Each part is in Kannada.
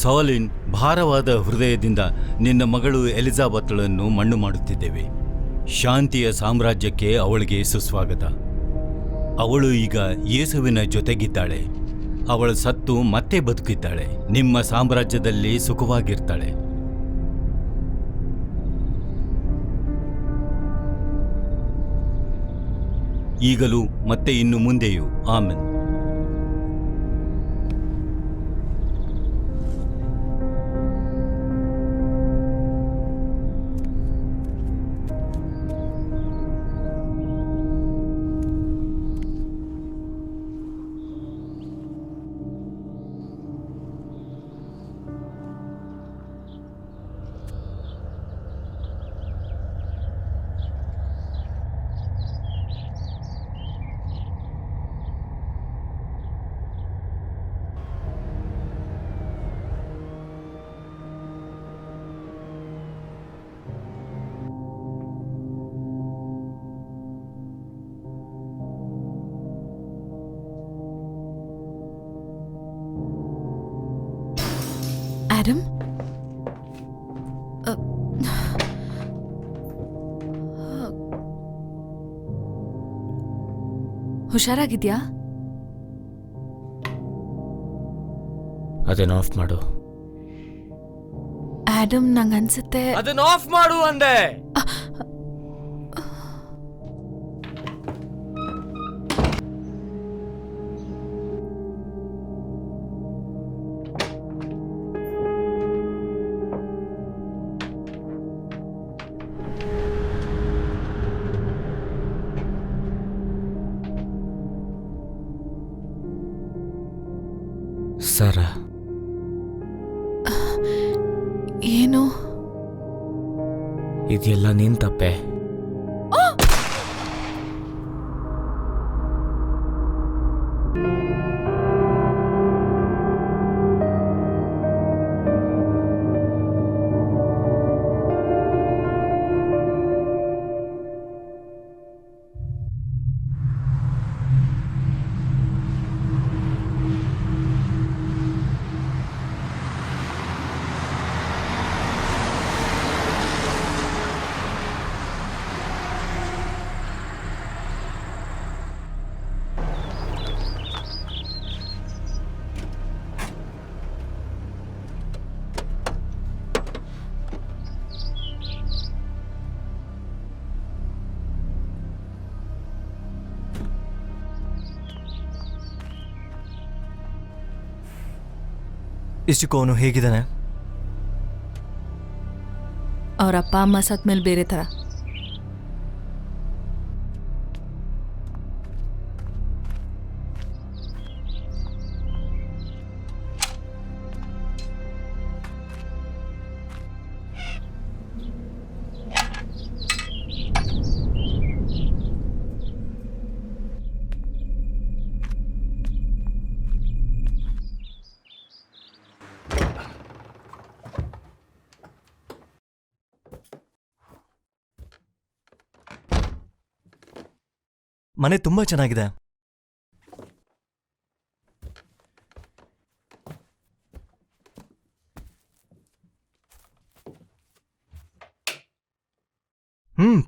ಸಾಲಿನ್, ಭಾರವಾದ ಹೃದಯದಿಂದ ನಿನ್ನ ಮಗಳು ಎಲಿಜಾಬೆತ್ಳನ್ನು ಮಣ್ಣು ಮಾಡುತ್ತಿದ್ದೇವೆ. ಶಾಂತಿಯ ಸಾಮ್ರಾಜ್ಯಕ್ಕೆ ಅವಳಿಗೆ ಸುಸ್ವಾಗತ. ಅವಳು ಈಗ ಯೇಸುವಿನ ಜೊತೆಗಿದ್ದಾಳೆ. ಅವಳು ಸತ್ತು ಮತ್ತೆ ಬದುಕಿದ್ದಾಳೆ. ನಿಮ್ಮ ಸಾಮ್ರಾಜ್ಯದಲ್ಲಿ ಸುಖವಾಗಿರ್ತಾಳೆ. ಈಗಲೂ ಮತ್ತೆ ಇನ್ನು ಮುಂದೆಯೂ. ಆಮೆನ್. ಆಡಮ್, ಹುಷಾರಾಗಿದ್ಯಾ? ಅದನ್ನ ಆಫ್ ಮಾಡು. ಆಡಮ್, ನಂಗನ್ಸುತ್ತೆ ಅದನ್ನ ಆಫ್ ಮಾಡು ಅಂದೆ. ಸಾರಾ, ಏನು? ಇದೆಲ್ಲ ನಿನ್ ತಪ್ಪೆ. ಇಷ್ಟಕ್ಕೂ ಅವನು ಹೇಗಿದ್ದಾನೆ? ಅವ್ರ ಅಪ್ಪ ಅಮ್ಮ ಸತ್ ಮೇಲೆ ಬೇರೆ ಥರ. ಮನೆ ತುಂಬಾ ಚೆನ್ನಾಗಿದೆ.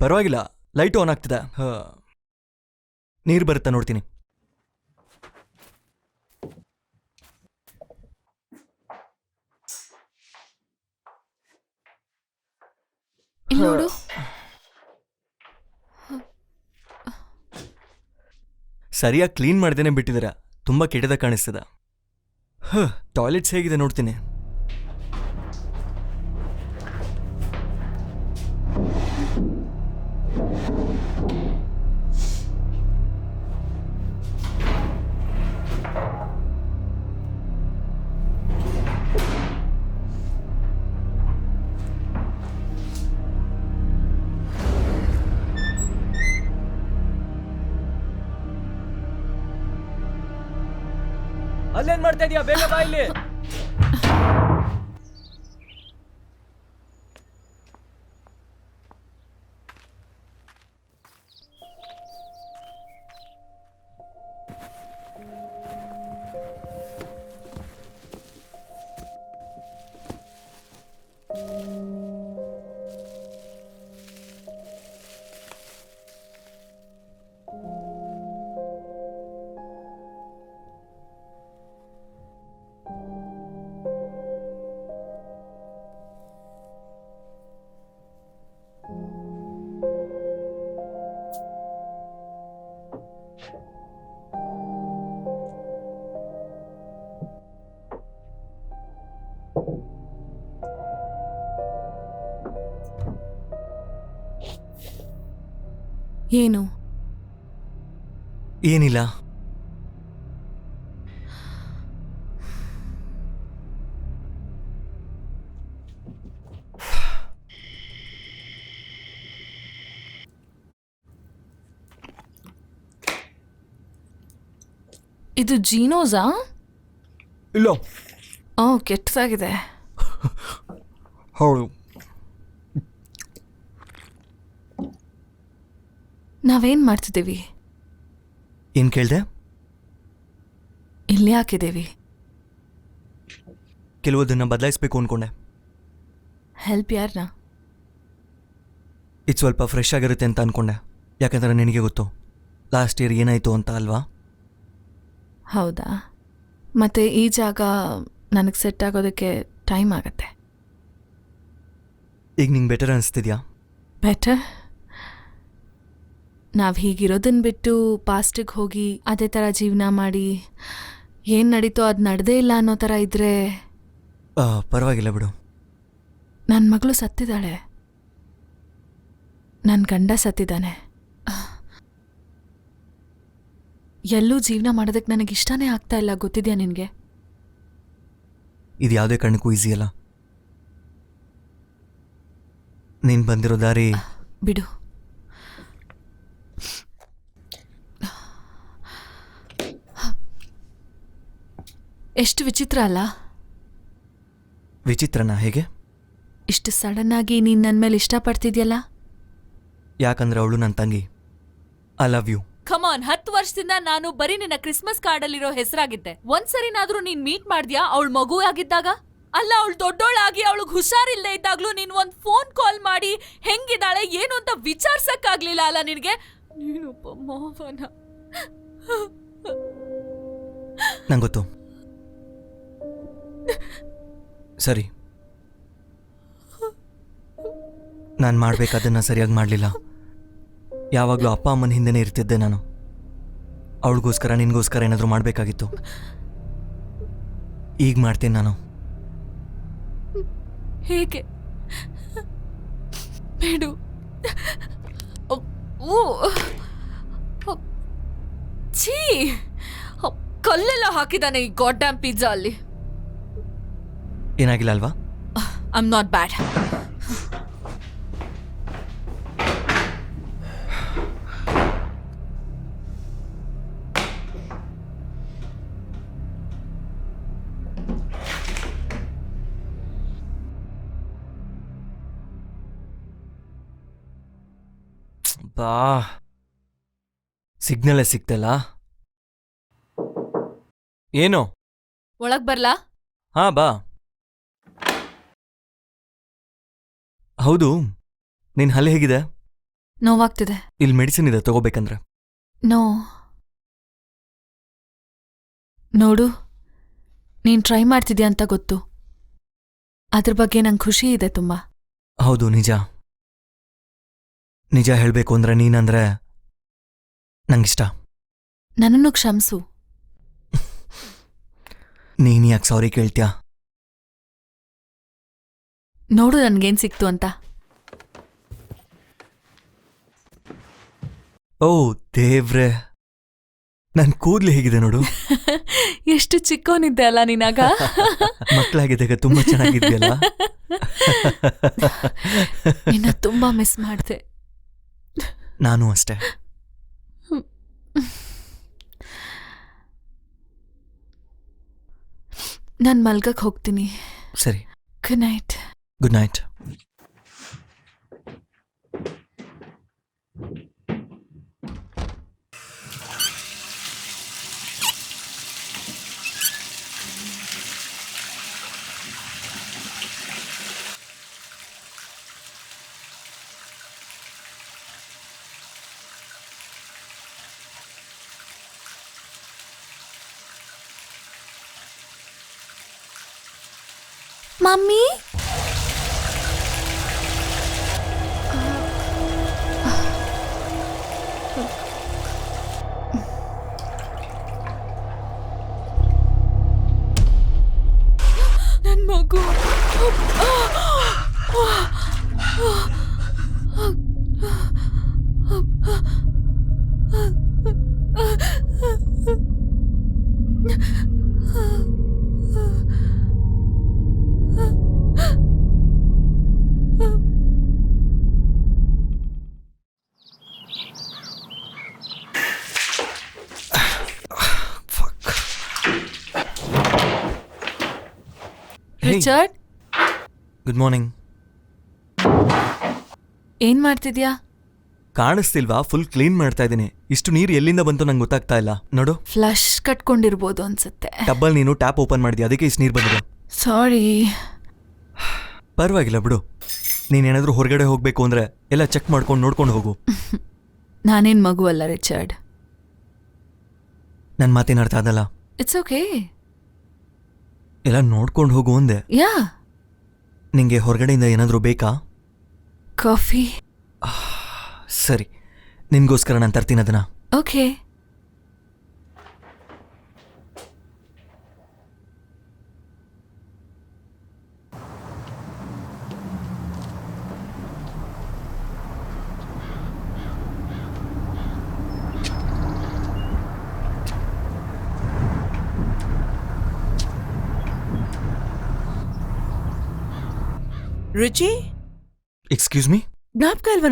ಪರವಾಗಿಲ್ಲ. ಲೈಟು ಆನ್ ಆಗ್ತಿದೆ. ನೀರು ಬರುತ್ತಾ ನೋಡ್ತೀನಿ. ನೋಡು, ಸರಿಯಾಗಿ ಕ್ಲೀನ್ ಮಾಡ್ದೇನೆ ಬಿಟ್ಟಿದ್ದೀರಾ. ತುಂಬಾ ಕೆಟ್ಟದಾಗ ಕಾಣಿಸ್ತದ. ಟಾಯ್ಲೆಟ್ಸ್ ಹೇಗಿದೆ ನೋಡ್ತೀನಿ. ಅಲ್ಲೇನ್ ಮಾಡ್ತಾ ಇದೀಯಾ? ಬೇಗ ಬಾ ಇಲ್ಲಿ. ಏನು? ಏನಿಲ್ಲ. ಇದು ಜೀನೋಸಾ? ಇಲ್ಲ. ಕೆಟ್ಟದಾಗಿದೆ. ಹೌದು. ನಾವೇನ್ ಮಾಡ್ತಿದ್ದೀವಿ? ಏನು ಕೇಳಿದೆ? ಇಲ್ಲಿ ಹಾಕಿದ್ದೀವಿ. ಕೆಲವೊಂದನ್ನು ಬದಲಾಯಿಸ್ಬೇಕು ಅಂದ್ಕೊಂಡೆ. ಹೆಲ್ಪ್ ಯಾರನ್ನ? ಇದು ಸ್ವಲ್ಪ ಫ್ರೆಶ್ ಆಗಿರುತ್ತೆ ಅಂತ ಅಂದ್ಕೊಂಡೆ. ಯಾಕಂದರೆ ನಿನಗೆ ಗೊತ್ತು ಲಾಸ್ಟ್ ಇಯರ್ ಏನಾಯಿತು ಅಂತ ಅಲ್ವಾ? ಹೌದಾ? ಮತ್ತೆ ಈ ಜಾಗ ನನಗೆ ಸೆಟ್ ಆಗೋದಕ್ಕೆ ಟೈಮ್ ಆಗತ್ತೆ. ಈಗ ನಿಂಗೆ ಬೆಟರ್ ಅನಿಸ್ತಿದ್ಯಾ? ಬೆಟರ್? ನಾವು ಹೀಗಿರೋದನ್ನ ಬಿಟ್ಟು ಪಾಸ್ಟಿಗೆ ಹೋಗಿ ಅದೇ ಥರ ಜೀವನ ಮಾಡಿ ಏನು ನಡೀತೋ ಅದು ನಡೆದೇ ಇಲ್ಲ ಅನ್ನೋ ಥರ ಇದ್ದರೆ. ಪರವಾಗಿಲ್ಲ ಬಿಡು. ನನ್ನ ಮಗಳು ಸತ್ತಿದ್ದಾಳೆ, ನನ್ನ ಗಂಡ ಸತ್ತಿದ್ದಾನೆ. ಎಲ್ಲೂ ಜೀವನ ಮಾಡೋದಕ್ಕೆ ನನಗೆ ಇಷ್ಟನೇ ಆಗ್ತಾ ಇಲ್ಲ, ಗೊತ್ತಿದೆಯಾ ನಿನಗೆ? ಇದು ಯಾವುದೇ ಕಾರಣಕ್ಕೂ ಈಸಿ ಅಲ್ಲ. ನೀನು ಬಂದಿರೋ ದಾರಿ. ಬಿಡು. ಎಷ್ಟು ವಿಚಿತ್ರ ಅಲ್ಲ? ವಿಚಿತ್ರನಾ? ಹೇಗೆ? ಇಷ್ಟು ಸಡನ್ನಾಗಿ ನೀನು ನನ್ನ ಮೇಲೆ ಇಷ್ಟಪಡ್ತಿದ್ಯಲ್ಲ? ಯಾಕಂದ್ರೆ ಅವಳು ನನ್ನ ತಂಗಿ. I love you. ಕಮಾನ್, 10 ವರ್ಷದಿಂದ ನಾನು ಬರೀ ನಿನ್ನ ಕ್ರಿಸ್ಮಸ್ ಕಾರ್ಡಲ್ಲಿರೋ ಹೆಸರಾಗಿದ್ದೆ. ಒಂದ್ಸರಿನಾದ್ರೂ ನೀನ್ ಮೀಟ್ ಮಾಡ್ದ್ಯಾ ಅವಳ ಮಗು ಆಗಿದ್ದಾಗ? ಅಲ್ಲ, ಅವಳು ದೊಡ್ಡೋಳಾಗಿ ಅವಳಿಗೆ ಹುಷಾರಿಲ್ಲದೆ ಇದ್ದಾಗ್ಲೂ ನೀನ್ ಒಂದ್ ಫೋನ್ ಕಾಲ್ ಮಾಡಿ ಹೆಂಗಿದ್ದಾಳೆ ಏನು ಅಂತ ವಿಚಾರ್ಸಕ್ಕಾಗ್ಲಿಲ್ಲ ಅಲ್ಲ ನಿನ್ಗೆ? ನೀನೊಬ್ಬ ಮಾವನ. ನಂಗೆ ಗೊತ್ತು. ಸರಿ, ನಾನು ಮಾಡ್ಬೇಕಾದನ್ನ ಸರಿಯಾಗಿ ಮಾಡಲಿಲ್ಲ. ಯಾವಾಗಲೂ ಅಪ್ಪ ಅಮ್ಮನ ಹಿಂದೆನೇ ಇರ್ತಿದ್ದೆ ನಾನು. ಅವಳಿಗೋಸ್ಕರ ನಿನಗೋಸ್ಕರ ಏನಾದರೂ ಮಾಡಬೇಕಾಗಿತ್ತು. ಈಗ ಮಾಡ್ತೀನಿ ನಾನು. ಹೇಗೆ? ಬೇಡು. ಛೀ, ಕಲ್ಲೆಲ್ಲ ಹಾಕಿದಾನೆ ಈ ಗಾಡ್ ಡ್ಯಾಮ್ ಪಿಜ್ಜಾ ಅಲ್ಲಿ. ಏನಾಗಿಲ್ಲ ಅಲ್ವಾ? I am not bad. ಬಾ, ಸಿಗ್ನಲ್ಲೇ ಸಿಕ್ತಲ್ಲ. ಏನು? ಒಳಗ್ ಬರ್ಲಾ? ಹಾ, ಬಾ. ಹೌದು, ನಿನ್ ಹಲ್ಲೆ ಹೇಗಿದೆ? ನೋವಾಗ್ತಿದೆ. ಇಲ್ಲಿ ಮೆಡಿಸಿನ್ ಇದೆ, ತಗೋಬೇಕಂದ್ರೆ. ನೋಡು, ನೀನ್ ಟ್ರೈ ಮಾಡ್ತಿದ್ಯಾ ಅಂತ ಗೊತ್ತು. ಅದ್ರ ಬಗ್ಗೆ ನಂಗೆ ಖುಷಿ ಇದೆ ತುಂಬಾ. ಹೌದು, ನಿಜ. ನಿಜ ಹೇಳಬೇಕು ಅಂದ್ರೆ ನೀನಂದ್ರೆ ನಂಗಿಷ್ಟ. ನನ್ನನ್ನು ಕ್ಷಮಿಸು. ನೀನ್ ಯಾಕೆ ಸಾರಿ ಕೇಳ್ತ್ಯಾ? ನೋಡು ನನ್ಗೇನ್ ಸಿಕ್ತು ಅಂತ. ಓ ದೇವ್ರೆ, ನನ್ ಕೂದ್ಲು ಹೇಗಿದೆ ನೋಡು. ಎಷ್ಟು ಚಿಕ್ಕೋನಿದ್ದೆ ಅಲ್ಲ ನೀನಾಗ. ಮಕ್ಕಳಾಗಿದ್ದಾಗ ತುಂಬಾ ಚೆನ್ನಾಗಿದ್ಯಲ್ಲ. ನಿನ್ನ ತುಂಬಾ ಮಿಸ್ ಮಾಡ್ದೆ. ನಾನು ಅಷ್ಟೇ. ನಾನು ಮಲ್ಗಕ್ಕೆ ಹೋಗ್ತೀನಿ. ಸರಿ, good night. Good night. Mummy, ನನ್ ಮಗು. Richard, good morning. ಏನ್ ಮಾಡ್ತಿದ್ಯಾ? ಕಾಣಿಸ್ತಿಲ್ವಾ? ಫುಲ್ ಕ್ಲೀನ್ ಮಾಡ್ತಾ ಇದ್ದೀನಿ. ಇಷ್ಟು ನೀರು ಎಲ್ಲಿಂದ ಬಂತು ನಂಗೆ ಗೊತ್ತಾಗ್ತಾ ಇಲ್ಲ. ನೋಡು, ಫ್ಲಶ್ ಕಟ್ಕೊಂಡಿರ್ಬೋದು ಅನ್ಸುತ್ತೆ. ಟಬ್ಬಲ್ ನೀನು ಟ್ಯಾಪ್ ಓಪನ್ ಮಾಡಿದ್ಯಾ, ಅದಕ್ಕೆ ಇಷ್ಟು ನೀರು ಬಂದಿದೆ. ಸಾರಿ. ಪರವಾಗಿಲ್ಲ ಬಿಡು. ನೀನೇನಾದ್ರೂ ಹೊರಗಡೆ ಹೋಗ್ಬೇಕು ಅಂದ್ರೆ ಎಲ್ಲ ಚೆಕ್ ಮಾಡ್ಕೊಂಡು ನೋಡ್ಕೊಂಡು ಹೋಗು. ನಾನೇನ್ ಮಗು ಅಲ್ಲ ರಿಚರ್ಡ್. ನನ್ನ ಮಾತೇನು ಅರ್ಥ ಆಗಲ್ಲ. It's okay. ಎಲ್ಲ ನೋಡ್ಕೊಂಡು ಹೋಗು ಅಂದೆ. ಯಾ. ನಿಂಗೆ ಹೊರಗಡೆಯಿಂದ ಏನಾದರೂ ಬೇಕಾ? ಕಾಫಿ. ಸರಿ, ನಿನ್ಗೋಸ್ಕರ ನಾನು ತರ್ತೀನಿ ಅದನ್ನ. ಓಕೆ. ರುಚಿ, ಎಕ್ಸ್ಕ್ಯೂಸ್ ಮೀ? ಜ್ಞಾಪಕ ಇಲ್ವಾ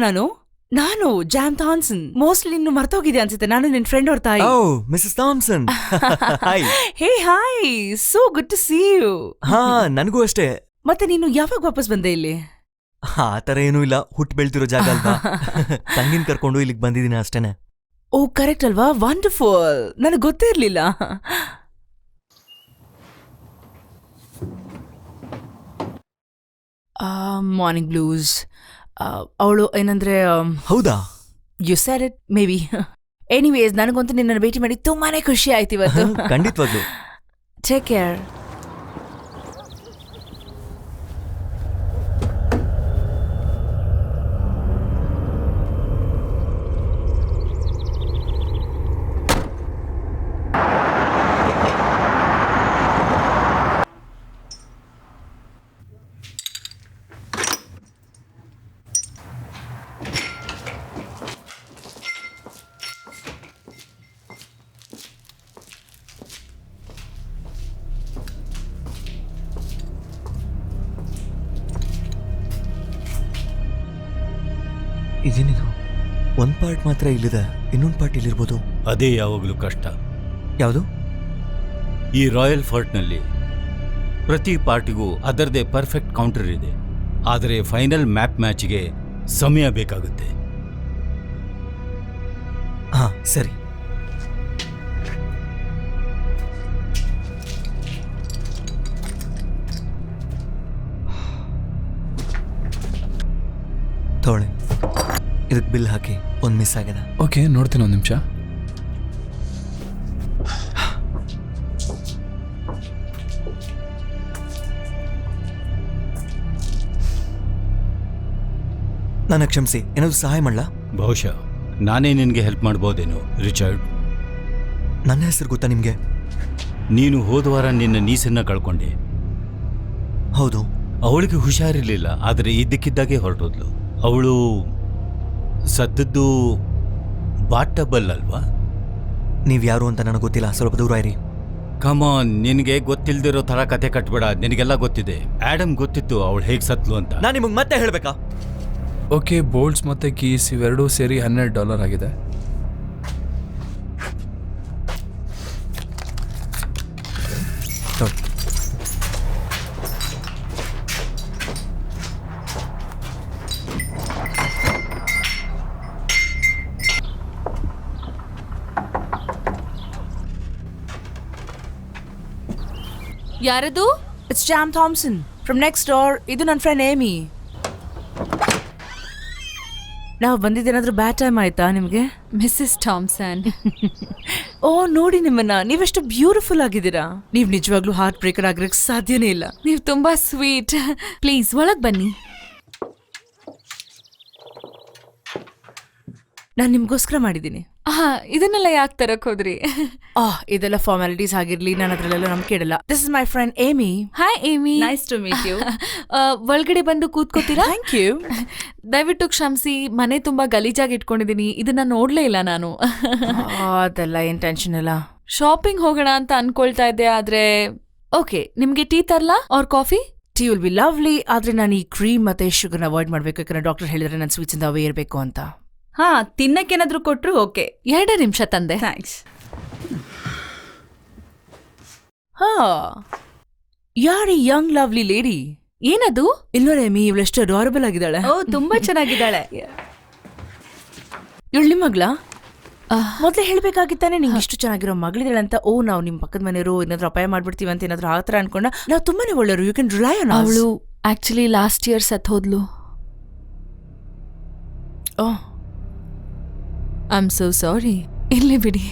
ನಾನು ಜಾಮ್ ಥಾನ್ಸನ್. ಮೋಸ್ಟ್ಲಿ ನಿನ್ನ ಮರ್ತೋಗಿದೆ ಅನ್ಸುತ್ತೆ. ನಾನು ನಿನ್ ಫ್ರೆಂಡ್ ಅವ್ರ ತಾಯಿ. Oh, Mrs Thomson. Hi. Hey hi, so good to see you. ಹಾ, ನನಗೂ ಅಷ್ಟೇ. ಮತ್ತೆ ನೀನು ಯಾವಾಗ ವಾಪಸ್ ಬಂದೆ ಇಲ್ಲಿ? ಆ ಥರ ಏನೂ ಇಲ್ಲ, ಹುಟ್ಟು ಬೆಳ್ತಿರೋ ಜಾಗ ಅಲ್ವಾ. ತಂಗಿನ ಕರ್ಕೊಂಡು ಇಲ್ಲಿಗೆ ಬಂದಿದ್ದೀನಿ ಅಷ್ಟೇನೆ. ಓ ಕರೆಕ್ಟ್ ಅಲ್ವಾ? ವಂಡರ್ಫುಲ್. ನನಗೆ ಗೊತ್ತೇ ಇರ್ಲಿಲ್ಲ. Morning blues. ಅವಳು ಏನಂದ್ರೆ, ಹೌದಾ? You said it may be. Anyways, ನನಗಂತೂ ನಿನ್ನನ್ನು ಭೇಟಿ ಮಾಡಿ ತುಂಬಾನೇ ಖುಷಿ ಆಯ್ತು ಇವತ್ತು. ಖಂಡಿತವಾಗ್ಲು. Take care. ಇದೇನಿದು? ಒಂದು ಪಾರ್ಟ್ ಮಾತ್ರ ಇಲ್ಲಿದೆ, ಇನ್ನೊಂದು ಪಾರ್ಟ್ ಇಲ್ಲಿರ್ಬೋದು. ಅದೇ ಯಾವಾಗಲೂ ಕಷ್ಟ. ಯಾವುದು? ಈ ರಾಯಲ್ ಫೋರ್ಟ್ನಲ್ಲಿ ಪ್ರತಿ ಪಾರ್ಟಿಗೂ ಅದರದೇ ಪರ್ಫೆಕ್ಟ್ ಕೌಂಟರ್ ಇದೆ. ಆದರೆ ಫೈನಲ್ ಮ್ಯಾಚ್ಗೆ ಸಮಯ ಬೇಕಾಗುತ್ತೆ. ಹಾ, ಸರಿ. ತೋಳೆ, ಇದಕ್ಕೆ ಬಿಲ್ ಹಾಕಿ. ಒಂದು ಮಿಸ್ ಆಗಿದೆ. ಓಕೆ, ನೋಡ್ತೀನಿ ಒಂದು ನಿಮಿಷ. ನನ್ನ ಕ್ಷಮಿಸಿ, ಏನಾದರೂ ಸಹಾಯ ಮಾಡಲಾ? ಬಹುಶಃ ನಾನೇ ನಿನಗೆ ಹೆಲ್ಪ್ ಮಾಡ್ಬೋದೇನೋ ರಿಚರ್ಡ್. ನನ್ನ ಹೆಸರು ಗೊತ್ತಾ ನಿಮಗೆ? ನೀನು ಹೋದ ವಾರ ನಿನ್ನ ನೀಸನ್ನ ಕಳ್ಕೊಂಡೆ. ಹೌದು. ಅವಳಿಗೆ ಹುಷಾರಿರ್ಲಿಲ್ಲ, ಆದರೆ ಇದ್ದಕ್ಕಿದ್ದಾಗೆ ಹೊರಟೋದ್ಲು. ಅವಳು ಸತ್ತದ್ದು ಬಾಟಬಲ್ ಅಲ್ವಾ? ನೀವು ಯಾರು ಅಂತ ನನಗೆ ಗೊತ್ತಿಲ್ಲ, ಸ್ವಲ್ಪ ದೂರ ಇರಿ. ಕಮಾನ್, ನಿನಗೆ ಗೊತ್ತಿಲ್ದಿರೋ ಥರ ಕತೆ ಕಟ್ಬೇಡ. ನಿನಗೆಲ್ಲ ಗೊತ್ತಿದೆ. ಆಡಮ್ ಗೊತ್ತಿತ್ತು ಅವಳು ಹೇಗೆ ಸತ್ಲು ಅಂತ. ನಾನು ನಿಮಗೆ ಮತ್ತೆ ಹೇಳಬೇಕಾ? ಓಕೆ, ಬೋಲ್ಟ್ಸ್ ಮತ್ತು ಕೀಸ್ ಇವೆರಡೂ ಸೇರಿ $100 ಆಗಿದೆ. ಯಾರದು? It's jam Thomson from next door. ಇದು ನನ್ನ ಫ್ರೆಂಡ್ ಏಮಿ. ನಾವು ಬಂದಿದ್ದೇನಾದ್ರೂ ಬ್ಯಾಡ್ ಟೈಮ್ ಆಯ್ತಾ ನಿಮಗೆ? Missus Thomson. ಓ, ನೋಡಿ ನಿಮ್ಮನ್ನ, ನೀವೆಷ್ಟು ಬ್ಯೂಟಿಫುಲ್ ಆಗಿದ್ದೀರಾ. ನೀವು ನಿಜವಾಗ್ಲೂ ಹಾರ್ಟ್ ಬ್ರೇಕರ್ ಆಗಿರಕ್ಕೆ ಸಾಧ್ಯನೇ ಇಲ್ಲ. ನೀವು ತುಂಬಾ ಸ್ವೀಟ್. ಪ್ಲೀಸ್ ಒಳಗ್ ಬನ್ನಿ. ನಾನು ನಿಮ್ಗೋಸ್ಕರ ಮಾಡಿದ್ದೀನಿ. ಇದನ್ನೆಲ್ಲ ಯಾಕೆ ತರಕ್ ಹೋದ್ರಿ? ಇದೆಲ್ಲ ಫಾರ್ಮಾಲಿಟೀಸ್ ಆಗಿರ್ಲಿ, ನಾನು ಅದ್ರಲ್ಲೆಲ್ಲ ನಂಬಿಕೆ ಇಡಲ್ಲ. This is my friend Amy. Hi Amy. Nice to meet you. ಒಳಗಡೆ ಬಂದು ಕೂತ್ಕೋತೀರಾ? Thank you. ದಯವಿಟ್ಟು ಕ್ಷಮಿಸಿ, ಮನೆ ತುಂಬಾ ಗಲೀಜಾಗಿ ಇಟ್ಕೊಂಡಿದೀನಿ. ಇದನ್ನ ನೋಡ್ಲೇ ಇಲ್ಲ ನಾನು. ಅದೆಲ್ಲ ಏನ್ ಟೆನ್ಷನ್ ಇಲ್ಲ. ಶಾಪಿಂಗ್ ಹೋಗೋಣ ಅಂತ ಅನ್ಕೊಳ್ತಾ ಇದ್ದೆ, ಆದ್ರೆ ಓಕೆ. ನಿಮ್ಗೆ ಟೀ ತರ್ಲಾ or coffee? Tea will be lovely, ಆದ್ರೆ ನಾನು ಈ ಕ್ರೀಮ್ ಮತ್ತೆ ಶುಗರ್ನ ಅವಾಯ್ಡ್ ಮಾಡ್ಬೇಕು. ಯಾಕಂದ್ರೆ ಡಾಕ್ಟರ್ ಹೇಳಿದ್ರೆ ನಾನು ಸ್ವೀಟ್ಸ್ ಇಂದ ಅವೇ ಇರಬೇಕು ಅಂತ. ತಿನ್ನಕ್ಕೇನಾದ್ರೂ ಕೊಟ್ರು ಓಕೆ. 2 ನಿಮಿಷ ತಂದೆ. ಥ್ಯಾಂಕ್ಸ್. ಯಾರಿ ಯಂಗ್ ಲವ್ಲಿ ಲೇಡಿ? ಏನದು? ಇಲ್ವರ ಎಮಿ ಇವಳೆಷ್ಟು ಅಡಾರಬಲ್ ಆಗಿದ್ದಾಳೆ. ಓ ತುಂಬಾ ಚೆನ್ನಾಗಿದ್ದಾಳೆ. ಇವಳು ನಿಮ್ಮ ಮಗ್ಳ? ಮೊದ್ಲೇ ಹೇಳ್ಬೇಕಾಗಿತ್ತಾನೆ ನಿಂಗೆ ಇಷ್ಟು ಚೆನ್ನಾಗಿರೋ ಮಗಳಿದ್ದಾಳೆ ಅಂತ. ಓ ನಾವು ನಿಮ್ ಪಕ್ಕದ ಮನೆಯವರು ಏನಾದ್ರು ಅಪಾಯ ಮಾಡ್ಬಿಡ್ತೀವಿ ಅಂತ ಏನಾದ್ರು ಆ ಥರ ಅನ್ಕೊಂಡ. ನಾವು ತುಂಬಾನೇ ಒಳ್ಳೆಯವರು. You can rely on us. ಅವಳು ಆಕ್ಚುಲಿ ಲಾಸ್ಟ್ ಇಯರ್ ಸತ್ ಹೋದ್ಲು. Oh I am so sorry. ಇಲ್ಲಿ ಬಿಡಿ.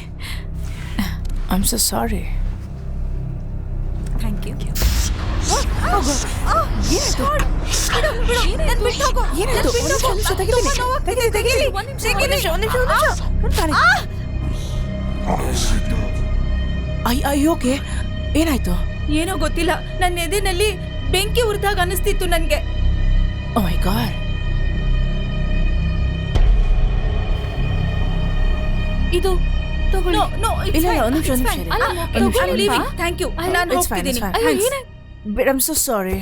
I am so sorry. Thank you. ಅಯ್ಯೋಕೆ ಏನಾಯ್ತು? ಏನೋ ಗೊತ್ತಿಲ್ಲ, ನನ್ನ ಎದೆನಲ್ಲಿ ಬೆಂಕಿ ಉರಿದಾಗ ಅನಿಸ್ತಿತ್ತು ನನ್ಗೆ. Oh my God. ಇದು ತಗೊಳ್ಳಿ. ಇಲ್ಲ ಒಂದು ನಿಮಿಷ. Thank you. I- ನಾನು It's fine, it's ಹೋಗ್ತಿದ್ದೀನಿ. fine. ಅಯ್ಯೋ, Thanks. ಏನಾಯ್ತು? But I'm so sorry.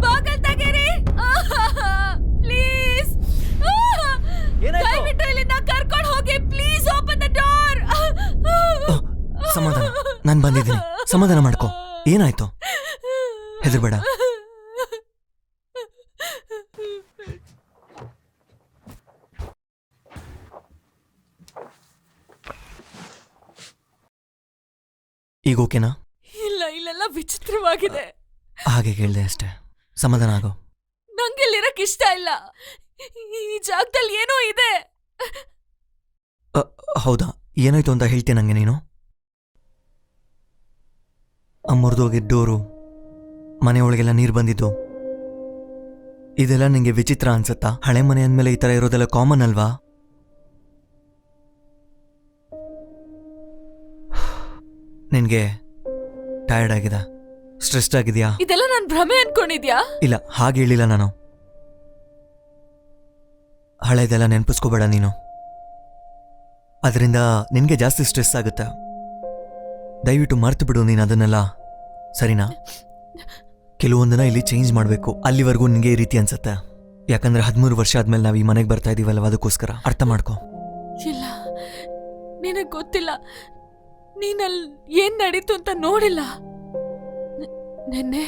ಬಾಗಲ್ ತೆಗೀರಿ ಪ್ಲೀಸ್. ಏನಾಯ್ತು? ದಯವಿಟ್ಟು ಇಲ್ಲಿಂದ ಕರ್ಕೊಂಡು ಹೋಗಿ ಪ್ಲೀಸ್. Open the door. ಸಮಾಧಾನ, ನಾನು ಬಂದಿದ್ದೀನಿ. ಸಮಾಧಾನ ಮಾಡ್ಕೊ. ಏನಾಯ್ತು? ಹೆದರ್ಬೇಡ. ಈಗ ಓಕೆನಾ? ಇಲ್ಲ, ಇಲ್ಲೆಲ್ಲ ವಿಚಿತ್ರವಾಗಿದೆ. ಹಾಗೆ ಕೇಳಿದೆ ಅಷ್ಟೇ. ಸಮಾಧಾನ ಆಗೋ. ನಂಗೆ ಇಲ್ಲಿರಕ್ ಇಷ್ಟ ಇಲ್ಲ. ಈ ಜಾಗದಲ್ಲಿ ಏನೋ ಇದೆ. ಹೌದಾ? ಏನಾಯ್ತು ಅಂತ ಹೇಳ್ತೀನಿ ನಂಗೆ ನೀನು? ಮುರಿದೋಗಿದ್ದ ಡೋರು, ಮನೆ ಒಳಗೆಲ್ಲ ನೀರು ಬಂದಿದ್ದು, ಇದೆಲ್ಲ ನಿಂಗೆ ವಿಚಿತ್ರ ಅನ್ಸತ್ತಾ? ಹಳೆ ಮನೆ ಅಂದಮೇಲೆ ಈ ಥರ ಇರೋದೆಲ್ಲ ಕಾಮನ್ ಅಲ್ವಾ? ನಿನಗೆ ಟಯರ್ಡ್ ಆಗಿದೆ, ಸ್ಟ್ರೆಸ್ಡ್ ಆಗಿದೆಯಾ? ಇದೆಲ್ಲ ನನ್ ಭ್ರಮೆ ಅನ್ಕೊಂಡಿದ್ಯಾ? ಇಲ್ಲ, ಹಾಗೆ ಹೇಳಿಲ್ಲ ನಾನು. ಹಳೆದೆಲ್ಲ ನೆನಪಿಸ್ಕೋಬೇಡ ನೀನು. ಅದರಿಂದ ನಿನಗೆ ಜಾಸ್ತಿ ಸ್ಟ್ರೆಸ್ ಆಗುತ್ತೆ. ದಯವಿಟ್ಟು ಮರ್ತು ಬಿಡು ನೀನು ಅದನ್ನೆಲ್ಲ, ಸರಿನಾ? ಕೆಲವೊಂದನ್ನ ಇಲ್ಲಿ ಚೇಂಜ್ ಮಾಡಬೇಕು. ಅಲ್ಲಿವರೆಗೂ ನಿನಗೆ ಈ ರೀತಿ ಅನ್ಸುತ್ತೆ. ಯಾಕಂದ್ರೆ 13 ವರ್ಷ ಆದ್ಮೇಲೆ ನಾವು ಈ ಮನೆಗೆ ಬರ್ತಾ ಇದೀವಲ್ವ, ಅದಕ್ಕೋಸ್ಕರ ಅರ್ಥ ಮಾಡ್ಕೊ. ಇಲ್ಲ, ನಿನಗ್ ಗೊತ್ತಿಲ್ಲ. ನೀನಲ್ಲಿ ಏನ್ ನಡೀತು ಅಂತ ನೋಡಿಲ್ಲ. ನೆನ್ನೆ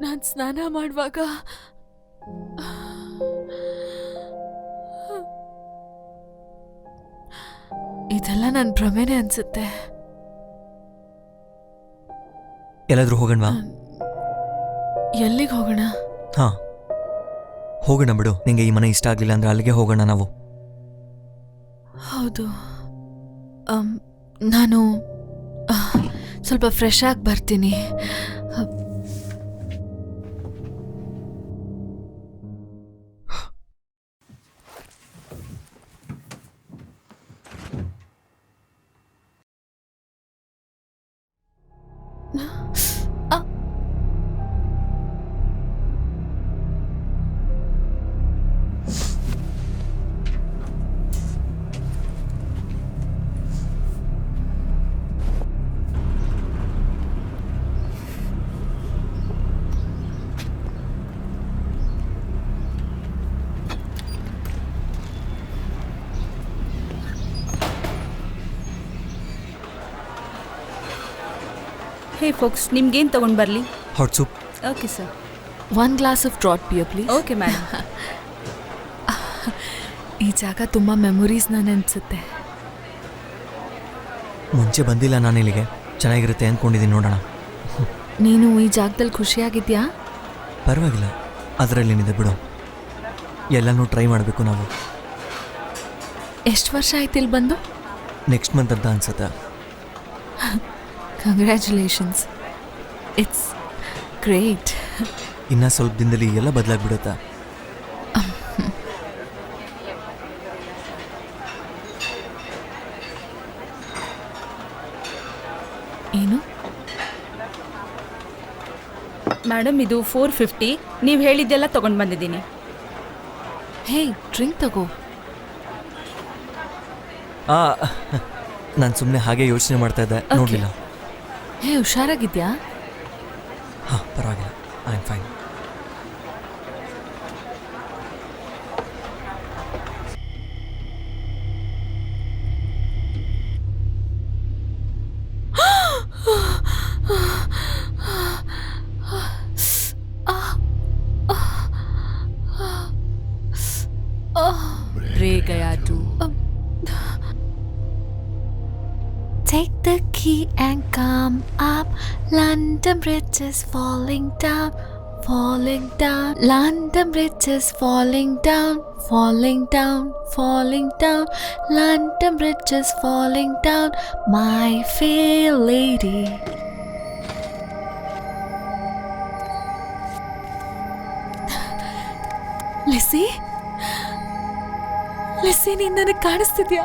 ನಾನ್ ಸ್ನಾನ ಮಾಡುವಾಗ ಇದೆಲ್ಲ ನನ್ ಭ್ರಮೆನೆ ಅನ್ಸುತ್ತೆ. ಎಲ್ಲಾದ್ರೂ ಹೋಗೋಣವಾ? ಎಲ್ಲಿಗೆ ಹೋಗೋಣ? ಹಾ, ಹೋಗೋಣ ಬಿಡು. ನಿಂಗೆ ಈ ಮನೆ ಇಷ್ಟ ಆಗ್ಲಿಲ್ಲ ಅಂದ್ರೆ ಅಲ್ಲಿಗೆ ಹೋಗೋಣ ನಾವು. ಹೌದು, ನಾನು ಸ್ವಲ್ಪ ಫ್ರೆಶ್ ಆಗಿ ಬರ್ತೀನಿ. ಹೇ ಫೋಕ್ಸ್ ನಿಮ್ಗೇನು ತೊಗೊಂಡು ಬರಲಿ? Hot soup. Okay sir. 1 glass of draught beer please. Okay madam. ಈ ಜಾಗ ತುಂಬ ಮೆಮೊರೀಸ್ನ ನೆನಪಿಸುತ್ತೆ. ಮುಂಚೆ ಬಂದಿಲ್ಲ ನಾನು ಇಲ್ಲಿಗೆ, ಚೆನ್ನಾಗಿರುತ್ತೆ ಅಂದ್ಕೊಂಡಿದ್ದೀನಿ, ನೋಡೋಣ. ನೀನು ಈ ಜಾಗದಲ್ಲಿ ಖುಷಿಯಾಗಿದ್ಯಾ? ಪರವಾಗಿಲ್ಲ, ಅದರಲ್ಲೇನಿದೆ ಬಿಡು, ಎಲ್ಲನೂ ಟ್ರೈ ಮಾಡಬೇಕು ನಾವು. ಎಷ್ಟು ವರ್ಷ ಆಯ್ತು ಇಲ್ಲಿ ಬಂದು? ನೆಕ್ಸ್ಟ್ ಮಂತ್ ಅಂತ ಅನ್ಸುತ್ತೆ. Congratulations, it's great. ಇನ್ನೂ ಸ್ವಲ್ಪ ದಿನದಲ್ಲಿ ಎಲ್ಲ ಬದಲಾಗ್ಬಿಡುತ್ತಾ. ಏನು? ಮೇಡಮ್ ಇದು 450. ನೀವು ಹೇಳಿದ್ದೆಲ್ಲ ತೊಗೊಂಡು ಬಂದಿದ್ದೀನಿ. ಹೇ, ಡ್ರಿಂಕ್ ತಗೋ. ನಾನು ಸುಮ್ಮನೆ ಹಾಗೆ ಯೋಚನೆ ಮಾಡ್ತಾ ಇದ್ದೆ, ನೋಡಲಿಲ್ಲ. ಹೇ, ಹುಷಾರಾಗಿದ್ಯಾ? ಹಾಂ, ಪರವಾಗಿಲ್ಲ, ಐ ಆಮ್ ಫೈನ್. रह गया तू. Take the key and come up. London Bridge is falling down, falling down. London Bridge is falling down, falling down, falling down. London Bridge is falling down, my fair lady. ಲಿಸಿ, ಲಿಸಿ, ನೀನು ನನಗೆ ಕಾಣಿಸ್ತಿದ್ಯಾ?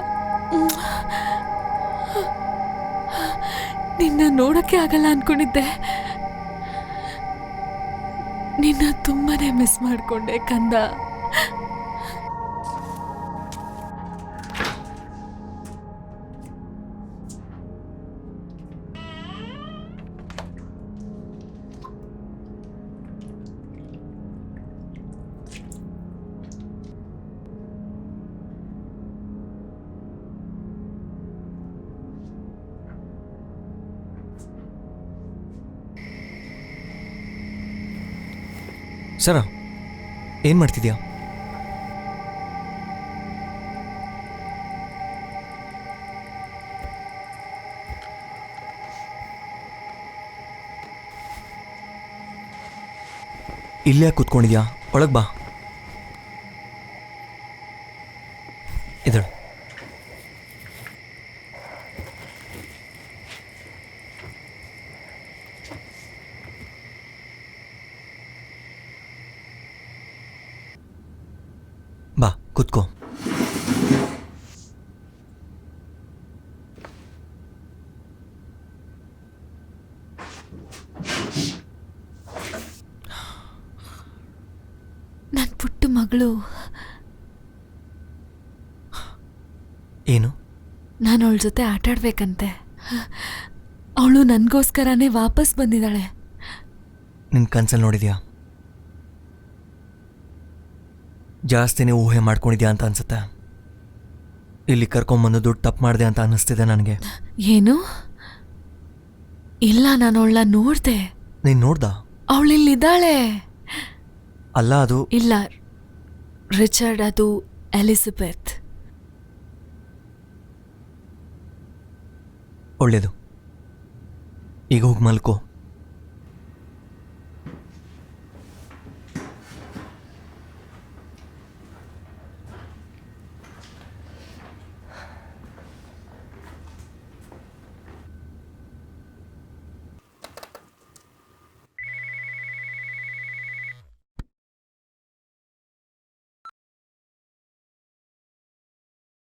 ನಿನ್ನ ನೋಡೋಕ್ಕೆ ಆಗಲ್ಲ ಅನ್ಕೊಂಡಿದ್ದೆ. ನಿನ್ನ ತುಂಬಾನೇ ಮಿಸ್ ಮಾಡ್ಕೊಂಡೆ ಕಂದ. ಸರ, ಏನು ಮಾಡ್ತಿದ್ಯಾ? ಇಲ್ಲೇ ಕೂತ್ಕೊಂಡಿದ್ಯಾ? ಒಳಗೆ ಬಾ. ಇದಳು. ಬಾ, ಕೂತ್ಕೋ. ನನ್ನ ಪುಟ್ಟ ಮಗಳು. ಏನು? ನಾನು ಅವಳ ಜೊತೆ ಆಟಾಡ್ಬೇಕಂತೆ. ಅವಳು ನನಗೋಸ್ಕರನೇ ವಾಪಸ್ ಬಂದಿದ್ದಾಳೆ. ನಿನ್ನ ಕನ್ಸಲ್ಲಿ ನೋಡಿದ್ಯಾ? ಜಾಸ್ತಿನೇ ಊಹೆ ಮಾಡ್ಕೊಂಡಿದ್ಯಾ ಅಂತ ಅನ್ಸುತ್ತೆ. ಇಲ್ಲಿ ಕರ್ಕೊಂಬಂದು ದುಡ್ಡು ತಪ್ಪು ಮಾಡಿದೆ ಅಂತ ಅನ್ನಿಸ್ತಿದೆ ನನಗೆ. ಏನು? ಇಲ್ಲ, ನಾನು ಅವಳನ್ನ ನೋಡ್ದೆ. ನೀನು ನೋಡ್ದ? ಅವಳಿಲ್ಲಿದ್ದಾಳೆ. ಅಲ್ಲ, ಅದು ಇಲ್ಲ ರಿಚರ್ಡ್, ಅದು ಎಲಿಜಬೆತ್. ಒಳ್ಳೇದು, ಈಗ ಹೋಗಿ ಮಲ್ಕೋ.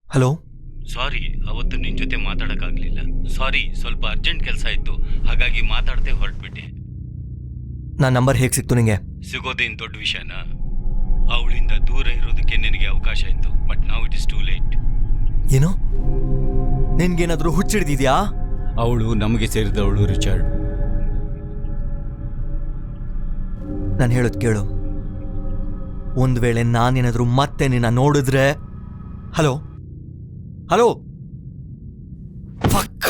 ಹಲೋ. ಸಾರಿ, ಅವತ್ತು ನಿನ್ನ ಜೊತೆ ಮಾತಾಡೋಕ್ಕಾಗಲಿಲ್ಲ. ಸಾರಿ, ಸ್ವಲ್ಪ ಅರ್ಜೆಂಟ್ ಕೆಲಸ ಇತ್ತು, ಹಾಗಾಗಿ ಮಾತಾಡ್ದೆ ಹೊರಟ್ಬಿಟ್ಟೆ. ನನ್ನ ನಂಬರ್ ಹೇಗೆ ಸಿಕ್ತು ನಿಂಗೆ? ಸಿಗೋದೇನು ದೊಡ್ಡ ವಿಷಯನಾ? ಅವಳಿಂದ ದೂರ ಇರೋದಕ್ಕೆ ನಿನಗೆ ಅವಕಾಶ ಇತ್ತು, but now it is too late. ಏನು? ನಿನ್ಗೇನಾದರೂ ಹುಚ್ಚಿಡ್ದಿದ್ಯಾ? ಅವಳು ನಮಗೆ ಸೇರಿದವಳು ರಿಚರ್ಡ್. ನಾನು ಹೇಳೋದು ಕೇಳು. ಒಂದು ವೇಳೆ ನಾನೇನಾದರೂ ಮತ್ತೆ ನಿನ್ನ ನೋಡಿದ್ರೆ... ಹಲೋ ಹಲೋ, ಫಕ್.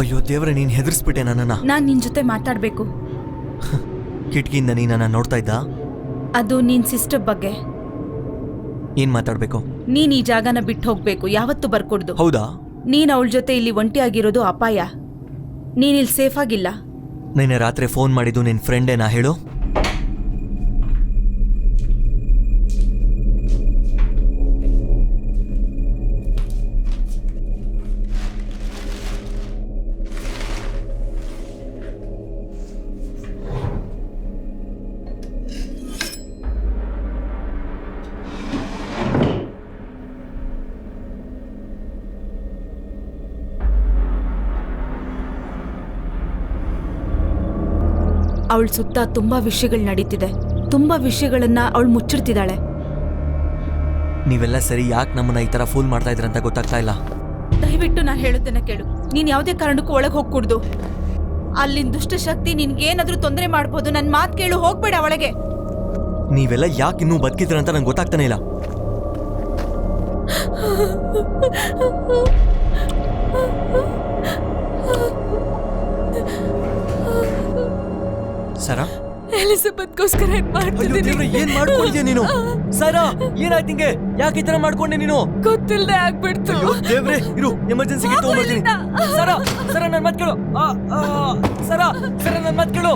ಅಯ್ಯೋ ದೇವ್ರೆ, ನೀನ್ ಹೆದರ್ಸ್ಬಿಟ್ಟೆ ನನ್ನನ್ನ. ನಾನು ನಿನ್ ಜೊತೆ ಮಾತಾಡ್ಬೇಕು. ಕಿಟಕಿಯಿಂದ ನೀ ನನ್ನ ನೋಡ್ತಾ ಇದ್ದ? ಅದು ನಿನ್ ಸಿಸ್ಟರ್ ಬಗ್ಗೆ. ಏನ್ ಮಾತಾಡ್ಬೇಕು? ನೀನ್ ಈ ಜಾಗನ ಬಿಟ್ಟು ಹೋಗ್ಬೇಕು, ಯಾವತ್ತೂ ಬರ್ಕೊಡ್ದು. ಹೌದಾ? ನೀನ್ ಅವಳ ಜೊತೆ ಇಲ್ಲಿ ಒಂಟಿಯಾಗಿರೋದು ಅಪಾಯ. ನೀನ್ ಇಲ್ಲಿ ಸೇಫ್ ಆಗಿಲ್ಲ. ನಿನ್ನೆ ರಾತ್ರಿ ಫೋನ್ ಮಾಡಿದ್ದು ನಿನ್ ಫ್ರೆಂಡೇನಾ ಹೇಳು? ಅವಳ ಸುತ್ತ ತುಂಬಾ ವಿಷಯಗಳು ನಡೀತಿದೆ. ತುಂಬಾ ವಿಷಯಗಳನ್ನ ಅವಳು ಮುಚ್ಚಿಡ್ತಿದ್ದಾಳೆ. ನೀವೆಲ್ಲ ಸರಿ, ಯಾಕೆ ನಮ್ಮನ್ನ ಈ ತರ ಫೂಲ್ ಮಾಡ್ತಾ ಇದ್ರಂತ ಗೊತ್ತಾಗ್ತಾ ಇಲ್ಲ. ದಯವಿಟ್ಟು ನಾನು ಹೇಳೋದನ್ನ ಕೇಳು. ನೀನ್ ಯಾವುದೇ ಕಾರಣಕ್ಕೂ ಒಳಗೆ ಹೋಗ್ಕೂಡ್ದು. ಅಲ್ಲಿನ ದುಷ್ಟಶಕ್ತಿ ನಿನ್ಗೇನಾದ್ರೂ ತೊಂದರೆ ಮಾಡ್ಬೋದು. ನನ್ನ ಮಾತು ಕೇಳು, ಹೋಗ್ಬೇಡ ಒಳಗೆ. ನೀವೆಲ್ಲ ಯಾಕೆ ಇನ್ನೂ ಬದುಕಿದ್ರಂತ ನಂಗೆ ಗೊತ್ತಾಗ್ತಾನೆ ಇಲ್ಲ. ಸರಾ, ಎಲಿಜಬೆತ್ಗೋಸ್ಕರ ಏನ್ ಮಾಡ್ಕೊಂಡಿದ್ಯಾ ನೀನು? ಸರಾ, ಏನಾಯ್ತು ನಿಂಗೆ? ಯಾಕೆ ಈ ತರ ಮಾಡ್ಕೊಂಡೆ ನೀನು? ಗೊತ್ತಿಲ್ಲದೆ ಆಗ್ಬಿಡ್ತು. ದೇವ್ರೆ, ಇರು, ಎಮರ್ಜೆನ್ಸಿಗೆ ತಗೊಂಡ್ಬರ್ತೀನಿ. ಸರಾ, ಸರಾ ನನ್ನ ಮಾತು ಕೇಳು. ಸರಾ, ಸರಾ ನನ್ನ ಮಾತು ಕೇಳು.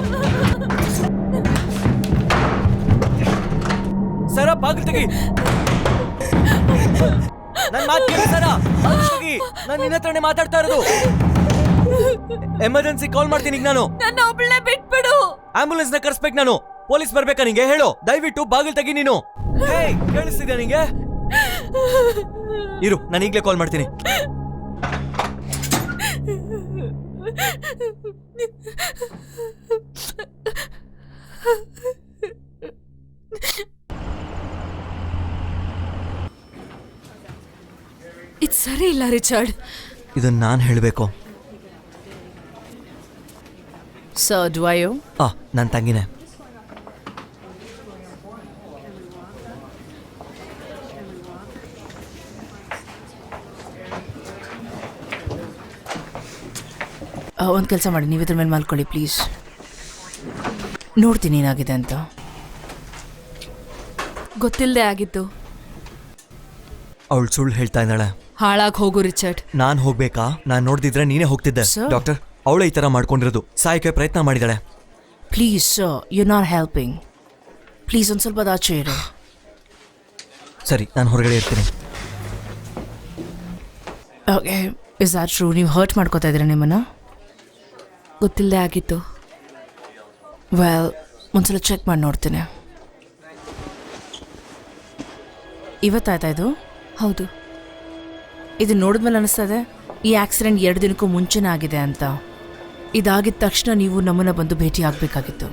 ಸರಾ, ಬಾಗಿಲು ತೆಗಿ. ನನ್ನ ಮಾತು ಕೇಳು ಸರಾ. ನಾನು ನಿನ್ನ ಹತ್ರನೇ ಮಾತಾಡ್ತಾ ಇರೋದು. ಎಮರ್ಜೆನ್ಸಿ ಕಾಲ್ ಮಾಡ್ತೀನಿ ಈಗ ನಾನು. ನನ್ನ ಒಬ್ಳನ್ನೇ ಬಿಟ್ಬಿಡು. ಆಂಬುಲೆನ್ಸ್ ನ ಕರ್ಸ್ಬೇಕು ನಾನು. ಪೊಲೀಸ್ ಬರ್ಬೇಕಾ ನಿಂಗೆ? ಹೇಳು, ದಯವಿಟ್ಟು ಬಾಗಿಲು ತೆಗಿ ನೀನು. ಕೇಳಿಸ್ತಿದ್ಯಾ ನಿಂಗೆ? ಇರು, ನಾನು ಈಗಲೇ ಕಾಲ್ ಮಾಡ್ತೀನಿ. ಇದು ಸರಿ ಇಲ್ಲ ರಿಚರ್ಡ್. ಇದನ್ನ ನಾನು ಹೇಳಬೇಕು. ಸರ್ ಡ್ವಯೋ, ನನ್ನ ತಂಗಿನೇ. ಒಂದು ಕೆಲಸ ಮಾಡಿ, ನೀವು ಇದ್ರ ಮೇಲೆ ಮಲ್ಕೊಳ್ಳಿ ಪ್ಲೀಸ್. ನೋಡ್ತೀನಿ ಏನಾಗಿದೆ ಅಂತ. ಗೊತ್ತಿಲ್ಲದೆ ಆಗಿತ್ತು. ಅವಳು ಸುಳ್ಳು ಹೇಳ್ತಾ ಇದ್ದಾಳೆ. ಹಾಳಾಗಿ ಹೋಗು ರಿಚರ್ಡ್. ನಾನು ಹೋಗ್ಬೇಕಾ? ನಾನು ನೋಡ್ದಿದ್ರೆ ನೀನೇ ಹೋಗ್ತಿದ್ದೆ. Sir? ಡಾಕ್ಟರ್, ಅವಳೇ ಈ ತರ ಮಾಡ್ಕೊಂಡಿರೋದು. ಸಾಯಕ್ಕೆ ಪ್ರಯತ್ನ ಮಾಡಿದಾಳೆ. Please sir, you not helping. Please ಒಂದು ಸ್ವಲ್ಪ ಆಚೆ ಇರು. ಸರಿ, ನಾನು ಹೊರಗಡೆ ಇರ್ತೀನಿ. Okay, is it true? ನೀವು ಹರ್ಟ್ ಮಾಡ್ಕೋತಾ ಇದ್ದೀರಾ ನಿಮ್ಮನ್ನ? ಗೊತ್ತಿಲ್ಲದೆ ಆಗಿತ್ತು. ವೆಲ್, ಒಂದ್ಸಲ ಚೆಕ್ ಮಾಡಿ ನೋಡ್ತೀನಿ. ಇವತ್ತಾಯ್ತಾ ಇದು? ಹೌದು. ಇದು ನೋಡಿದ್ಮೇಲೆ ಅನಿಸ್ತಾ ಇದೆ ಈ ಆಕ್ಸಿಡೆಂಟ್ 2 ದಿನಕ್ಕೂ ಮುಂಚೆನೇ ಆಗಿದೆ ಅಂತ. ಇದಾಗಿದ ತಕ್ಷಣ ನೀವು ನಮ್ಮನ್ನ ಬಂದು ಭೇಟಿ ಆಗಬೇಕಾಗಿತ್ತು.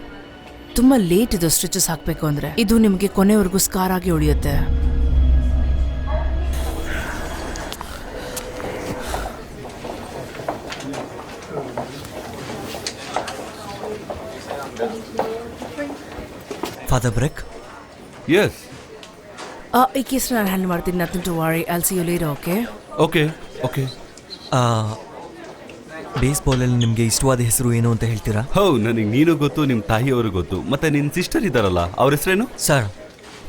ತುಂಬ ಲೇಟ್ ಇದು ಸ್ಟಿಚಸ್ ಹಾಕಬೇಕು ಅಂದರೆ. ಇದು ನಿಮಗೆ ಕೊನೆವರೆಗೂ ಸ್ಕಾರ್ ಆಗಿ ಉಳಿಯುತ್ತೆ. Father Brake. ಎಸ್. ಈ ಕೇಸ್ನ ನಾನು ಹ್ಯಾಂಡಲ್ ಮಾಡ್ತೀನಿ. Nothing to worry. I'll see you later. Okay okay okay. ಬೇಸ್ಬಾಲಲ್ಲಿ ನಿಮಗೆ ಇಷ್ಟವಾದ ಹೆಸರು ಏನು ಅಂತ ಹೇಳ್ತೀರಾ? ಹೋ, ನನಗೆ ನೀನು ಗೊತ್ತು, ನಿಮ್ಮ ತಾಯಿಯವರು ಗೊತ್ತು, ಮತ್ತೆ ನಿನ್ನ ಸಿಸ್ಟರ್ ಇದ್ದಾರಲ್ಲ, ಅವ್ರ ಹೆಸರೇನು? ಸರ್,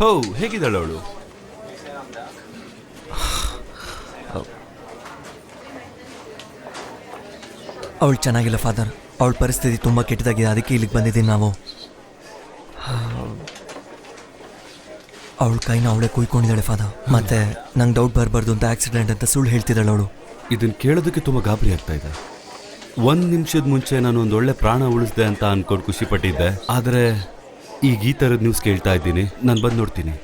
ಹೋ, ಹೇಗಿದ್ದಾಳೆ ಅವಳು? ಅವಳು ಚೆನ್ನಾಗಿಲ್ಲ ಫಾದರ್. ಅವಳ ಪರಿಸ್ಥಿತಿ ತುಂಬ ಕೆಟ್ಟದಾಗಿದೆ, ಅದಕ್ಕೆ ಇಲ್ಲಿಗೆ ಬಂದಿದ್ದೀನಿ ನಾವು. ಅವಳ ಕೈನ ಅವಳೇ ಕುಯ್ಕೊಂಡಿದ್ದಾಳೆ ಫಾದರ್. ಮತ್ತೆ ನಂಗೆ ಡೌಟ್ ಬರಬಾರ್ದು ಅಂತ ಆಕ್ಸಿಡೆಂಟ್ ಅಂತ ಸುಳ್ಳು ಹೇಳ್ತಿದ್ದಾಳೆ ಅವಳು. ಇದನ್ನ ಕೇಳೋದಕ್ಕೆ ತುಂಬ ಗಾಬರಿ ಆಗ್ತಾ ಇದೆ. 1 ನಿಮಿಷದ ಮುಂಚೆ ನಾನು ಒಂದು ಒಳ್ಳೆ ಪ್ರಾಣ ಉಳಿಸ್ದೆ ಅಂತ ಅನ್ಕೊಂಡು ಖುಷಿ ಪಟ್ಟಿದ್ದೆ. ಆದರೆ ಈಗ ಈ ಥರದ ನ್ಯೂಸ್ ಕೇಳ್ತಾ ಇದ್ದೀನಿ. ನಾನು ಬಂದು ನೋಡ್ತೀನಿ.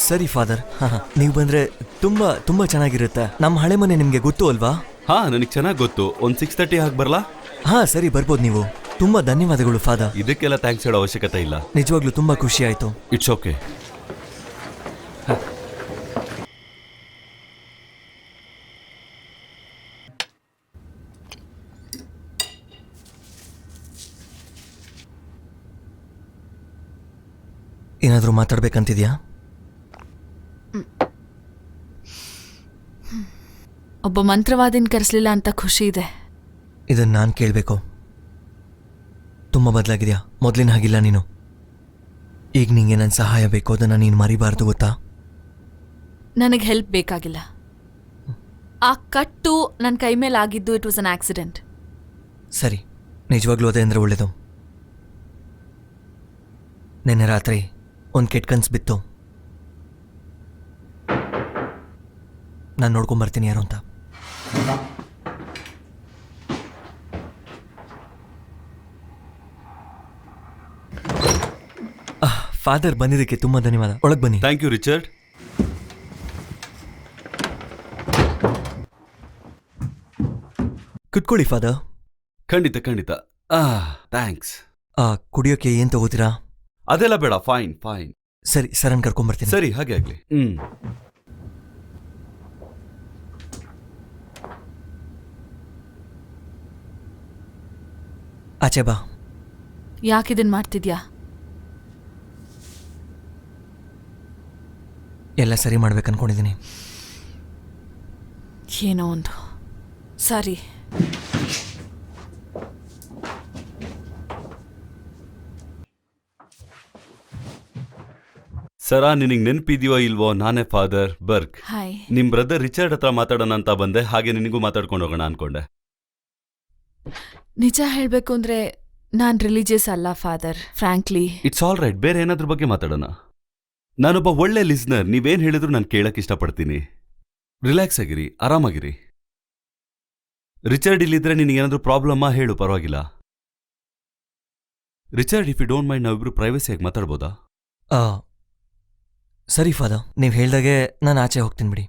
ಸರಿ ಫಾದರ್. ಹಾಂ, ನೀವು ಬಂದರೆ ತುಂಬ ತುಂಬ ಚೆನ್ನಾಗಿರುತ್ತೆ. ನಮ್ಮ ಹಳೆ ಮನೆ ನಿಮಗೆ ಗೊತ್ತು ಅಲ್ವಾ? ಹಾಂ, ನನಗೆ ಚೆನ್ನಾಗಿ ಗೊತ್ತು. ಒಂದು 6:30 ಆಗಿ ಬರಲಾ? ಹಾಂ ಸರಿ, ಬರ್ಬೋದು ನೀವು. ತುಂಬ ಧನ್ಯವಾದಗಳು ಫಾದರ್. ಇದಕ್ಕೆಲ್ಲ ಥ್ಯಾಂಕ್ಸ್ ಹೇಳೋ ಅವಶ್ಯಕತೆ ಇಲ್ಲ. ನಿಜವಾಗ್ಲೂ ತುಂಬ ಖುಷಿ ಆಯಿತು. It's okay. ಏನಾದರೂ ಮಾತಾಡ್ಬೇಕಂತಿದ್ಯಾ? ಒಬ್ಬ ಮಂತ್ರವಾದಿನ ಕರೆಸಲಿಲ್ಲ ಅಂತ ಖುಷಿ ಇದೆ. ಇದನ್ನು ನಾನು ಕೇಳಬೇಕು. ತುಂಬ ಬದಲಾಗಿದೆಯಾ? ಮೊದಲಿನ ಹಾಗಿಲ್ಲ ನೀನು. ಈಗ ನಿಂಗೆ ನನ್ನ ಸಹಾಯ ಬೇಕು, ಅದನ್ನು ನೀನು ಮರಿಬಾರ್ದು, ಗೊತ್ತಾ? ನನಗೆ ಹೆಲ್ಪ್ ಬೇಕಾಗಿಲ್ಲ. ಆ ಕಟ್ಟು ನನ್ನ ಕೈ ಮೇಲೆ ಆಗಿದ್ದು ಇಟ್ ವಾಸ್ ಅನ್ ಆಕ್ಸಿಡೆಂಟ್. ಸರಿ, ನಿಜವಾಗ್ಲೂ ಅದೇ ಅಂದರೆ ಒಳ್ಳೆಯದು. ನಿನ್ನೆ ರಾತ್ರಿ ಒಂದು ಕೆಟ್ಟ ಕನ್ಸು ಬಿತ್ತು. ನಾನು ನೋಡ್ಕೊಂಬರ್ತೀನಿ ಯಾರು ಅಂತ. ಫಾದರ್, ಬಂದಿದ್ದಕ್ಕೆ ತುಂಬ ಧನ್ಯವಾದ. ಒಳಗೆ ಬನ್ನಿ. Thank you Richard. ಕುತ್ಕೊಳ್ಳಿ ಫಾದರ್. ಖಂಡಿತ ಖಂಡಿತ. ಥ್ಯಾಂಕ್ಸ್. ಕುಡಿಯೋಕೆ ಏನು ತಗೋತೀರಾ? ಅದೆಲ್ಲ ಬೇಡ. Fine fine. ಸರಿ, ಸರನ್ ಕರ್ಕೊಂಬರ್ತೀನಿ. ಸರಿ, ಹಾಗೆ ಆಗಲಿ. ಆಚೆ ಬಾ. ಯಾಕಿದನ್ ಮಾಡ್ತಿದ್ಯಾ? ಎಲ್ಲ ಸರಿ ಮಾಡ್ಬೇಕನ್ಕೊಂಡಿದ್ದೀನಿ. ಏನೋ ಒಂದು. ಸರಿ, ಸರಾ, ನಿನಗೆ ನೆನಪಿದೆಯೋ ಇಲ್ವೋ, ನಾನೇ ಫಾದರ್ ಬರ್ಗ್. ಹಾಯ್. ನಿಮ್ ಬ್ರದರ್ ರಿಚರ್ಡ್ ಹತ್ರ ಮಾತಾಡೋಣ ಅಂತ ಬಂದೆ. ಹಾಗೆ ನಿನಗೂ ಮಾತಾಡ್ಕೊಂಡು ಹೋಗೋಣ ಅನ್ಕೊಂಡೆ. ನಿಜ ಹೇಳ್ಬೇಕು ಅಂದ್ರೆ ನಾನ್ ರಿಲಿಜಿಯಸ್ ಅಲ್ಲ father, frankly. It's all right. ಬೇರೆ ಏನಾದ್ರ ಬಗ್ಗೆ ಮಾತಾಡೋಣ. ನಾನೊಬ್ಬ ಒಳ್ಳೆ ಲಿಸ್ನರ್. ನೀವೇನ್ ಹೇಳಿದ್ರು ನಾನು ಕೇಳಕ್ ಇಷ್ಟಪಡ್ತೀನಿ. ರಿಲ್ಯಾಕ್ಸ್ ಆಗಿರಿ, ಆರಾಮಾಗಿರಿ. ರಿಚರ್ಡ್ ಇಲ್ಲಿದ್ರೆ ನಿನಗೇನಾದ್ರೂ ಪ್ರಾಬ್ಲಮ್ಮಾ ಹೇಳು, ಪರವಾಗಿಲ್ಲ. Richard, if you don't mind, ನಾವಿಬ್ರು ಪ್ರೈವಸಿಯಾಗಿ ಮಾತಾಡ್ಬೋದಾ? ಸರಿ ಫಾದರ್, ನೀವು ಹೇಳ್ದಾಗೆ ನಾನು ಆಚೆ ಹೋಗ್ತೀನಿ ಬಿಡಿ.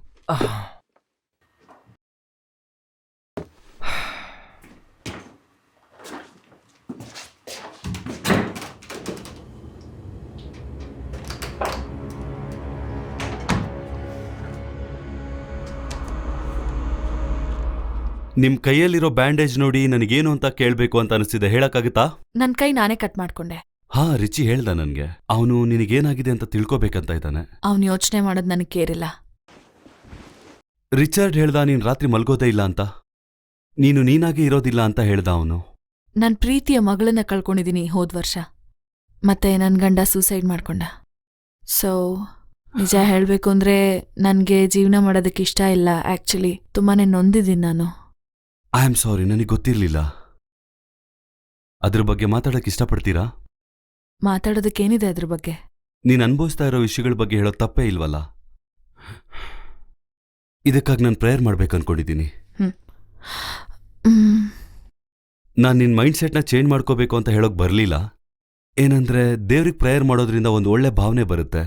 ನಿಮ್ ಕೈಯಲ್ಲಿರೋ ಬ್ಯಾಂಡೇಜ್ ನೋಡಿ ನನಗೇನು ಅಂತ ಕೇಳ್ಬೇಕು ಅಂತ ಅನಿಸ್ತಿದೆ. ಹೇಳಕ್ಕಾಗುತ್ತಾ? ನನ್ ಕೈ ನಾನೇ ಕಟ್ ಮಾಡ್ಕೊಂಡೆ. ಹಾ, ರಿಚಿ ಹೇಳ್ದ ನನ್ಗೆ. ಅವನು ನಿನಗೇನಾಗಿದೆ ಅಂತ ತಿಳ್ಕೊಬೇಕಂತ ಇದ್ದಾನೆ. ಅವ್ನು ಯೋಚನೆ ಮಾಡೋದು ನನಗೆ ಕೇರಿಲ್ಲ. ರಿಚರ್ಡ್ ಹೇಳ್ದ ನೀನ್ ರಾತ್ರಿ ಮಲ್ಗೋದೇ ಇಲ್ಲ ಅಂತ, ನೀನು ನೀನಾಗೆ ಇರೋದಿಲ್ಲ ಅಂತ ಹೇಳ್ದ ಅವನು. ನನ್ ಪ್ರೀತಿಯ ಮಗಳನ್ನ ಕಳ್ಕೊಂಡಿದೀನಿ ಹೋದ್ ವರ್ಷ. ಮತ್ತೆ ನನ್ ಗಂಡ ಸೂಸೈಡ್ ಮಾಡ್ಕೊಂಡ. ಸೊ ನಿಜ ಹೇಳ್ಬೇಕು ಅಂದ್ರೆ ನನ್ಗೆ ಜೀವನ ಮಾಡೋದಕ್ಕೆ ಇಷ್ಟ ಇಲ್ಲ. ಆಕ್ಚುಲಿ ತುಂಬಾನೇ ನೊಂದಿದ್ದೀನಿ ನಾನು. ಐ ಆಮ್ ಸಾರಿ, ನನಗೆ ಗೊತ್ತಿರ್ಲಿಲ್ಲ. ಅದ್ರ ಬಗ್ಗೆ ಮಾತಾಡಕ್ ಇಷ್ಟಪಡ್ತೀರಾ? ಮಾತಾಡೋದಕ್ಕೇನಿದೆ ಅದ್ರ ಬಗ್ಗೆ? ನೀನ್ ಅನ್ಭವಿಸ್ತಾ ಇರೋ ವಿಷಯಗಳ ಬಗ್ಗೆ ಹೇಳೋ ತಪ್ಪೇ ಇಲ್ವಲ್ಲ. ಇದಕ್ಕಾಗಿ ನಾನು ಪ್ರೇಯರ್ ಮಾಡ್ಬೇಕನ್ಕೊಂಡಿದ್ದೀನಿ. ನಾನು ನಿನ್ ಮೈಂಡ್ ಸೆಟ್ನ ಚೇಂಜ್ ಮಾಡ್ಕೋಬೇಕು ಅಂತ ಹೇಳೋಕ್ ಬರ್ಲಿಲ್ಲ. ಏನಂದ್ರೆ ದೇವ್ರಿಗೆ ಪ್ರೇಯರ್ ಮಾಡೋದ್ರಿಂದ ಒಂದು ಒಳ್ಳೆ ಭಾವನೆ ಬರುತ್ತೆ.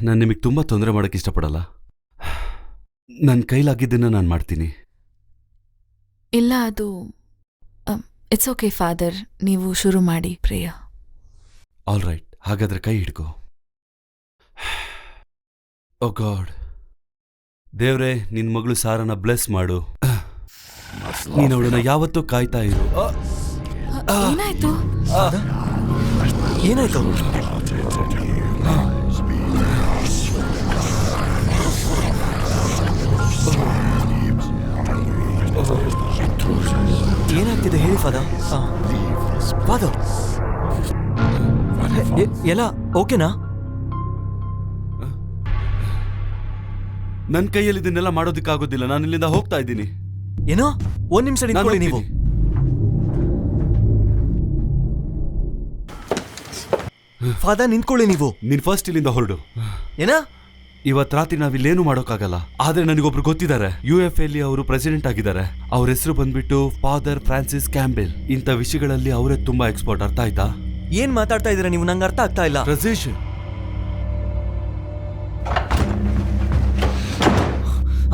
ನಾನು ನಿಮಗೆ ತುಂಬಾ ತೊಂದರೆ ಮಾಡಕ್ ಇಷ್ಟಪಡಲ್ಲ. ನನ್ನ ಕೈಲಾಗಿದ್ದನ್ನ ನಾನು ಮಾಡ್ತೀನಿ. ಇಲ್ಲ, ಅದು ಇಟ್ಸ್ ಓಕೆ ಫಾದರ್, ನೀವು ಶುರು ಮಾಡಿ ಪ್ರೇಯರ್. ಆಲ್ ರೈಟ್, ಹಾಗಾದ್ರೆ ಕೈ ಹಿಡ್ಕೋ. ಓ ಗಾಡ್, ದೇವ್ರೆ, ನಿನ್ ಮಗಳು ಸಾರನ ಬ್ಲೆಸ್ ಮಾಡು. ನೀನು ಅವಳನ್ನ ಯಾವತ್ತೂ ಕಾಯ್ತಾ ಇರು. ಏನಾಯ್ತು? ಏನಾಯ್ತು? ಏನಾಗ್ತಿದೆ ಹೇಳಿ ಫಾದರ್? ಫಾದರ್ ಎಲ್ಲ ಓಕೆನಾ? ನನ್ನ ಕೈಯಲ್ಲಿ ಇದನ್ನೆಲ್ಲ ಮಾಡೋದಕ್ಕಾಗೋದಿಲ್ಲ. ನಾನು ಇಲ್ಲಿಂದ ಹೋಗ್ತಾ ಇದ್ದೀನಿ. ಏನೋ ಒಂದ್ ನಿಮಿಷ ನಿಂತ್ಕೊಳ್ಳಿ ನೀವು. ಫಾದರ್ ನಿಂತ್ಕೊಳ್ಳಿ ನೀವು. ನೀನ್ ಫಸ್ಟ್ ಇಲ್ಲಿಂದ ಹೊರಡು. ಏನ? ಇವತ್ ರಾತ್ರಿ ನಾವಿಲ್ಲೇನು ಮಾಡೋಕ್ಕಾಗಲ್ಲ. ಆದ್ರೆ ನನಗೊಬ್ರು ಗೊತ್ತಿದ್ದಾರೆ. UFA ಅವರು ಪ್ರೆಸಿಡೆಂಟ್ ಆಗಿದ್ದಾರೆ. ಅವ್ರ ಹೆಸರು ಬಂದ್ಬಿಟ್ಟು ಫಾದರ್ ಫ್ರಾನ್ಸಿಸ್ ಕ್ಯಾಂಬೆಲ್. ಇಂಥ ವಿಷಯಗಳಲ್ಲಿ ಅವರೇ ತುಂಬಾ ಎಕ್ಸ್ಪರ್ಟ್. ಅರ್ಥ ಆಯ್ತಾ? ಏನ್ ಮಾತಾಡ್ತಾ ಇದೀರಾ ನೀವು? ನಂಗೆ ಅರ್ಥ ಆಗ್ತಾ ಇಲ್ಲ. ರಜೇಶ್,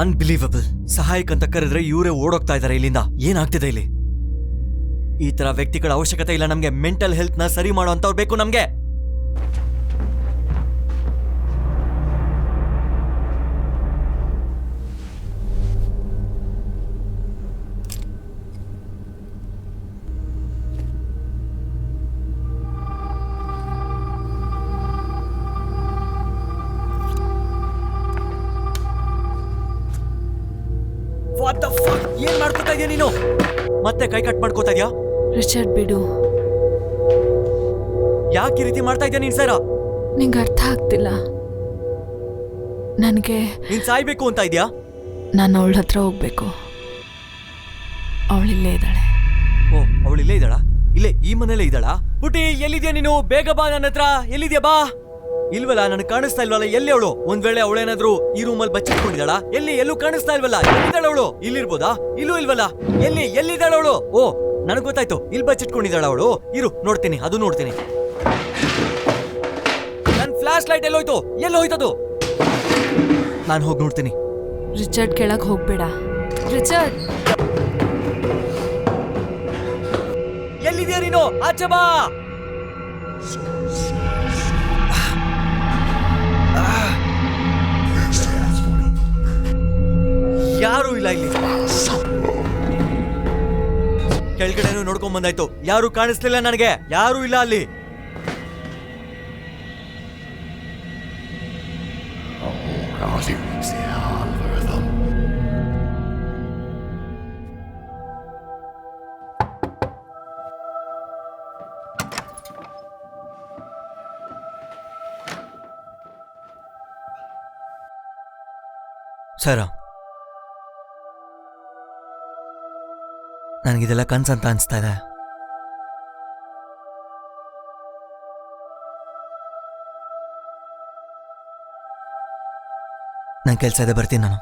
ಅನ್ಬಿಲೀವಬಲ್. ಸಹಾಯಕ್ಕಂತ ಕರೆದ್ರೆ ಇವರೇ ಓಡೋಗ್ತಾ ಇದಾರೆ ಇಲ್ಲಿಂದ. ಏನಾಗ್ತಿದೆ ಇಲ್ಲಿ? ಈ ತರ ವ್ಯಕ್ತಿಗಳ ಅವಶ್ಯಕತೆ ಇಲ್ಲ ನಮ್ಗೆ. ಮೆಂಟಲ್ ಹೆಲ್ತ್ ನ ಸರಿ ಮಾಡೋ ಅಂತವ್ರು ಬೇಕು ನಮ್ಗೆ. What the fuck? ಏನ್ ಮಾಡ್ಕೋತಾ ಇದೀಯ ನೀನು? ಮತ್ತೆ ಕೈ ಕಟ್ ಮಾಡ್ಕೋತಾ ಇದೀಯಾ? ರಿಚರ್ಡ್ ಬಿಡು, ಯಾಕೆ ಈ ರೀತಿ ಮಾಡ್ತಾ ಇದೀಯ ನೀನ್? ಸರ, ನಿಂಗೆ ಅರ್ಥ ಆಗ್ತಿಲ್ಲ. ನನಗೆ ನೀನ್ ಸಾಯ್ಬೇಕು ಅಂತ ಇದೀಯಾ? ನಾನು ಅವಳ ಹತ್ರ ಹೋಗ್ಬೇಕು. ಅವಳಿಲ್ಲೇ ಇದ್ದಾಳೆ. ಓ, ಅವಳು ಇಲ್ಲೇ ಇದ್ದಾಳಾ? ಇಲ್ಲೇ ಈ ಮನೇಲೇ ಇದ್ದಾಳಾ? ಪುಟಿ, ಎಲ್ಲಿದ್ಯಾ ನೀನು? ಬೇಗ ಬಾ ನನ್ನ ಹತ್ರ. ಎಲ್ಲಿದ್ಯಾ? ಬಾ. ಇಲ್ವಲ್ಲ, ನನಗೆ ಕಾಣಿಸ್ತಾ ಇಲ್ವಲ್ಲ. ಎಲ್ಲಿ ಅವಳು? ಒಂದ್ ವೇಳೆ ಅವಳೇನಾದ್ರೂ ಈ ರೂಮಲ್ಲಿ ಬಚ್ಚಿಟ್ಕೊಂಡಿದ್ದಾಳ? ಎಲ್ಲೂ ಕಾಣಿಸ್ತಾ ಇಲ್ವಲ್ಲ. ಎಲ್ಲಿದ್ದಾಳ ಅವಳು? ಇಲ್ಲಿರ್ಬೋದಾ? ಇಲ್ಲೂ ಇಲ್ವಲ್ಲ. ಎಲ್ಲಿದ್ದಾಳ ಅವಳು? ಓ, ನನಗೆ ಗೊತ್ತಾಯ್ತು, ಇಲ್ಲಿ ಬಚ್ಚಿಟ್ಕೊಂಡಿದ್ದಾಳ ಅವಳು. ಇರು, ನೋಡ್ತೀನಿ, ಅದು ನೋಡ್ತೀನಿ. ನನ್ ಫ್ಲಾಶ್ ಲೈಟ್ ಎಲ್ಲೋಯ್ತು? ಎಲ್ಲೋಯ್ತದು? ನಾನು ಹೋಗಿ ನೋಡ್ತೀನಿ. ರಿಚರ್ಡ್, ಕೆಳಗೆ ಹೋಗ್ಬೇಡ. ರಿಚರ್ಡ್, ಎಲ್ಲಿದ್ಯಾ ನೀನು? ಆಚೆ ಬಾ. ಯಾರು ಇಲ್ಲ ಇಲ್ಲಿ. ಕೆಳಗಡೆನೂ ನೋಡ್ಕೊಂಡ್ ಬಂದಾಯ್ತು, ಯಾರು ಕಾಣಿಸ್ಲಿಲ್ಲ ನನಗೆ. ಯಾರು ಇಲ್ಲ ಅಲ್ಲಿ. ಸರ, ನನಗಿದೆಲ್ಲ ಕನ್ಸಂತ ಅನ್ಸ್ತಾ ಇದೆ. ನನ್ನ ಕೆಲಸ ಇದೆ, ಬರ್ತೀನಿ ನಾನು.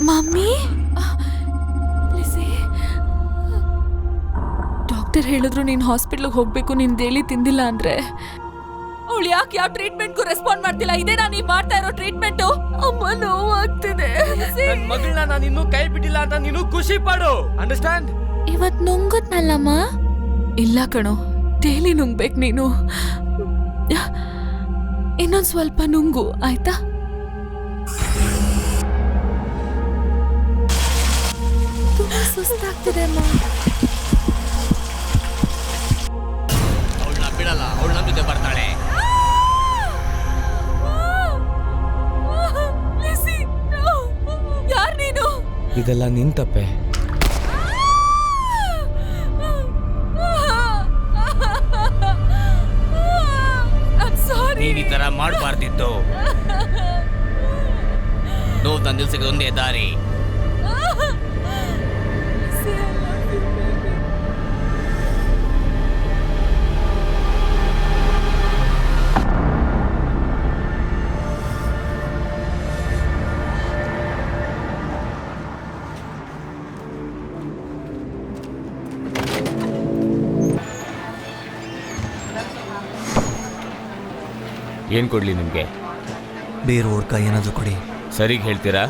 ಮಮ್ಮಿ, ಡಾಕ್ಟರ್ ಹೇಳಿದ್ರು ನೀನ್ ಹಾಸ್ಪಿಟ್ಲಿಗೆ ಹೋಗ್ಬೇಕು, ನೀನ್ ಡೈಲಿ ತಿಂದಿಲ್ಲ ಅಂದ್ರೆ. ಅವಳು ಯಾಕೆ ಯಾವ ಟ್ರೀಟ್ಮೆಂಟ್ಗೂ ರೆಸ್ಪಾಂಡ್ ಮಾಡ್ತಿಲ್ಲ? ಇದೇನಾ ನೀವ್ ಮಾಡ್ತಾ ಇರೋ ಟ್ರೀಟ್ಮೆಂಟ್? ಅಮ್ಮ, ನೋವಾಗ್ತಿದೆ. ನನ್ ಮಗಳನ್ನ ನಾನು ಇನ್ನೂ ಕೈ ಬಿಟ್ಟಿಲ್ಲ ಅಂತ ನೀನು ಖುಷಿ ಪಡು. ಅಂಡರ್ಸ್ಟ್ಯಾಂಡ್? ಇವತ್ ನುಂಗದ್ನಲ್ಲಮ್ಮ. ಇಲ್ಲ ಕಣೋ, ಡೈಲಿ ನುಂಗ್ಬೇಕು ನೀನು. ಇನ್ನೊಂದ್ ಸ್ವಲ್ಪ ನುಂಗು, ಆಯ್ತಾ? ತುಂಬಾ ಸುಸ್ತಾಗ್ತಿದೆ ಅಮ್ಮ. ಅವಳನ್ನ ಬಿಡಲ್ಲ, ಅವಳು ನಮ್ಮ ಜೊತೆ ಬರ್ತಾಳೆ. ಯಾರ್ ನೀನು? ಇದೆಲ್ಲ ನಿನ್ ತಪ್ಪೆ. I'm sorry. ನೀನ್ ಈ ತರ ಮಾಡಬಾರ್ದಿತ್ತು. ನೋವ್ನ ನಿಲ್ಸಕ್ಕೆ ಒಂದೇ ದಾರಿ. ಏನ್ ಕೊಡ್ಲಿ ನಿಮ್ಗೆ? ಬೇರೆಯವ್ರ ಕೈ ಏನಾದರೂ ಕೊಡಿ. ಸರಿಗೆ ಹೇಳ್ತೀರಾ?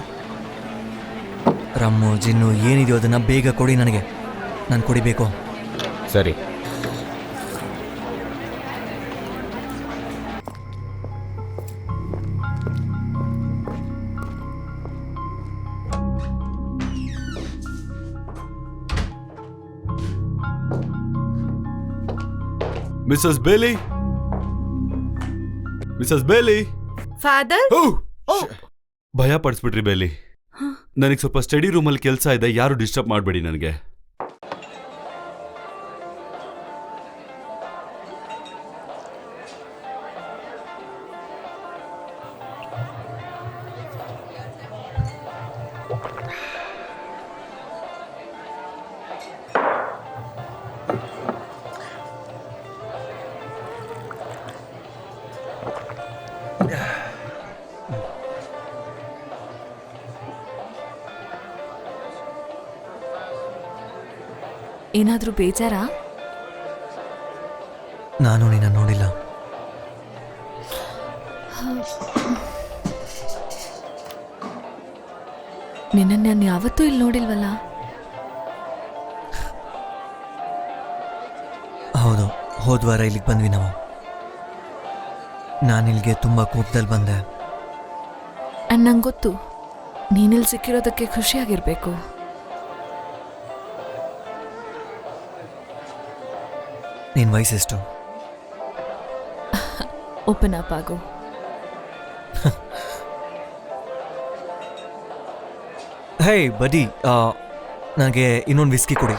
ರಮ್ಮು ಜಿನ್ನು ಏನಿದೆಯೋ ಅದನ್ನು ಬೇಗ ಕೊಡಿ ನನಗೆ. ನಾನು ಕುಡಿಬೇಕು. ಸರಿ. ಮಿಸಸ್ ಬೇಲಿ, ಮಿಸಸ್ ಬೇಲಿ. ಫಾದರ್, ಭಯ ಪಡಿಸ್ಬಿಟ್ರಿ ಬೇಲಿ. ನನಗೆ ಸ್ವಲ್ಪ ಸ್ಟಡಿ ರೂಮಲ್ಲಿ ಕೆಲಸ ಇದೆ, ಯಾರು ಡಿಸ್ಟರ್ಬ್ ಮಾಡಬೇಡಿ ನನಗೆ. ಏನಾದ್ರೂ ಬೇಜಾರಾ? ನಾನು ನಿನ್ನ ನೋಡಿಲ್ಲ. ನಿನ್ನ ನಾನು ಯಾವತ್ತೂ ಇಲ್ಲಿ ನೋಡಿಲ್ವಲ್ಲ. ಹೌದು, ಹೋದ್ವಾರ ಇಲ್ಲಿಗೆ ಬಂದ್ವಿ ನಾವು. ನಾನಿಲ್ಲಿಗೆ ತುಂಬ ಕೋಪದಲ್ಲಿ ಬಂದೆ. ನಂಗೆ ಗೊತ್ತು ನೀನಿಲ್ಲಿ ಸಿಕ್ಕಿರೋದಕ್ಕೆ ಖುಷಿಯಾಗಿರ್ಬೇಕು. ನಿನ್ನ ವಯಸ್ಸೆಷ್ಟು? ಓಪನ್ ಅಪ್ ಆಗು. ಹೇ ಬಡಿ, ನನಗೆ ಇನ್ನೊಂದು ವಿಸ್ಕಿ ಕೊಡಿ.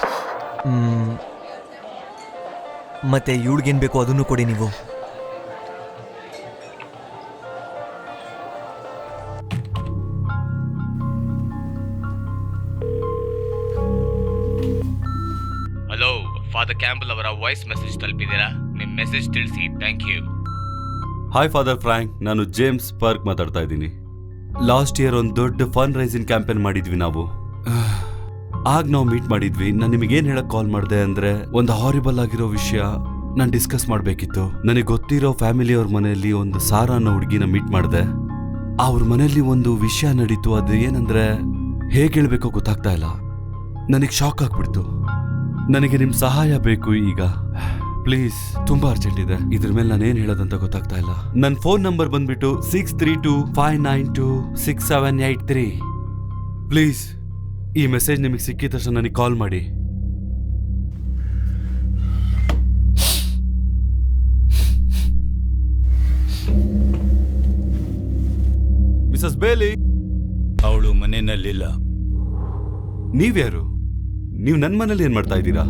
ಮತ್ತೆ ಇವಳಿಗೇನು ಬೇಕೋ ಅದನ್ನು ಕೊಡಿ ನೀವು. ಹಲೋ, ಫಾದರ್ ಕ್ಯಾಂಪಲ್ ಅವರ ವಾಯ್ಸ್ ಮೆಸೇಜ್ ತಲುಪಿದ್ದೀರಾ? ನಿಮ್ಮ ಮೆಸೇಜ್ ತಿಳಿಸಿ. Thank you. Hi father Frank, ನಾನು ಜೇಮ್ಸ್ ಪರ್ಕ್ ಮಾತಾಡ್ತಾ ಇದ್ದೀನಿ. ಲಾಸ್ಟ್ ಇಯರ್ ಒಂದು ದೊಡ್ಡ ಫಂಡ್ ರೈಸಿಂಗ್ ಕ್ಯಾಂಪೇನ್ ಮಾಡಿದ್ವಿ ನಾವು. ಆಗ ನಾವು ಮೀಟ್ ಮಾಡಿದ್ವಿ. ನಾನು ನಿಮಗೇನು ಹೇಳಕ್ ಕಾಲ್ ಮಾಡಿದೆ ಅಂದ್ರೆ, ಒಂದು ಹಾರಿಬಲ್ ಆಗಿರೋ ವಿಷಯ ನಾನು ಡಿಸ್ಕಸ್ ಮಾಡಬೇಕಿತ್ತು. ನನಗೆ ಗೊತ್ತಿರೋ ಫ್ಯಾಮಿಲಿಯವ್ರ ಮನೆಯಲ್ಲಿ ಒಂದು ಸಾರಾ ಅನ್ನೋ ಹುಡುಗಿನ ಮೀಟ್ ಮಾಡಿದೆ. ಅವ್ರ ಮನೆಯಲ್ಲಿ ಒಂದು ವಿಷಯ ನಡೀತು. ಅದು ಏನಂದ್ರೆ ಹೇಗೆ ಹೇಳ್ಬೇಕೋ ಗೊತ್ತಾಗ್ತಾ ಇಲ್ಲ. ನನಗೆ ಶಾಕ್ ಆಗ್ಬಿಡ್ತು. ನನಗೆ ನಿಮ್ಮ ಸಹಾಯ ಬೇಕು ಈಗ, ಪ್ಲೀಸ್. ತುಂಬಾ ಅರ್ಜೆಂಟ್ ಇದೆ. ಇದ್ರ ಮೇಲೆ ನಾನೇನ್ ಹೇಳೋದಂತ ಗೊತ್ತಾಗ್ತಾ ಇಲ್ಲ. ನನ್ನ ಫೋನ್ ನಂಬರ್ ಬಂದ್ಬಿಟ್ಟು 6325926783. ಪ್ಲೀಸ್ ಈ ಮೆಸೇಜ್ ನಿಮಗೆ ಸಿಕ್ಕಿದ ತಕ್ಷಣ ನನಗೆ ಕಾಲ್ ಮಾಡಿ. ಮಿಸಸ್ ಬೇಲಿ. ಅವಳು ಮನೆಯಲ್ಲಿಲ್ಲ. ನೀವ್ಯಾರು? ನೀವು ನನ್ನ ಮನೇಲಿ ಏನ್ ಮಾಡ್ತಾ ಇದ್ದೀರಾ?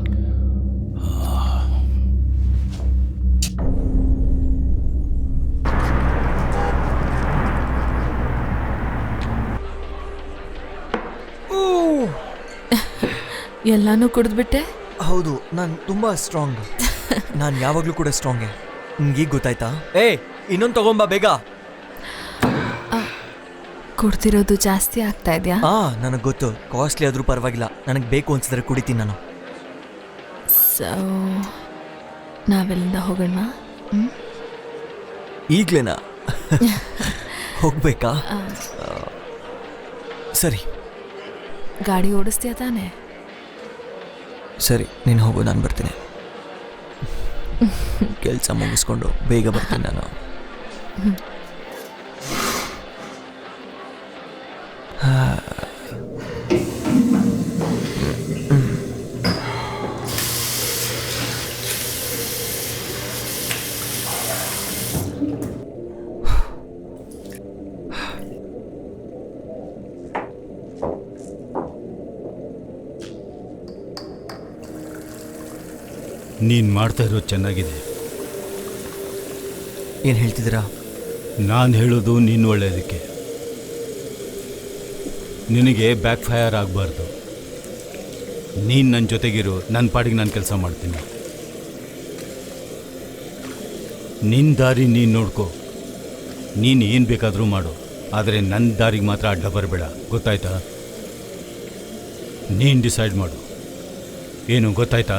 ಎಲ್ಲಾನು ಕುಡಿದ್ಬಿಟ್ಟೆ? ಹೌದು, ನಾನು ತುಂಬ ಸ್ಟ್ರಾಂಗ್. ನಾನು ಯಾವಾಗಲೂ ಕೂಡ ಸ್ಟ್ರಾಂಗೇ. ನಿಮ್ಗೀಗ ಗೊತ್ತಾಯ್ತಾ? ಇನ್ನೊಂದು ತಗೊಂಬಾ ಬೇಗ. ಕುಡ್ತಿರೋದು ಜಾಸ್ತಿ ಆಗ್ತಾ ಇದೆಯಾ? ನನಗೆ ಗೊತ್ತು. ಕಾಸ್ಟ್ಲಿ ಆದರೂ ಪರವಾಗಿಲ್ಲ, ನನಗೆ ಬೇಕು ಅನ್ಸಿದ್ರೆ ಕುಡಿತೀನಿ ನಾನು. ಸೊ ನಾವೆಲ್ಲಿಂದ ಹೋಗೋಣ? ಈಗ್ಲೇನಾ? ಹೋಗ್ಬೇಕಾ? ಸರಿ. ಗಾಡಿ ಓಡಿಸ್ತೀಯ ತಾನೆ? ಸರಿ, ನೀನು ಹೋಗು, ನಾನು ಬರ್ತೀನಿ. ಕೆಲಸ ಮುಗಿಸ್ಕೊಂಡು ಬೇಗ ಬರ್ತೀನಿ ನಾನು. ನೀನ್ ಮಾಡ್ತಾ ಇರೋದು ಚೆನ್ನಾಗಿದೆ. ಏನು ಹೇಳ್ತಿದ್ದೀರಾ? ನಾನು ಹೇಳೋದು ನೀನು ಒಳ್ಳೆಯದಕ್ಕೆ. ನಿನಗೆ ಬ್ಯಾಕ್ ಫೈರ್ ಆಗಬಾರ್ದು. ನೀನು ನನ್ನ ಜೊತೆಗಿರು, ನನ್ನ ಪಾಡಿಗೆ ನಾನು ಕೆಲಸ ಮಾಡ್ತೀನಿ. ನಿನ್ನ ದಾರಿ ನೀನು ನೋಡ್ಕೋ. ನೀನು ಏನು ಬೇಕಾದರೂ ಮಾಡು, ಆದರೆ ನನ್ನ ದಾರಿಗೆ ಮಾತ್ರ ಅಡ್ಡ ಬರಬೇಡ, ಗೊತ್ತಾಯ್ತಾ? ನೀನು ಡಿಸೈಡ್ ಮಾಡು. ಏನು ಗೊತ್ತಾಯ್ತಾ?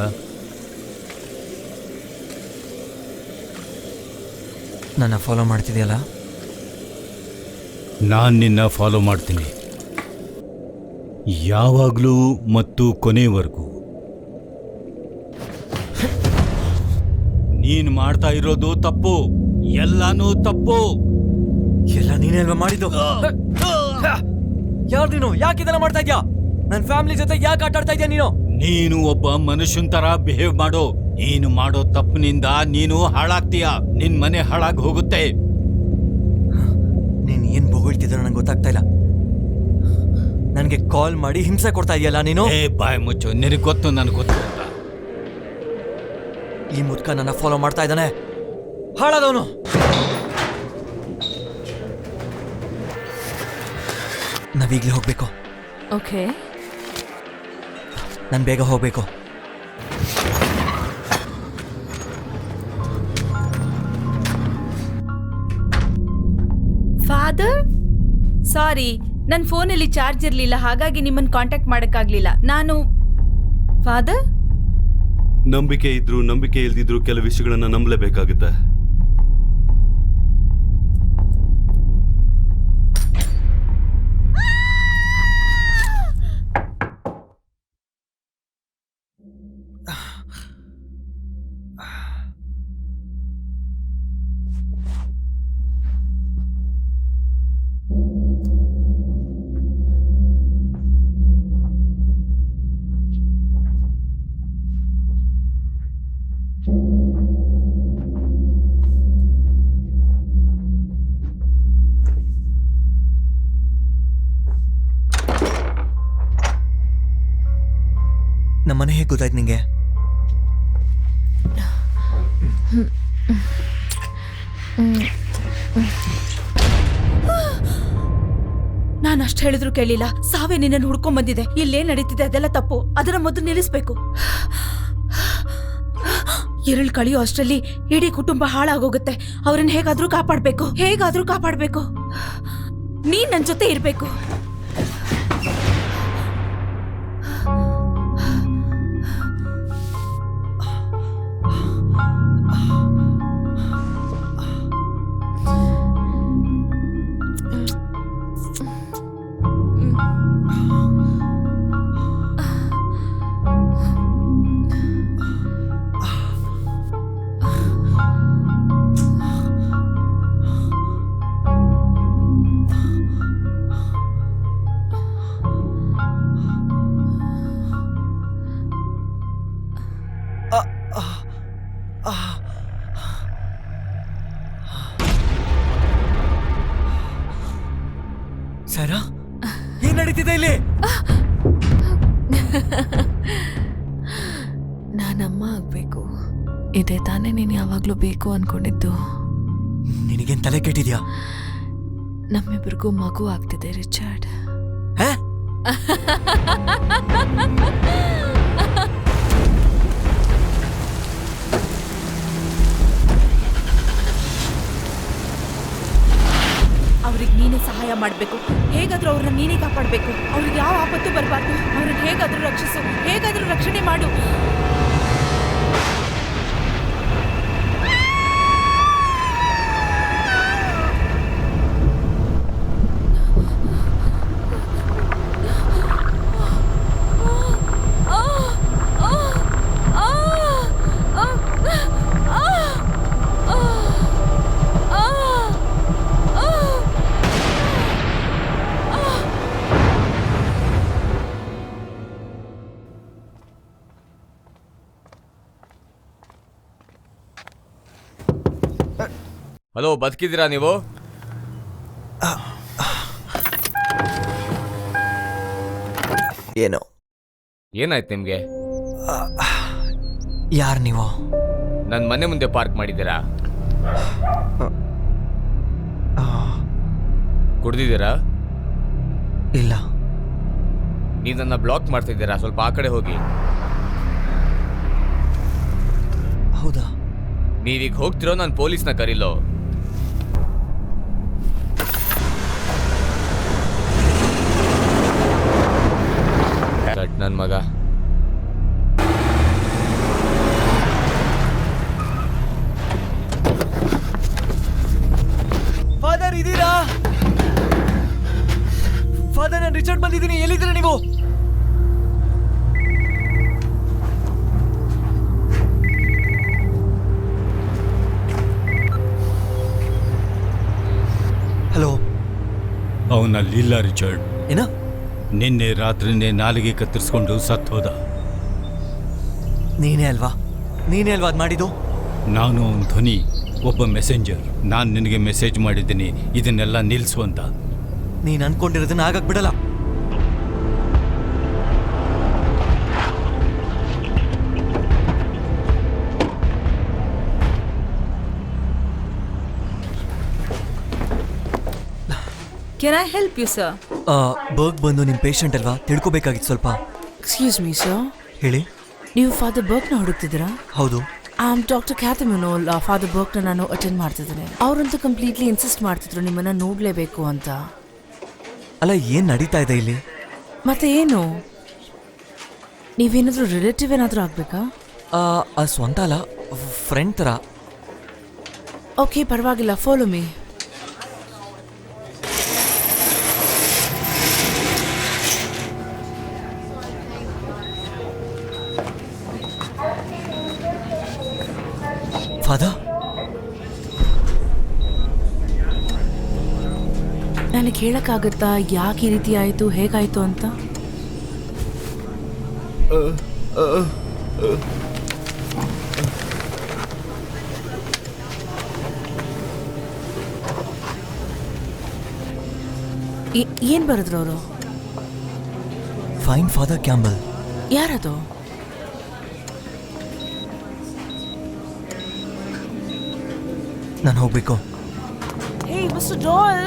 ನನ್ನ ಫಾಲೋ ಮಾಡ್ತಿದೆಯಲ್ಲ? ನಾನು ನಿನ್ನ ಫಾಲೋ ಮಾಡ್ತೀನಿ, ಯಾವಾಗಲೂ ಮತ್ತು ಕೊನೆವರೆಗೂ. ನೀನು ಮಾಡ್ತಾ ಇರೋದು ತಪ್ಪು, ಎಲ್ಲಾನು ತಪ್ಪು. ಎಲ್ಲ ನೀನೇ ಅಲ್ವಾ ಮಾಡಿದ್ದು? ಯಾರು ನೀನು? ಯಾಕೆ ಇದೆಲ್ಲ ಮಾಡ್ತಾ ಇದ್ಯಾ? ನನ್ನ ಫ್ಯಾಮಿಲಿ ಜೊತೆ ಯಾಕೆ ಆಟ ಆಡ್ತಾ ಇದ್ಯಾ ನೀನು? ನೀನು ಒಬ್ಬ ಮನುಷ್ಯನ್ ತರ ಬಿಹೇವ್ ಮಾಡೋ. ನೀನು ಮಾಡೋ ತಪ್ಪಿನಿಂದ ನೀನು ಹಾಳಾಗ್ತೀಯ, ನಿನ್ ಮನೆ ಹಾಳಾಗಿ ಹೋಗುತ್ತೆ. ನೀನು ಏನು ಬೊಗಳ್ತಿದ್ರೋ ನಂಗೆ ಗೊತ್ತಾಗ್ತಾ ಇಲ್ಲ. ನನಗೆ ಕಾಲ್ ಮಾಡಿ ಹಿಂಸೆ ಕೊಡ್ತಾ ಇದೆಯಲ್ಲ ನೀನು. ಏ ಬಾಯ್ ಮುಚ್ಚು, ನಿನಗೆ ಗೊತ್ತು, ನನಗೆ ಗೊತ್ತು ಅಂತ. ಈ ಮುದ್ಕ ನನ್ನ ಫಾಲೋ ಮಾಡ್ತಾ ಇದ್ದಾನೆ, ಹಾಳಾದವನು. ನಾವೀಗ್ಲೇ ಹೋಗ್ಬೇಕು. ಓಕೆ, ನಾನು ಬೇಗ ಹೋಗ್ಬೇಕು. ಫಾದರ್, ಸಾರಿ, ನನ್ನ ಫೋನಲ್ಲಿ ಚಾರ್ಜ್ ಇರಲಿಲ್ಲ, ಹಾಗಾಗಿ ನಿಮ್ಮನ್ನು ಕಾಂಟ್ಯಾಕ್ಟ್ ಮಾಡೋಕ್ಕಾಗಲಿಲ್ಲ. ನಾನು ಫಾದರ್, ನಂಬಿಕೆ ಇದ್ರು ನಂಬಿಕೆ ಇಲ್ದಿದ್ರು ಕೆಲವು ವಿಷಯಗಳನ್ನ ನಂಬಲೇಬೇಕಾಗುತ್ತೆ. ನಮ್ಮನೆ ಹೇಗೆ ಗೊತ್ತಾಯ್ತು ನಿಂಗೆ? ನಾನು ಅಷ್ಟು ಹೇಳಿದ್ರು ಕೇಳಿಲ್ಲ. ಸಾವೇ ನಿನ್ನನ್ನು ಹುಡ್ಕೊಂಡ್ ಬಂದಿದೆ. ಇಲ್ಲೇನ್ ನಡೀತಿದೆ ಅದೆಲ್ಲ ತಪ್ಪು. ಅದರ ಮೊದಲು ನಿಲ್ಲಿಸ್ಬೇಕು. ಎರಳು ಕಳಿಯೋ ಅಷ್ಟರಲ್ಲಿ ಇಡೀ ಕುಟುಂಬ ಹಾಳಾಗೋಗುತ್ತೆ. ಅವ್ರನ್ನ ಹೇಗಾದ್ರೂ ಕಾಪಾಡ್ಬೇಕು. ನೀನ್ ನನ್ ಜೊತೆ ಇರ್ಬೇಕು. ಸರಾ, ಏನ್ ನಡೀತಿದೆ ಇಲ್ಲಿ? ನಾನಮ್ಮ ಆಗ್ಬೇಕು, ಇದೇ ತಾನೇ ನೀನು ಯಾವಾಗ್ಲೂ ಬೇಕು ಅನ್ಕೊಂಡಿದ್ದು. ನಿನಗೇನ್ ತಲೆ ಕೆಟ್ಟಿದ್ಯಾ? ನಮ್ಮಿಬ್ರಿಗೂ ಮಗು ಆಗ್ತಿದೆ ರಿಚರ್ಡ್. ಅವ್ರಿಗೆ ನೀನೇ ಸಹಾಯ ಮಾಡ್ಬೇಕು. ಹೇಗಾದ್ರೂ ಅವ್ರನ್ನ ನೀನೇ ಕಾಪಾಡ್ಬೇಕು. ಅವ್ರಿಗೆ ಯಾವ ಆಪತ್ತು ಬರಬಾರ್ದು. ಅವ್ರನ್ನ ಹೇಗಾದ್ರೂ ರಕ್ಷಿಸು, ಹೇಗಾದ್ರೂ ರಕ್ಷಣೆ ಮಾಡು. ಹಲೋ, ಬದುಕಿದ್ದೀರಾ ನೀವು? ಏನು? ಏನಾಯ್ತು ನಿಮ್ಗೆ? ಯಾರು ನೀವು? ನನ್ನ ಮನೆ ಮುಂದೆ ಪಾರ್ಕ್ ಮಾಡಿದ್ದೀರಾ? ಕುಡ್ದಿದ್ದೀರಾ? ಇಲ್ಲ. ನೀವು ನನ್ನ ಬ್ಲಾಕ್ ಮಾಡ್ತಿದ್ದೀರಾ? ಸ್ವಲ್ಪ ಆ ಕಡೆ ಹೋಗಿ. ಹೌದಾ? ನೀವೀಗ ಹೋಗ್ತಿರೋ ನಾನು ಪೊಲೀಸ್ನ ಕರೀಲೋ? ನನ್ನ ಮಗ. ಫಾದರ್ ಇದೀರಾ? ಫಾದರ್, ನಾನು ರಿಚರ್ಡ್ ಬಂದಿದ್ದೀನಿ. ಎಲ್ಲಿದ್ದೀರಾ ನೀವು? ಹಲೋ. ಅವನಲ್ಲಿಲ್ಲ ರಿಚರ್ಡ್. ಏನ? ನಿನ್ನೆ ರಾತ್ರಿನೇ ನಾಲಿಗೆ ಕತ್ತರಿಸ್ಕೊಂಡು ಸತ್ತೋದ. ನೀನೇ ಅಲ್ವಾ ಅದ್ ಮಾಡಿದ್ದು? ನಾನು ಅವನ ಧ್ವನಿ, ಒಬ್ಬ ಮೆಸೆಂಜರ್. ನಾನು ನಿನಗೆ ಮೆಸೇಜ್ ಮಾಡಿದ್ದೀನಿ ಇದನ್ನೆಲ್ಲ ನಿಲ್ಲಿಸು ಅಂತ. ನೀನ್ ಅನ್ಕೊಂಡಿರೋದನ್ನ ಆಗಕ್ ಬಿಡಲ್ಲ. Can I help you sir? Berg ಬಂದು ನಿಮ್ ಪೇಷಂಟ್ ಅಲ್ವಾ, ತಿಳ್ಕೊಬೇಕಾಗಿತ್ತು ಸ್ವಲ್ಪ. ಎಕ್ಸ್ಕ್ಯೂಸ್ ಮೀ ಸರ್, ಹೇಳಿ. ನೀವು ಫಾದರ್ ಬರ್ಕ್ನ ಹುಡುಕ್ತಿದ್ದೀರಾ? ಹೌದು. ಡಾಕ್ಟರ್ ಕ್ಯಾಥಮಿನೋಲ್. ಫಾದರ್ ಬರ್ಕ್ನ ನಾನು ಅಟೆಂಡ್ ಮಾಡ್ತಿದ್ದೇನೆ. ಅವರಂತೂ ಕಂಪ್ಲೀಟ್ಲಿ ಇನ್ಸಿಸ್ಟ್ ಮಾಡ್ತಿದ್ರು ನಿಮ್ಮನ್ನ ನೋಡ್ಲೇಬೇಕು ಅಂತ. ಅಲ್ಲ, ಏನ್ ನಡೀತಾ ಇದೆ ಇಲ್ಲಿ? ಮತ್ತೆ ಏನು, ನೀವೇನಾದ್ರೂ ರಿಲೇಟಿವ್ ಏನಾದ್ರೂ ಆಗ್ಬೇಕಾ? ಸ್ವಂತ ಅಲ್ಲ, ಫ್ರೆಂಡ್ ತರ. ಓಕೆ, ಪರವಾಗಿಲ್ಲ, ಫಾಲೋ ಮೀ. ಫಾದರ್, ನನಗೆ ಹೇಳಕ್ಕಾಗತ್ತಾ ಯಾಕೆ ಈ ರೀತಿ ಆಯ್ತು, ಹೇಗಾಯ್ತು ಅಂತ? ಏನ್ ಬರೆದ್ರು ಅವರು? Fine father camel. ಯಾರದು? ನಾನು ಹೋಗ್ಬೇಕು. ಹೇ ಮಿಸ್ಟರ್ ಡಾಲ್.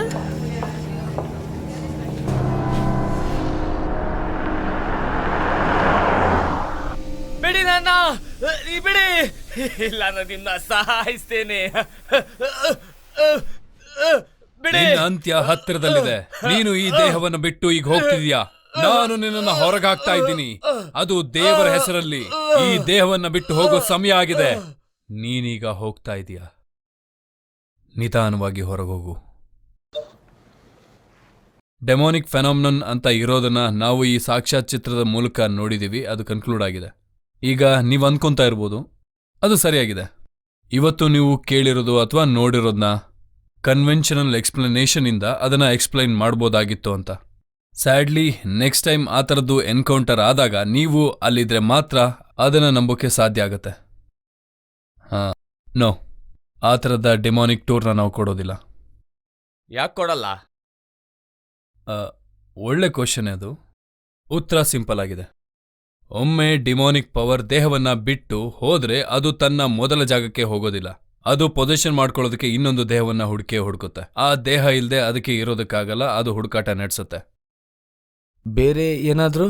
ಬಿಡಿ ನನ್ನ, ಬಿಡಿ. ಇಲ್ಲ, ನಾನು ನಿನ್ನ ಸಹಾಯಿಸ್ತೇನೆ. ನಿನ್ನ ಅಂತ್ಯ ಹತ್ತಿರದಲ್ಲಿದೆ. ನೀನು ಈ ದೇಹವನ್ನು ಬಿಟ್ಟು ಈಗ ಹೋಗ್ತಿದ್ಯಾ. ನಾನು ನಿನ್ನನ್ನು ಹೊರಗಾಗ್ತಾ ಇದ್ದೀನಿ. ಅದು ದೇವರ ಹೆಸರಲ್ಲಿ. ಈ ದೇಹವನ್ನ ಬಿಟ್ಟು ಹೋಗೋ ಸಮಯ ಆಗಿದೆ. ನೀನೀಗ ಹೋಗ್ತಾ ಇದೀಯಾ. ನಿಧಾನವಾಗಿ ಹೊರಗೋಗು. ಡೆಮೋನಿಕ್ ಫೆನಾಮಿನನ್ ಅಂತ ಇರೋದನ್ನ ನಾವು ಈ ಸಾಕ್ಷಾತ್ ಚಿತ್ರದ ಮೂಲಕ ನೋಡಿದೀವಿ. ಅದು ಕನ್ಕ್ಲೂಡ್ ಆಗಿದೆ. ಈಗ ನೀವು ಅನ್ಕೊಂತಾ ಇರ್ಬೋದು, ಅದು ಸರಿಯಾಗಿದೆ. ಇವತ್ತು ನೀವು ಕೇಳಿರೋದು ಅಥವಾ ನೋಡಿರೋದನ್ನ ಕನ್ವೆನ್ಷನಲ್ ಎಕ್ಸ್ಪ್ಲನೇಷನ್ ಇಂದ ಅದನ್ನ ಎಕ್ಸ್ಪ್ಲೈನ್ ಮಾಡ್ಬೋದಾಗಿತ್ತು ಅಂತ. ಸ್ಯಾಡ್ಲಿ ನೆಕ್ಸ್ಟ್ ಟೈಮ್ ಆ ಥರದ್ದು ಎನ್ಕೌಂಟರ್ ಆದಾಗ ನೀವು ಅಲ್ಲಿದ್ರೆ ಮಾತ್ರ ಅದನ್ನ ನಂಬೋಕೆ ಸಾಧ್ಯ ಆಗತ್ತೆ. ನೋ, ಆ ಥರದ ಡೆಮಾನಿಕ್ ಟೂರ್ನ ನಾವು ಕೊಡೋದಿಲ್ಲ. ಯಾಕೆ ಕೊಡಲ್ಲ? ಒಳ್ಳೆ ಕ್ವಶನ್ ಅದು. ಉತ್ತರ ಸಿಂಪಲ್ ಆಗಿದೆ. ಒಮ್ಮೆ ಡಿಮೋನಿಕ್ ಪವರ್ ದೇಹವನ್ನ ಬಿಟ್ಟು ಹೋದ್ರೆ ಅದು ತನ್ನ ಮೊದಲ ಜಾಗಕ್ಕೆ ಹೋಗೋದಿಲ್ಲ. ಅದು ಪೊಸಿಷನ್ ಮಾಡ್ಕೊಳ್ಳೋದಕ್ಕೆ ಇನ್ನೊಂದು ದೇಹವನ್ನ ಹುಡುಕುತ್ತೆ. ಆ ದೇಹ ಇಲ್ಲದೆ ಅದಕ್ಕೆ ಇರೋದಕ್ಕಾಗಲ್ಲ. ಅದು ಹುಡುಕಾಟ ನಡೆಸುತ್ತೆ. ಬೇರೆ ಏನಾದ್ರೂ?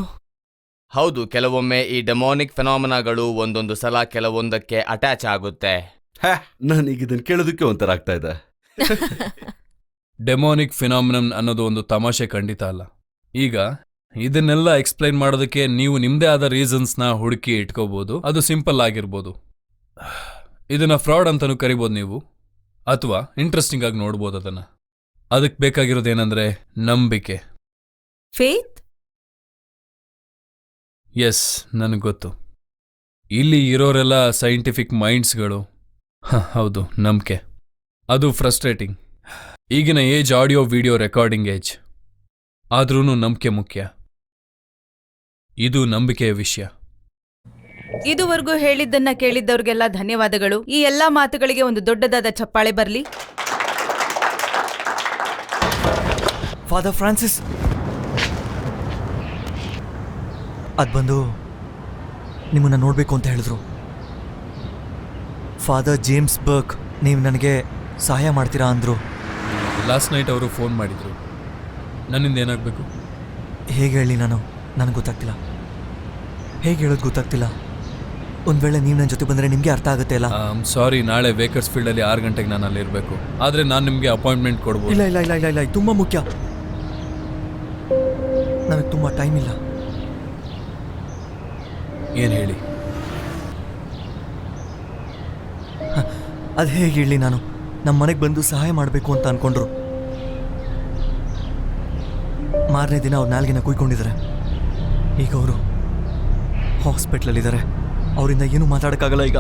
ಹೌದು, ಕೆಲವೊಮ್ಮೆ ಈ ಡೆಮೋನಿಕ್ ಫೆನಾಮಿನಾಗಳು ಒಂದೊಂದು ಸಲ ಕೆಲವೊಂದಕ್ಕೆ ಅಟ್ಯಾಚ್ ಆಗುತ್ತೆ. ನನಗೆ ಇದನ್ನು ಕೇಳೋದಕ್ಕೆ ಒಂಥರ ಆಗ್ತಾ ಇದೆ. ಡೆಮೋನಿಕ್ ಫಿನಾಮಿನನ್ ಅನ್ನೋದು ಒಂದು ತಮಾಷೆ ಖಂಡಿತ ಅಲ್ಲ. ಈಗ ಇದನ್ನೆಲ್ಲ ಎಕ್ಸ್ಪ್ಲೈನ್ ಮಾಡೋದಕ್ಕೆ ನೀವು ನಿಮ್ದೇ ಆದ ರೀಸನ್ಸ್ನ ಹುಡುಕಿ ಇಟ್ಕೋಬಹುದು. ಅದು ಸಿಂಪಲ್ ಆಗಿರ್ಬೋದು. ಇದನ್ನ ಫ್ರಾಡ್ ಅಂತಾನೂ ಕರಿಬೋದು ನೀವು, ಅಥವಾ ಇಂಟ್ರೆಸ್ಟಿಂಗ್ ಆಗಿ ನೋಡ್ಬೋದು ಅದನ್ನ. ಅದಕ್ಕೆ ಬೇಕಾಗಿರೋದೇನಂದ್ರೆ ನಂಬಿಕೆ. ಫೇತ್? ಎಸ್, ನನಗೆ ಗೊತ್ತು. ಇಲ್ಲಿ ಇರೋರೆಲ್ಲ ಸೈಂಟಿಫಿಕ್ ಮೈಂಡ್ಸ್ಗಳು. ಹೌದು, ನಂಬಿಕೆ. ಅದು ಫ್ರಸ್ಟ್ರೇಟಿಂಗ್. ಈಗಿನ age audio video recording age. ಆದ್ರೂ ನಂಬಿಕೆ ಮುಖ್ಯ. ಇದು ನಂಬಿಕೆಯ ವಿಷಯ. ಇದುವರೆಗೂ ಹೇಳಿದ್ದನ್ನ ಕೇಳಿದ್ದವ್ರಿಗೆಲ್ಲ ಧನ್ಯವಾದಗಳು. ಈ ಎಲ್ಲಾ ಮಾತುಗಳಿಗೆ ಒಂದು ದೊಡ್ಡದಾದ ಚಪ್ಪಾಳೆ ಬರಲಿ. ಫಾದರ್ ಫ್ರಾನ್ಸಿಸ್ ಅದ್ ಬಂದು ನಿಮ್ಮನ್ನ ನೋಡ್ಬೇಕು ಅಂತ ಹೇಳಿದ್ರು. ಫಾದರ್ ಜೇಮ್ಸ್ ಬರ್ಕ್ ನೀವು ನನಗೆ ಸಹಾಯ ಮಾಡ್ತೀರಾ ಅಂದರು. ಲಾಸ್ಟ್ ನೈಟ್ ಅವರು ಫೋನ್ ಮಾಡಿದರು. ನನ್ನಿಂದ ಏನಾಗಬೇಕು? ಹೇಗೆ ಹೇಳಿ ನಾನು, ನನಗೆ ಗೊತ್ತಾಗ್ತಿಲ್ಲ. ಹೇಗೆ ಹೇಳೋದು ಗೊತ್ತಾಗ್ತಿಲ್ಲ. ಒಂದು ವೇಳೆ ನೀವು ನನ್ನ ಜೊತೆ ಬಂದರೆ ನಿಮಗೆ ಅರ್ಥ ಆಗುತ್ತೆ ಅಲ್ಲ? ಸಾರಿ, ನಾಳೆ ವೇಕರ್ಸ್ ಫೀಲ್ಡಲ್ಲಿ 6 ಗಂಟೆಗೆ ನಾನು ಅಲ್ಲಿರಬೇಕು. ಆದರೆ ನಾನು ನಿಮಗೆ ಅಪಾಯಿಂಟ್ಮೆಂಟ್ ಕೊಡ್ಬೋದು. ಇಲ್ಲ ಇಲ್ಲ ಇಲ್ಲ ಇಲ್ಲ ಇಲ್ಲ, ಇದು ತುಂಬ ಮುಖ್ಯ. ನನಗೆ ತುಂಬ ಟೈಮ್ ಇಲ್ಲ. ಏನು ಹೇಳಿ? ಅದು ಹೇಗೆ ಹೇಳಿ ನಾನು, ನಮ್ಮ ಮನೆಗೆ ಬಂದು ಸಹಾಯ ಮಾಡಬೇಕು ಅಂತ ಅಂದ್ಕೊಂಡ್ರು. ಮಾರನೇ ದಿನ ಅವ್ರು ನಾಲ್ಗಿನ ಕುಯ್ಕೊಂಡಿದ್ದಾರೆ. ಈಗ ಅವರು ಹಾಸ್ಪಿಟ್ಲಲ್ಲಿದ್ದಾರೆ. ಅವರಿಂದ ಏನೂ ಮಾತಾಡೋಕ್ಕಾಗಲ್ಲ ಈಗ.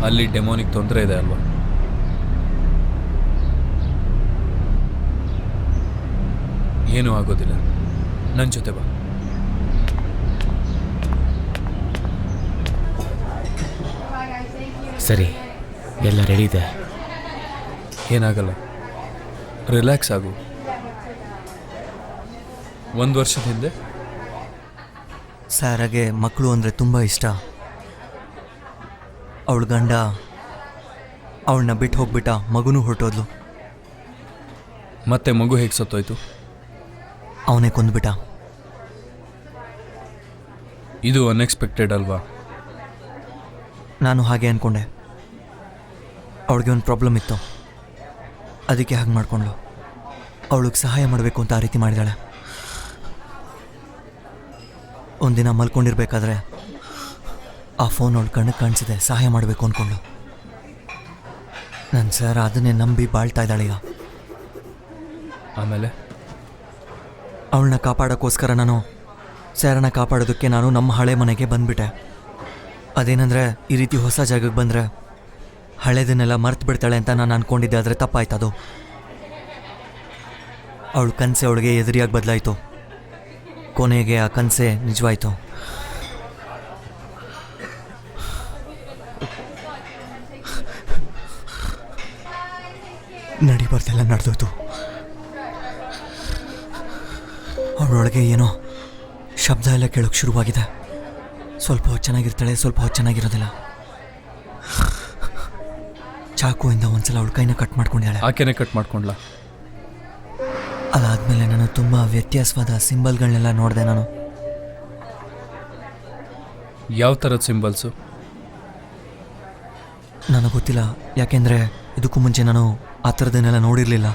ಅಲ್ಲಿ ಡೆಮೋನಿಕ್ ತೊಂದರೆ ಇದೆ ಅಲ್ವಾ? ಏನೂ ಆಗೋದಿಲ್ಲ, ನನ್ನ ಜೊತೆ ಬಾ. ಸರಿ, ಎಲ್ಲ ರೆಡಿ ಇದೆ. ಏನಾಗಲ್ಲ, ರಿಲ್ಯಾಕ್ಸ್ ಆಗು. 1 ವರ್ಷದ ಹಿಂದೆ ಸಾರಾಗೆ ಮಕ್ಕಳು ಅಂದರೆ ತುಂಬ ಇಷ್ಟ. ಅವಳ ಗಂಡ ಅವಳನ್ನ ಬಿಟ್ಟು ಹೋಗ್ಬಿಟ್ಟ, ಮಗುನೂ ಹೊರಟೋದ್ಲು. ಮತ್ತೆ ಮಗು ಹೇಗೆ ಸತ್ತೋಯ್ತು? ಅವನೇ ಕೊಂದುಬಿಟ್ಟ. ಇದು ಅನ್ಎಕ್ಸ್ಪೆಕ್ಟೆಡ್ ಅಲ್ವಾ? ನಾನು ಹಾಗೆ ಅಂದ್ಕೊಂಡೆ. ಅವಳಿಗೆ ಒಂದು ಪ್ರಾಬ್ಲಮ್ ಇತ್ತು, ಅದಕ್ಕೆ ಹಾಗೆ ಮಾಡಿಕೊಂಡ್ಳು. ಅವಳಿಗೆ ಸಹಾಯ ಮಾಡಬೇಕು ಅಂತ ಆ ರೀತಿ ಮಾಡಿದಾಳೆ. ಒಂದಿನ ಮಲ್ಕೊಂಡಿರ್ಬೇಕಾದ್ರೆ ಆ ಫೋನ್ ಅವಳು ಕಣ್ಣಿಗೆ ಕಾಣಿಸಿದೆ. ಸಹಾಯ ಮಾಡಬೇಕು ಅಂದ್ಕೊಂಡ್ಳು. ನನ್ನ ಸರ್ ಅದನ್ನೇ ನಂಬಿ ಬಾಳ್ತಾ ಇದ್ದಾಳೆ ಈಗ. ಆಮೇಲೆ ಅವಳನ್ನ ಕಾಪಾಡೋಕ್ಕೋಸ್ಕರ ನಾನು ಸ್ಯಾರನ್ನ ಕಾಪಾಡೋದಕ್ಕೆ ನಾನು ನಮ್ಮ ಹಳೆ ಮನೆಗೆ ಬಂದುಬಿಟ್ಟೆ. ಅದೇನೆಂದರೆ, ಈ ರೀತಿ ಹೊಸ ಜಾಗಕ್ಕೆ ಬಂದರೆ ಹಳೇದನ್ನೆಲ್ಲ ಮರ್ತು ಬಿಡ್ತಾಳೆ ಅಂತ ನಾನು ಅಂದ್ಕೊಂಡಿದ್ದೆ. ಆದರೆ ತಪ್ಪಾಯ್ತದು. ಅವಳು ಕನಸೆ ಅವಳಿಗೆ ಎದುರಿಯಾಗಿ ಬದಲಾಯಿತು. ಕೊನೆಗೆ ಆ ಕನಸೆ ನಿಜವಾಯಿತು. ನಡಿಬಾರ್ದೆಲ್ಲ ನಡೆದೋಯ್ತು. ಅವಳೊಳಗೆ ಏನೋ ಶಬ್ದ ಎಲ್ಲ ಕೇಳೋಕ್ಕೆ ಶುರುವಾಗಿದೆ. ಸ್ವಲ್ಪ ಹೊತ್ತು ಚೆನ್ನಾಗಿರ್ತಾಳೆ, ಸ್ವಲ್ಪ ಹೊತ್ತು ಚೆನ್ನಾಗಿರೋದಿಲ್ಲ. ಚಾಕುವಿಂದ ಒಂದ್ಸಲ ಅವಳ ಕೈನ ಕಟ್ ಮಾಡ್ಕೊಂಡಿದ್ದಾಳೆ. ಆಕೆನೇ ಕಟ್ ಮಾಡ್ಕೊಂಡ್ಲಾ? ಅದಾದಮೇಲೆ ನಾನು ತುಂಬ ವ್ಯತ್ಯಾಸವಾದ ಸಿಂಬಲ್ಗಳನ್ನೆಲ್ಲ ನೋಡಿದೆ. ನಾನು ಯಾವ ಥರದ ಸಿಂಬಲ್ಸು? ನನಗೆ ಗೊತ್ತಿಲ್ಲ, ಯಾಕೆಂದರೆ ಇದಕ್ಕೂ ಮುಂಚೆ ನಾನು ಆ ಥರದನ್ನೆಲ್ಲ ನೋಡಿರಲಿಲ್ಲ.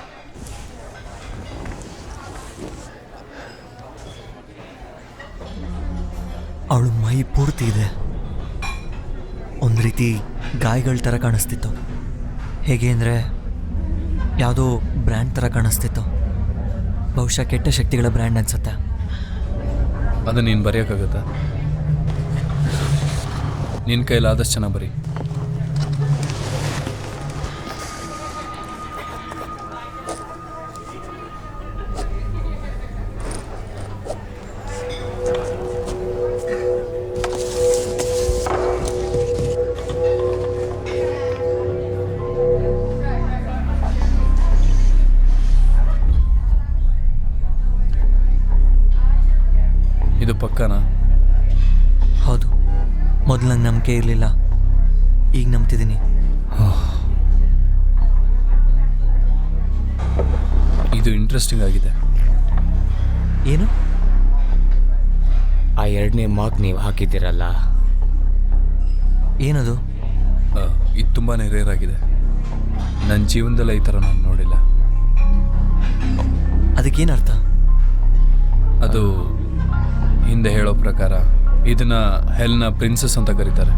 ಅವಳು ಮೈ ಪೂರ್ತಿ ಇದೆ. ಒಂದು ರೀತಿ ಗಾಯಗಳ ಥರ ಕಾಣಿಸ್ತಿತ್ತು. ಹೇಗೆ ಅಂದರೆ ಯಾವುದೋ ಬ್ರ್ಯಾಂಡ್ ಥರ ಕಾಣಿಸ್ತಿತ್ತು. ಬಹುಶಃ ಕೆಟ್ಟ ಶಕ್ತಿಗಳ ಬ್ರ್ಯಾಂಡ್ ಅನ್ಸುತ್ತೆ. ಅದನ್ನು ನೀನು ಬರೆಯೋಕ್ಕಾಗತ್ತಾ? ನಿನ್ನ ಕೈಲಾದಷ್ಟು ಚೆನ್ನಾಗಿ ಬರೀ. ಇದು ಪಕ್ಕನಾ? ಹೌದು. ಮೊದಲು ನಂಗೆ ನಂಬಿಕೆ ಇರಲಿಲ್ಲ, ಈಗ ನಂಬ್ತಿದ್ದೀನಿ. ಇದು ಇಂಟ್ರೆಸ್ಟಿಂಗ್ ಆಗಿದೆ. ಏನು? ಆ 2ನೇ ಮಾರ್ಕ್ ನೀವು ಹಾಕಿದ್ದೀರಲ್ಲ, ಏನದು? ಇದು ತುಂಬಾ ರೇರ್ ಆಗಿದೆ. ನನ್ನ ಜೀವನದಲ್ಲೇ ಈ ಥರ ನಾನು ನೋಡಿಲ್ಲ. ಅದಕ್ಕೇನರ್ಥ? ಅದು ಹಿಂದೆ ಹೇಳೋ ಪ್ರಕಾರ ಇದನ್ನ ಹೆಲ್ನ ಪ್ರಿನ್ಸಸ್ ಅಂತ ಕರೀತಾರೆ.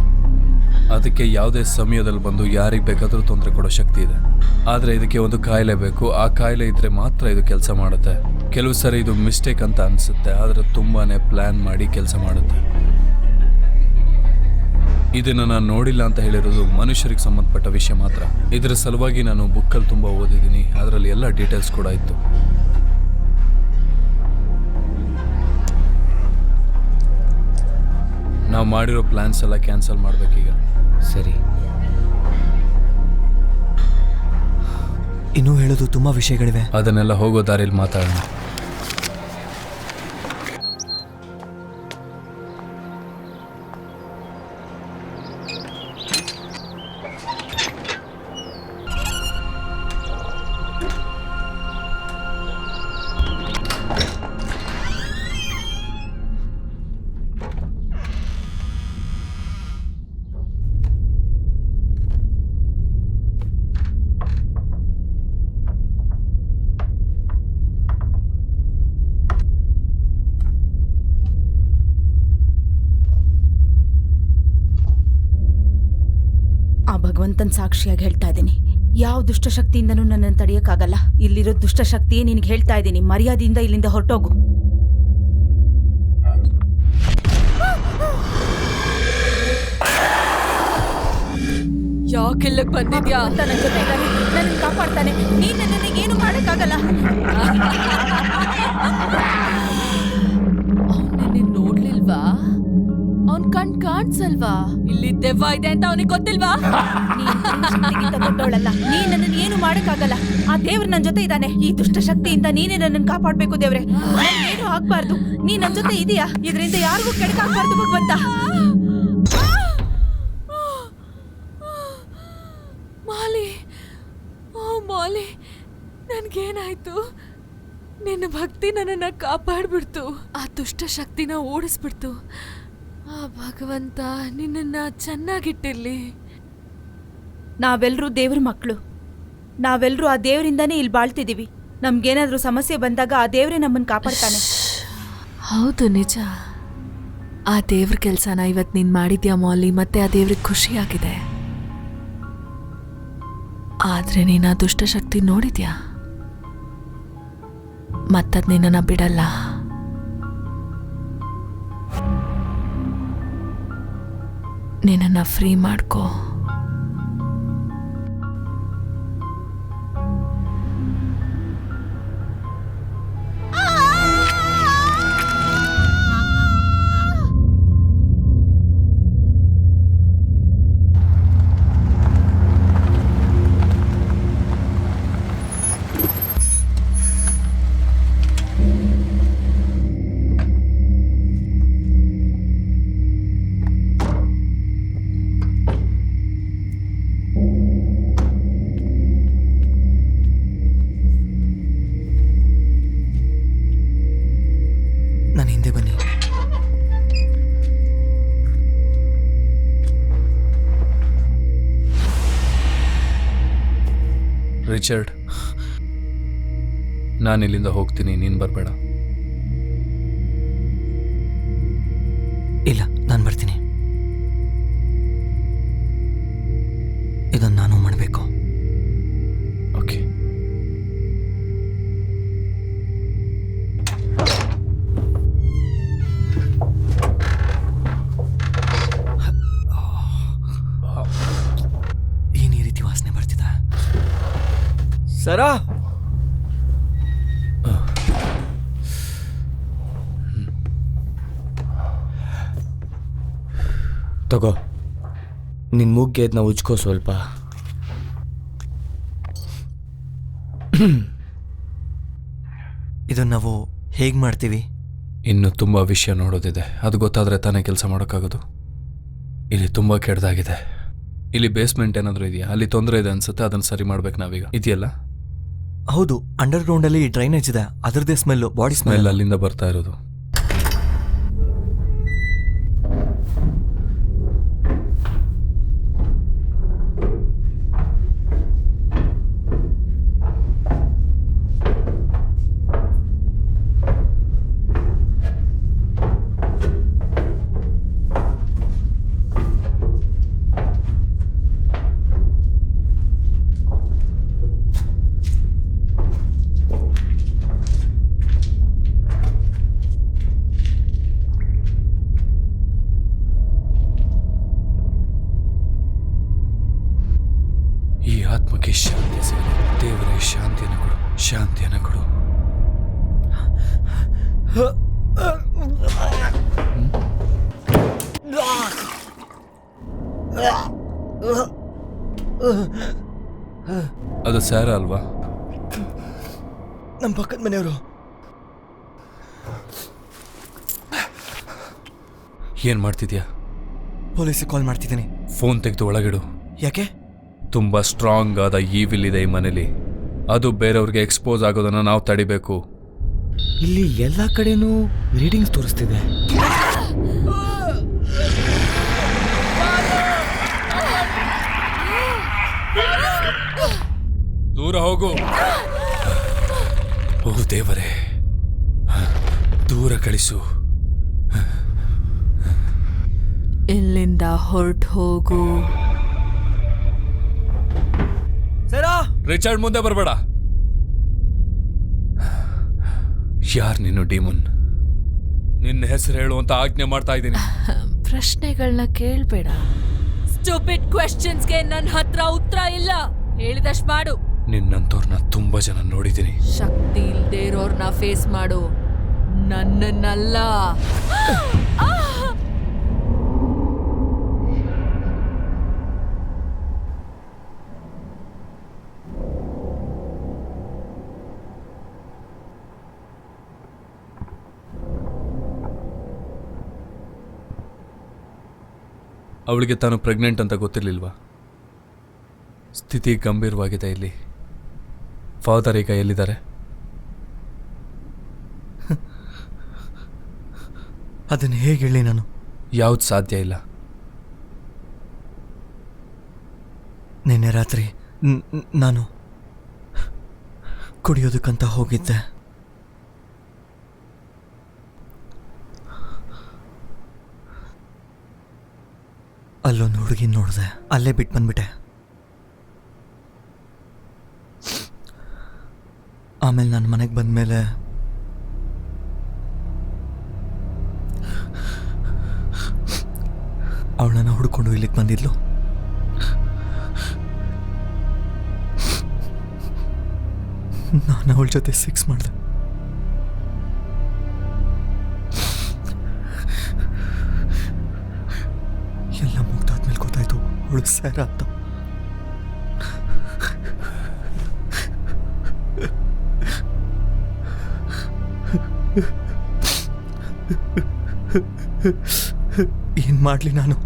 ಅದಕ್ಕೆ ಯಾವುದೇ ಸಮಯದಲ್ಲಿ ಬಂದು ಯಾರಿಗೆ ಬೇಕಾದರೂ ತೊಂದರೆ ಕೊಡೋ ಶಕ್ತಿ ಇದೆ. ಆದರೆ ಇದಕ್ಕೆ ಒಂದು ಕಾಯಿಲೆ ಬೇಕು. ಆ ಕಾಯಿಲೆ ಇದ್ದರೆ ಮಾತ್ರ ಇದು ಕೆಲಸ ಮಾಡುತ್ತೆ. ಕೆಲವು ಸರಿ ಇದು ಮಿಸ್ಟೇಕ್ ಅಂತ ಅನಿಸುತ್ತೆ, ಆದರೆ ತುಂಬಾ ಪ್ಲ್ಯಾನ್ ಮಾಡಿ ಕೆಲಸ ಮಾಡುತ್ತೆ. ಇದನ್ನು ನಾನು ನೋಡಿಲ್ಲ ಅಂತ ಹೇಳಿರೋದು ಮನುಷ್ಯರಿಗೆ ಸಂಬಂಧಪಟ್ಟ ವಿಷಯ ಮಾತ್ರ. ಇದರ ಸಲುವಾಗಿ ನಾನು ಬುಕ್ಕಲ್ಲಿ ತುಂಬ ಓದಿದ್ದೀನಿ. ಅದರಲ್ಲಿ ಎಲ್ಲ ಡೀಟೇಲ್ಸ್ ಕೂಡ ಇತ್ತು. ನಾವು ಮಾಡಿರೋ ಪ್ಲ್ಯಾನ್ಸ್ ಎಲ್ಲ ಕ್ಯಾನ್ಸಲ್ ಮಾಡಬೇಕೀಗ. ಸರಿ. ಇನ್ನೂ ಹೇಳೋದು ತುಂಬ ವಿಷಯಗಳಿವೆ. ಅದನ್ನೆಲ್ಲ ಹೋಗೋ ದಾರಿಯಲ್ಲಿ ಮಾತಾಡೋಣ. ದೇವರಪ್ಪನ್ ಸಾಕ್ಷಿಯಾಗಿ ಹೇಳ್ತಾ ಇದ್ದೀನಿ, ಯಾವ ದುಷ್ಟಶಕ್ತಿಯಿಂದನೂ ನನ್ನನ್ನು ತಡೆಯಕ್ಕಾಗಲ್ಲ. ಇಲ್ಲಿರೋ ದುಷ್ಟಶಕ್ತಿ ನಿನಗೆ ಹೇಳ್ತಾ ಇದ್ದೀನಿ, ಮರ್ಯಾದೆಯಿಂದ ಇಲ್ಲಿಂದ ಹೊರಟೋಗು. ಯಾಕೆಲ್ಲಕ್ ಬಂದಿದ್ಯಾ? ನನ್ನ ಜೊತೆ ಇದ್ದಾನೆ, ನನ್ನ ಕಾಪಾಡ್ತಾನೆ. ನೀನ್ ನನ್ನನ್ನು ಏನು ಮಾಡಕ್ಕಾಗಲ್ಲ. ಅವನನ್ನ ನೋಡ್ಲಿಲ್ವಾ? ಅವನ್ ಕಾಣ್ಸಲ್ವಾ? ಇಲ್ಲಿ ದೆವ್ವ ಇದೆ ಅಂತ ಅವನಿಗೆ ಗೊತ್ತಿಲ್ವಾ? ದೊಡ್ಡವಳಲ್ಲ, ನೀನ್ ನನ್ನನ್ನು ಏನು ಮಾಡಕ್ಕಾಗಲ್ಲ. ಆ ದೇವ್ರು ನನ್ನ ಜೊತೆ ಇದ್ದಾನೆ. ಈ ದುಷ್ಟಶಕ್ತಿಯಿಂದ ನೀನೇ ನನ್ನನ್ನು ಕಾಪಾಡ್ಬೇಕು ದೇವ್ರೆ. ಏನು ಆಗ್ಬಾರ್ದು. ನೀ ನನ್ನ ಜೊತೆ ಇದೀಯಾ, ಇದರಿಂದ ಯಾರಿಗೂ ಕೆಡಕಾಗ್ಬಾರ್ದು ಭಗವಂತ. ಮಾಲಿ, ಓ ಮಾಲಿ, ನನ್ಗೇನಾಯ್ತು? ನಿನ್ನ ಭಕ್ತಿ ನನ್ನನ್ನ ಕಾಪಾಡ್ಬಿಡ್ತು, ಆ ದುಷ್ಟ ಶಕ್ತಿನ ಓಡಿಸ್ಬಿಡ್ತು. ಆ ಭಗವಂತ ನಿನ್ನನ್ನ ಚೆನ್ನಾಗಿಟ್ಟಿರ್ಲಿ. ನಾವೆಲ್ಲರೂ ದೇವ್ರ ಮಕ್ಕಳು. ನಾವೆಲ್ಲರೂ ಆ ದೇವರಿಂದಾನೇ ಇಲ್ಲಿ ಬಾಳ್ತಿದೀವಿ. ನಮ್ಗೇನಾದ್ರೂ ಸಮಸ್ಯೆ ಬಂದಾಗ ಆ ದೇವ್ರೇ ನಮ್ಮನ್ನು ಕಾಪಾಡ್ತಾನೆ. ಹೌದು, ನಿಜ. ಆ ದೇವ್ರ ಕೆಲ್ಸನ ಇವತ್ತು ನೀನ್ ಮಾಡಿದ್ಯಾ ಮಾಲಿ, ಮತ್ತೆ ಆ ದೇವ್ರಿಗೆ ಖುಷಿಯಾಗಿದೆ. ಆದ್ರೆ ನೀನು ಆ ದುಷ್ಟಶಕ್ತಿ ನೋಡಿದ್ಯಾ? ಮತ್ತದ್ ನಿನ್ನನ್ನ ಬಿಡಲ್ಲ. ನಿನ್ನನ್ನ ಫ್ರೀ ಮಾಡ್ಕೋ. ನಾನು ಹಿಂದೆ ಬನ್ನಿ. ರಿಚರ್ಡ್, ನಾನು ಇಲ್ಲಿಂದ ಹೋಗ್ತೀನಿ, ನೀನು ಬರಬೇಡ. ಇಲ್ಲ, ನಾನು ಬರ್ತೀನಿ. ಇದನ್ನು ನಾನು ಮಾಡಬೇಕು. ಓಕೆ. ಏನು ಈ ರೀತಿ ವಾಸನೆ ಬರ್ತಿದೆ? ಸರಾ, ತಗೋ, ನಿನ್ನ ಮೂಗ್ಗೆ ಅದನ್ನ ಉಜ್ಕೋ ಸ್ವಲ್ಪ. ಇದನ್ನು ನಾವು ಹೇಗೆ ಮಾಡ್ತೀವಿ? ಇನ್ನು ತುಂಬ ವಿಷಯ ನೋಡೋದಿದೆ. ಅದು ಗೊತ್ತಾದರೆ ತಾನೇ ಕೆಲಸ ಮಾಡೋಕ್ಕಾಗೋದು. ಇಲ್ಲಿ ತುಂಬ ಕೆಡ್ದಾಗಿದೆ. ಇಲ್ಲಿ ಬೇಸ್ಮೆಂಟ್ ಏನಾದರೂ ಇದೆಯಾ? ಅಲ್ಲಿ ತೊಂದರೆ ಇದೆ ಅನ್ಸುತ್ತೆ, ಅದನ್ನು ಸರಿ ಮಾಡ್ಬೇಕು ನಾವೀಗ. ಇದೆಯಲ್ಲ? ಹೌದು, ಅಂಡರ್ಗ್ರೌಂಡಲ್ಲಿ ಡ್ರೈನೇಜ್ ಇದೆ, ಅದರದ್ದೇ ಸ್ಮೆಲ್ಲು, ಬಾಡಿ ಸ್ಮೆಲ್ ಅಲ್ಲಿಂದ ಬರ್ತಾ ಇರೋದು. ಈ ಆತ್ಮಕ್ಕೆ ಶಾಂತಿ ಸಿಗಲಿ. ದೇವರೇ ಶಾಂತಿಯನ್ನು ಕೊಡು, ಶಾಂತಿಯನ್ನು ಕೊಡು. ಅದು ಸ್ಯಾರ ಅಲ್ವಾ? ನಮ್ಮ ಪಕ್ಕದ ಮನೆಯವರು. ಏನು ಮಾಡ್ತಿದ್ಯಾ? ಪೊಲೀಸಿಗೆ ಕಾಲ್ ಮಾಡ್ತಿದ್ದೀನಿ. ಫೋನ್ ತೆಗೆದು ಒಳಗಿಡು. ಯಾಕೆ? ತುಂಬ ಸ್ಟ್ರಾಂಗ್ ಆದ ಈವಿಲ್ ಇದೆ ಈ ಮನೇಲಿ. ಅದು ಬೇರೆಯವ್ರಿಗೆ ಎಕ್ಸ್ಪೋಸ್ ಆಗೋದನ್ನು ನಾವು ತಡಿಬೇಕು. ಇಲ್ಲಿ ಎಲ್ಲ ಕಡೆನೂ ರೀಡಿಂಗ್ಸ್ ತೋರಿಸ್ತಿದೆ. ದೂರ ಹೋಗು. ಓ ದೇವರೇ, ದೂರ ಕಳಿಸು. ಇಲ್ಲಿಂದ ಹೊರಟು ಹೋಗು. ರಿಚರ್ಡ್ ಮುಂದೆ ಬರಬೇಡ. ಯಾರ್ ನೀನು ಡೀಮನ್? ನಿನ್ನ ಹೆಸರು ಹೇಳುವಂತ ಆಜ್ಞೆ ಮಾಡ್ತಾ ಇದ್ದೀನಿ. ಪ್ರಶ್ನೆಗಳನ್ನ ಕೇಳ್ಬೇಡ. ಸ್ಟೂಪಿಡ್ ಕ್ವೆಶ್ಚನ್ಸ್ಗೆ ನನ್ನ ಹತ್ರ ಉತ್ತರ ಇಲ್ಲ. ಹೇಳಿದಷ್ಟು ಮಾಡು. ನಿನ್ನಂತವ್ರನ್ನ ತುಂಬಾ ಜನ ನೋಡಿದ್ದೀನಿ. ಶಕ್ತಿ ಇಲ್ದೇ ಇರೋರ್ನ ಫೇಸ್ ಮಾಡು, ನನ್ನನ್ನಲ್ಲ. ಅವಳಿಗೆ ತಾನು ಪ್ರೆಗ್ನೆಂಟ್ ಅಂತ ಗೊತ್ತಿರ್ಲಿಲ್ವಾ? ಸ್ಥಿತಿ ಗಂಭೀರವಾಗಿದೆ. ಇಲ್ಲಿ ಫಾದರ್ ಈಗ ಎಲ್ಲಿದ್ದಾರೆ? ಅದನ್ನು ಹೇಗೆ ಹೇಳಿ ನಾನು? ಯಾವ್ದು ಸಾಧ್ಯ ಇಲ್ಲ. ನಿನ್ನೆ ರಾತ್ರಿ ನಾನು ಕುಡಿಯೋದಕ್ಕಂತ ಹೋಗಿದ್ದೆ. ಅಲ್ಲೊಂದು ಹುಡುಗಿ ನೋಡಿದೆ, ಅಲ್ಲೇ ಬಿಟ್ಟು ಬಂದ್ಬಿಟ್ಟೆ. ಆಮೇಲೆ ನಾನು ಮನೆಗೆ ಬಂದಮೇಲೆ ಅವಳನ್ನ ಹುಡ್ಕೊಂಡು ಇಲ್ಲಿಗೆ ಬಂದಿದ್ಲು. ನಾನು ಅವಳ ಜೊತೆ ಸೆಕ್ಸ್ ಮಾಡಿದೆ. ಎಲ್ಲ ಮುಗ್ದಾದ್ಮೇಲೆ ಗೊತ್ತಾಯ್ತು ಅವಳು ಸ್ಯಾರ ಅಂತ. ಏನ್ ಮಾಡ್ಲಿ ನಾನು?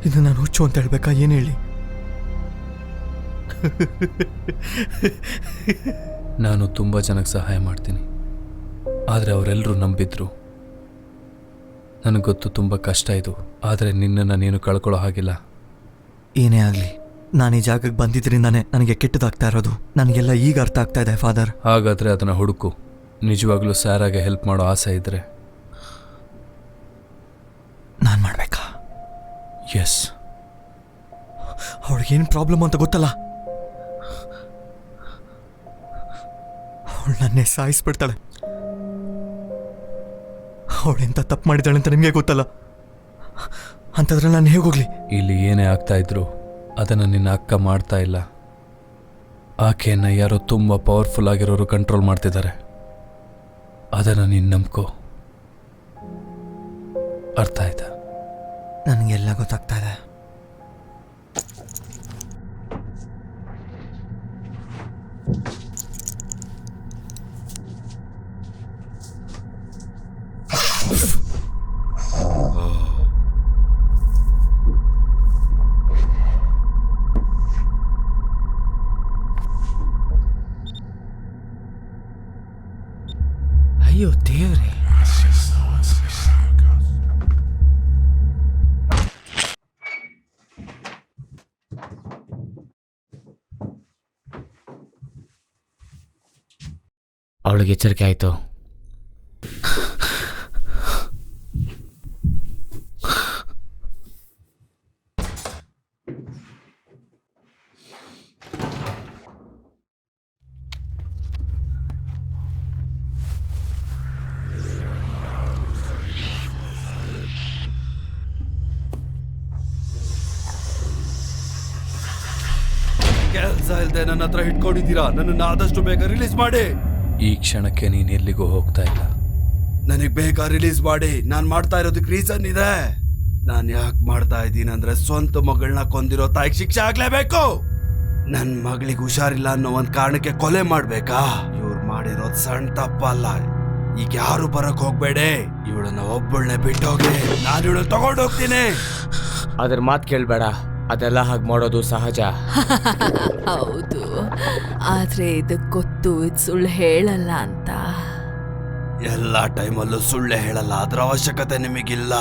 ಇದು ನಾನು ಹುಚ್ಚು ಅಂತ ಹೇಳ್ಬೇಕಾ? ಏನ್ ಹೇಳಿ? ನಾನು ತುಂಬ ಜನಕ್ಕೆ ಸಹಾಯ ಮಾಡ್ತೀನಿ, ಆದರೆ ಅವರೆಲ್ಲರೂ ನಂಬಿದ್ರು. ನನಗೆ ಗೊತ್ತು ತುಂಬ ಕಷ್ಟ ಇದು, ಆದರೆ ನಿನ್ನನ್ನು ನೀನು ಕಳ್ಕೊಳ್ಳೋ ಹಾಗಿಲ್ಲ. ಏನೇ ಆಗಲಿ, ನಾನು ಈ ಜಾಗಕ್ಕೆ ಬಂದಿದ್ರಿಂದಾನೇ ನನಗೆ ಕೆಟ್ಟದಾಗ್ತಾ ಇರೋದು. ನನಗೆಲ್ಲ ಈಗ ಅರ್ಥ ಆಗ್ತಾ ಇದೆ ಫಾದರ್. ಹಾಗಾದರೆ ಅದನ್ನು ಹುಡುಕು. ನಿಜವಾಗ್ಲೂ ಸ್ಯಾರಾಗೆ ಹೆಲ್ಪ್ ಮಾಡೋ ಆಸೆ ಇದ್ದರೆ ನಾನು ಮಾಡಬೇಕಾ? ಎಸ್. ಅವಳಿಗೇನು ಪ್ರಾಬ್ಲಮ್ ಅಂತ ಗೊತ್ತಲ್ಲ. ಅವಳು ನನ್ನೇ ಸಾಯಿಸ್ಬಿಡ್ತಾಳೆ. ಅವಳೆಂತ ತಪ್ಪು ಮಾಡಿದಾಳೆ ಅಂತ ನಿಮಗೆ ಗೊತ್ತಲ್ಲ. ಅಂತಂದ್ರೆ ನಾನು ಹೇಗೋಗ್ಲಿ? ಇಲ್ಲಿ ಏನೇ ಆಗ್ತಾ ಇದ್ರು ಅದನ್ನು ನಿನ್ನ ಅಕ್ಕ ಮಾಡ್ತಾ ಇಲ್ಲ. ಆಕೆಯನ್ನು ಯಾರೋ ತುಂಬ ಪವರ್ಫುಲ್ ಆಗಿರೋರು ಕಂಟ್ರೋಲ್ ಮಾಡ್ತಿದ್ದಾರೆ. ಅದನ್ನು ನೀನು ನಂಬ್ಕೋ. ಅರ್ಥ ಆಯ್ತಾ? ನನಗೆಲ್ಲ ಗೊತ್ತಾಗ್ತಾ ಇದೆ. ಅಯ್ಯೋ ದೇವ್ರೆ, ಅವಳಿಗೆ ಎಚ್ಚರಿಕೆ ಆಯಿತು. ಕೆಲಸ ಇಲ್ಲದೆ ನನ್ನ ಹತ್ರ ಇಟ್ಕೊಂಡಿದ್ದೀರಾ. ನನ್ನನ್ನು ಆದಷ್ಟು ಬೇಗ ರಿಲೀಸ್ ಮಾಡಿ. ಈ ಕ್ಷಣಕ್ಕೆ ನೀನು ಎಲ್ಲಿಗೂ ಹೋಗ್ತಾ ಇಲ್ಲ. ನನಗೆ ಬೇಗ ರಿಲೀಸ್ ಮಾಡಿ. ನಾನು ಮಾಡ್ತಾ ಇರೋದಕ್ಕೆ ರೀಸನ್ ಇದೆ. ನಾನು ಯಾಕೆ ಮಾಡ್ತಾ ಇದ್ದೀನಿ ಅಂದ್ರೆ ಸ್ವಂತ ಮಗಳನ್ನ ಕೊಂದಿರೋ ತಾಯಿಗೆ ಶಿಕ್ಷೆ ಆಗ್ಲೇಬೇಕು. ನನ್ನ ಮಗಳಿಗೆ ಹುಷಾರಿಲ್ಲ ಅನ್ನೋ ಒಂದು ಕಾರಣಕ್ಕೆ ಕೊಲೆ ಮಾಡ್ಬೇಕಾ? ಇವ್ರು ಮಾಡಿರೋದು ಸಣ್ಣ ತಪ್ಪಲ್ಲ. ಈಗ ಯಾರು ಬರಕ್ ಹೋಗ್ಬೇಡಿ. ಇವಳನ್ನ ಒಬ್ಬಳನ್ನೇ ಬಿಟ್ಟೋಗಿ, ನಾನು ಇವಳನ್ನ ತಗೊಂಡು ಹೋಗ್ತೀನಿ. ಅದ್ರ ಮಾತು ಕೇಳಬೇಡ. ಅದೆಲ್ಲ ಹಾಗೆ ಮಾಡೋದು ಸಹಜ. ಹೌದು, ಆದ್ರೆ ಇದಕ್ ಗೊತ್ತು ಇದು ಸುಳ್ಳು ಹೇಳಲ್ಲ ಅಂತ. ಎಲ್ಲಾ ಟೈಮಲ್ಲೂ ಸುಳ್ಳೆ ಹೇಳಲ್ಲ. ಅದ್ರ ಅವಶ್ಯಕತೆ ನಿಮಗಿಲ್ಲ.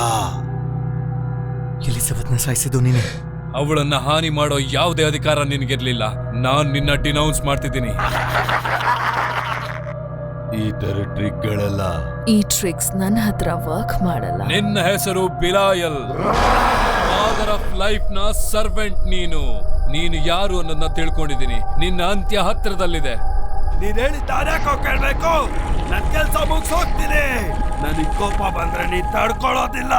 ಎಲಿಜಬೆತ್ನ ಸಾಯಿಸಿದ್ದು ನೀನೆ. ಅವಳನ್ನ ಹಾನಿ ಮಾಡೋ ಯಾವುದೇ ಅಧಿಕಾರ ನಿನಗಿರ್ಲಿಲ್ಲ. ನಾನು ನಿನ್ನ ಡಿನೌನ್ಸ್ ಮಾಡ್ತಿದ್ದೀನಿ. ಈ ತರ ಟ್ರಿಕ್ಗಳೆಲ್ಲ, ಈ ಟ್ರಿಕ್ಸ್ ನನ್ನ ಹತ್ರ ವರ್ಕ್ ಮಾಡಲ್ಲ. ನಿನ್ನ ಹೆಸರು ಬಿಲಾಯಲ್. ಅದರ ಆಫ್ ಲೈಫ್ ನ ಸರ್ವೆಂಟ್ ನೀನು ಯಾರು ಅನ್ನೋದನ್ನ ತಿಳ್ಕೊಂಡಿದ್ದೀನಿ. ನಿನ್ನ ಅಂತ್ಯ ಹತ್ರದಲ್ಲಿದೆ. ನೀನ್ ಹೇಳಿದ್ದಾರ್ಯಾಕೋ ಕೇಳ್ಬೇಕು? ನನ್ ಕೆಲ್ಸ ಮುಗಿಸ್ ಹೋಗ್ತೀನಿ. ನನಗ್ ಕೋಪ ಬಂದ್ರೆ ನೀನ್ ತಡ್ಕೊಳ್ಳೋದಿಲ್ಲ.